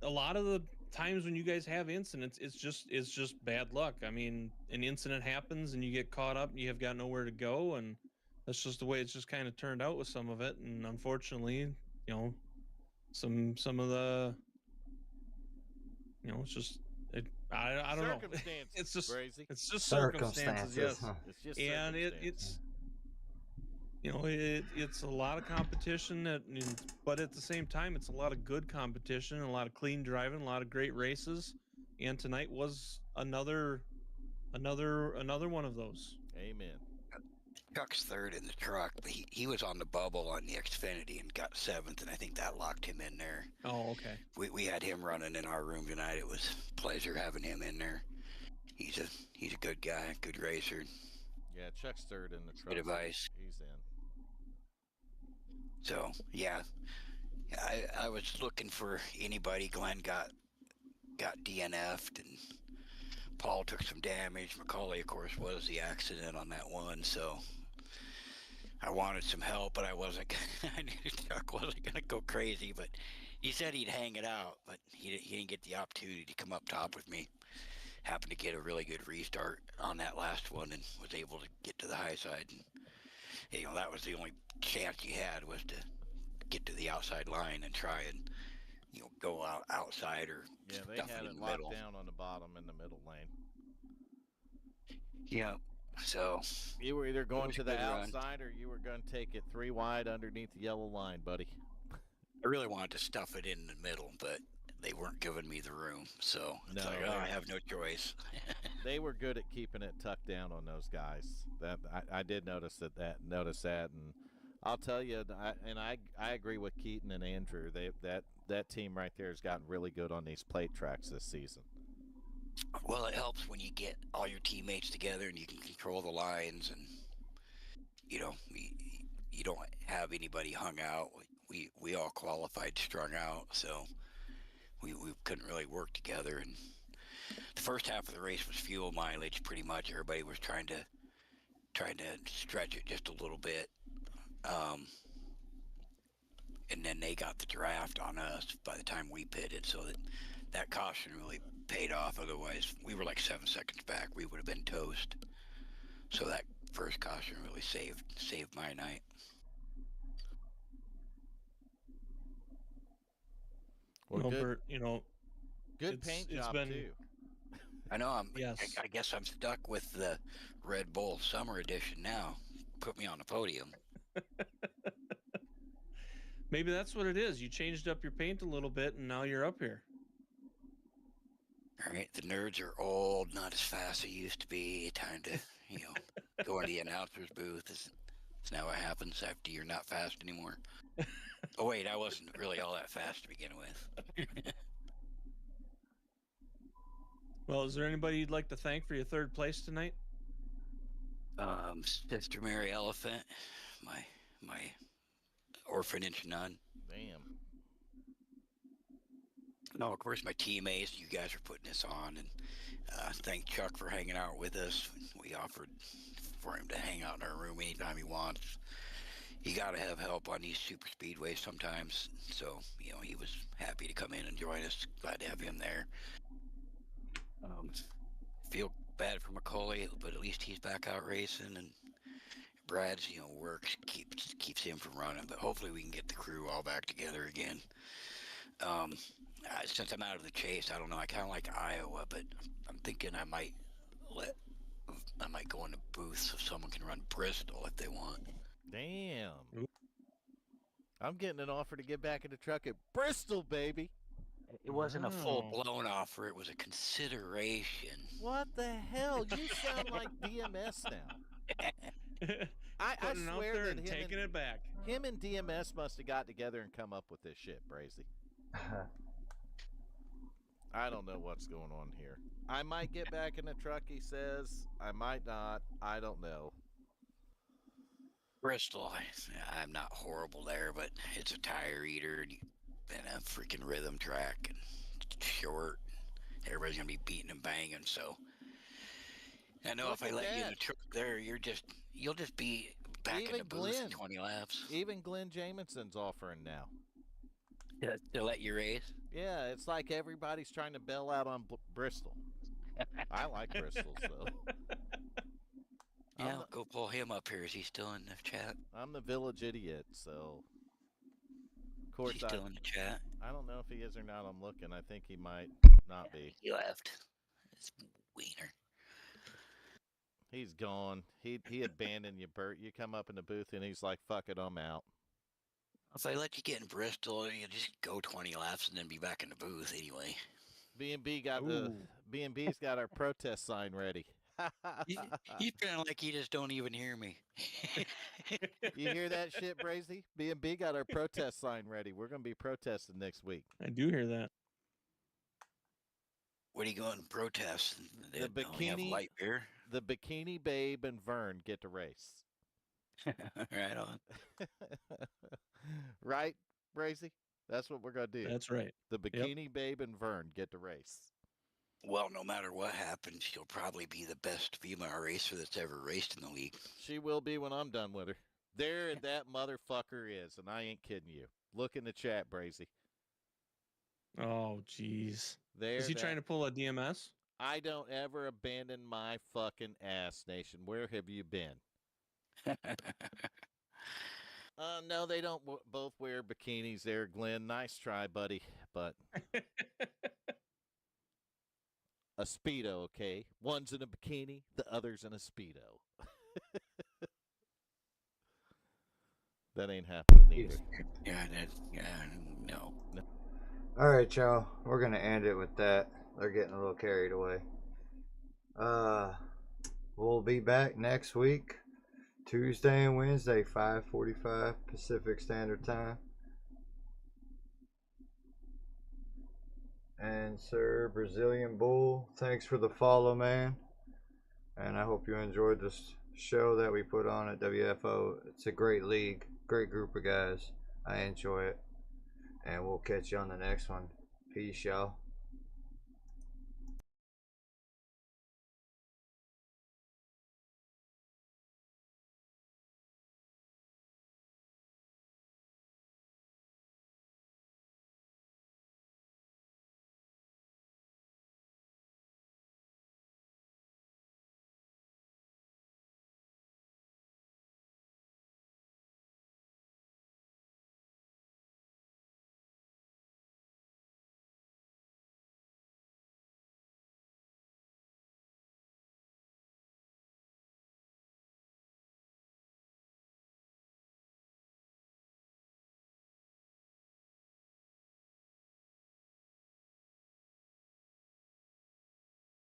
a lot of the times when you guys have incidents, it's just bad luck. I mean, an incident happens and you get caught up, and you have got nowhere to go, and that's just the way it's just kind of turned out with some of it. And unfortunately, you know, some of the, you know, it's just I don't know. It's just Brazy. It's just circumstances. Yes, it's just and it's. You know, it's a lot of competition, but at the same time, it's a lot of good competition, a lot of clean driving, a lot of great races, and tonight was another one of those. Amen. Chuck's third in the truck, but he was on the bubble on the Xfinity and got 7th, and I think that locked him in there. Oh, okay. We had him running in our room tonight. It was a pleasure having him in there. He's a good guy, good racer. Yeah, Chuck's third in the truck. Good advice. He's in. So yeah, I was looking for anybody. Glenn got DNF'd, and Paul took some damage. Macaulay, of course, was the accident on that one. So I wanted some help, but I wasn't. I knew Chuck wasn't gonna go crazy, but he said he'd hang it out. But he didn't get the opportunity to come up top with me. Happened to get a really good restart on that last one, and was able to get to the high side. And, you know, that was the only chance he had, was to get to the outside line and try and, you know, go outside or they had it locked down on the bottom in the middle lane. Yeah, so you were either going to the outside or you were going to take it 3 wide underneath the yellow line, buddy. I really wanted to stuff it in the middle, but they weren't giving me the room, so it's I have no choice. They were good at keeping it tucked down on those guys. That I did notice that, and I'll tell you, I agree with Keaton and Andrew. That team right there has gotten really good on these plate tracks this season. Well, it helps when you get all your teammates together and you can control the lines, and you know, you don't have anybody hung out. We all qualified strung out, so we couldn't really work together. And the first half of the race was fuel mileage, pretty much. Everybody was trying to stretch it just a little bit. And then they got the draft on us by the time we pitted, so that caution really paid off. Otherwise, we were like 7 seconds back. We would have been toast. So that first caution really saved my night. Well, good, Bert, good paint job too. I know. Yes. I guess I'm stuck with the Red Bull Summer Edition now. Put me on the podium. Maybe that's what it is. You changed up your paint a little bit, and now you're up here. All right, the nerds are old, not as fast as they used to be. Time to, go into the announcer's booth. It's now what happens after you're not fast anymore. Oh wait, I wasn't really all that fast to begin with. Well, is there anybody you'd like to thank for your third place tonight? Sister Mary Elephant, my orphanage nun. Damn. No, of course my teammates. You guys are putting this on, and thank Chuck for hanging out with us. We offered for him to hang out in our room anytime he wants. You got to have help on these super speedways sometimes, so he was happy to come in and join us. Glad to have him there. Feel bad for Macaulay, but at least he's back out racing, and Brad's work keeps him from running. But hopefully we can get the crew all back together again. Since I'm out of the chase, I don't know. I kind of like Iowa, but I'm thinking I might go in the booth so someone can run Bristol if they want. Damn. I'm getting an offer to get back in the truck at Bristol, baby. It wasn't a full-blown offer. It was a consideration. What the hell? You sound like DMS now. I swear that taking it back. Him and DMS must have got together and come up with this shit, Brazy. I don't know what's going on here. I might get back in the truck, he says. I might not. I don't know. Bristol, I'm not horrible there, but it's a tire eater and a freaking rhythm track and short. Everybody's gonna be beating and banging, so I know if I let you in the truck there, you'll just be back in the booth in 20 laps. Even Glenn Jamieson's offering now. To let you race? Yeah, it's like everybody's trying to bail out on Bristol. I like Bristol, so. Yeah, go pull him up here. Is he still in the chat? I'm the village idiot, so. Of course, he's still in the chat. I don't know if he is or not. I'm looking. I think he might not be. He left. It's wiener. He's gone. He abandoned you, Bert. You come up in the booth and he's like, "Fuck it, I'm out." If I let you get in Bristol, you just go 20 laps and then be back in the booth anyway. B&B's got our protest sign ready. You sound like you just don't even hear me. You hear that shit, Brazy? B&B got our protest sign ready. We're going to be protesting next week. I do hear that. What are you going to protest? The bikini, light beer? The Bikini Babe and Vern get to race. Right on. Right, Brazy? That's what we're going to do. That's right. The Bikini Babe and Vern get to race. Well, no matter what happens, she'll probably be the best female racer that's ever raced in the league. She will be when I'm done with her. There that motherfucker is, and I ain't kidding you. Look in the chat, Brazy. Oh, jeez. Is he trying to pull a DMS? I don't ever abandon my fucking ass, Nation. Where have you been? No, they don't both wear bikinis there, Glenn. Nice try, buddy. But a Speedo, okay? One's in a bikini, the other's in a Speedo. That ain't happening either. No. All right, y'all. We're going to end it with that. They're getting a little carried away. We'll be back next week. Tuesday and Wednesday, 5:45 Pacific Standard Time. And Sir Brazilian Bull, thanks for the follow, man. And I hope you enjoyed this show that we put on at WFO. It's a great league, great group of guys. I enjoy it. And we'll catch you on the next one. Peace, y'all.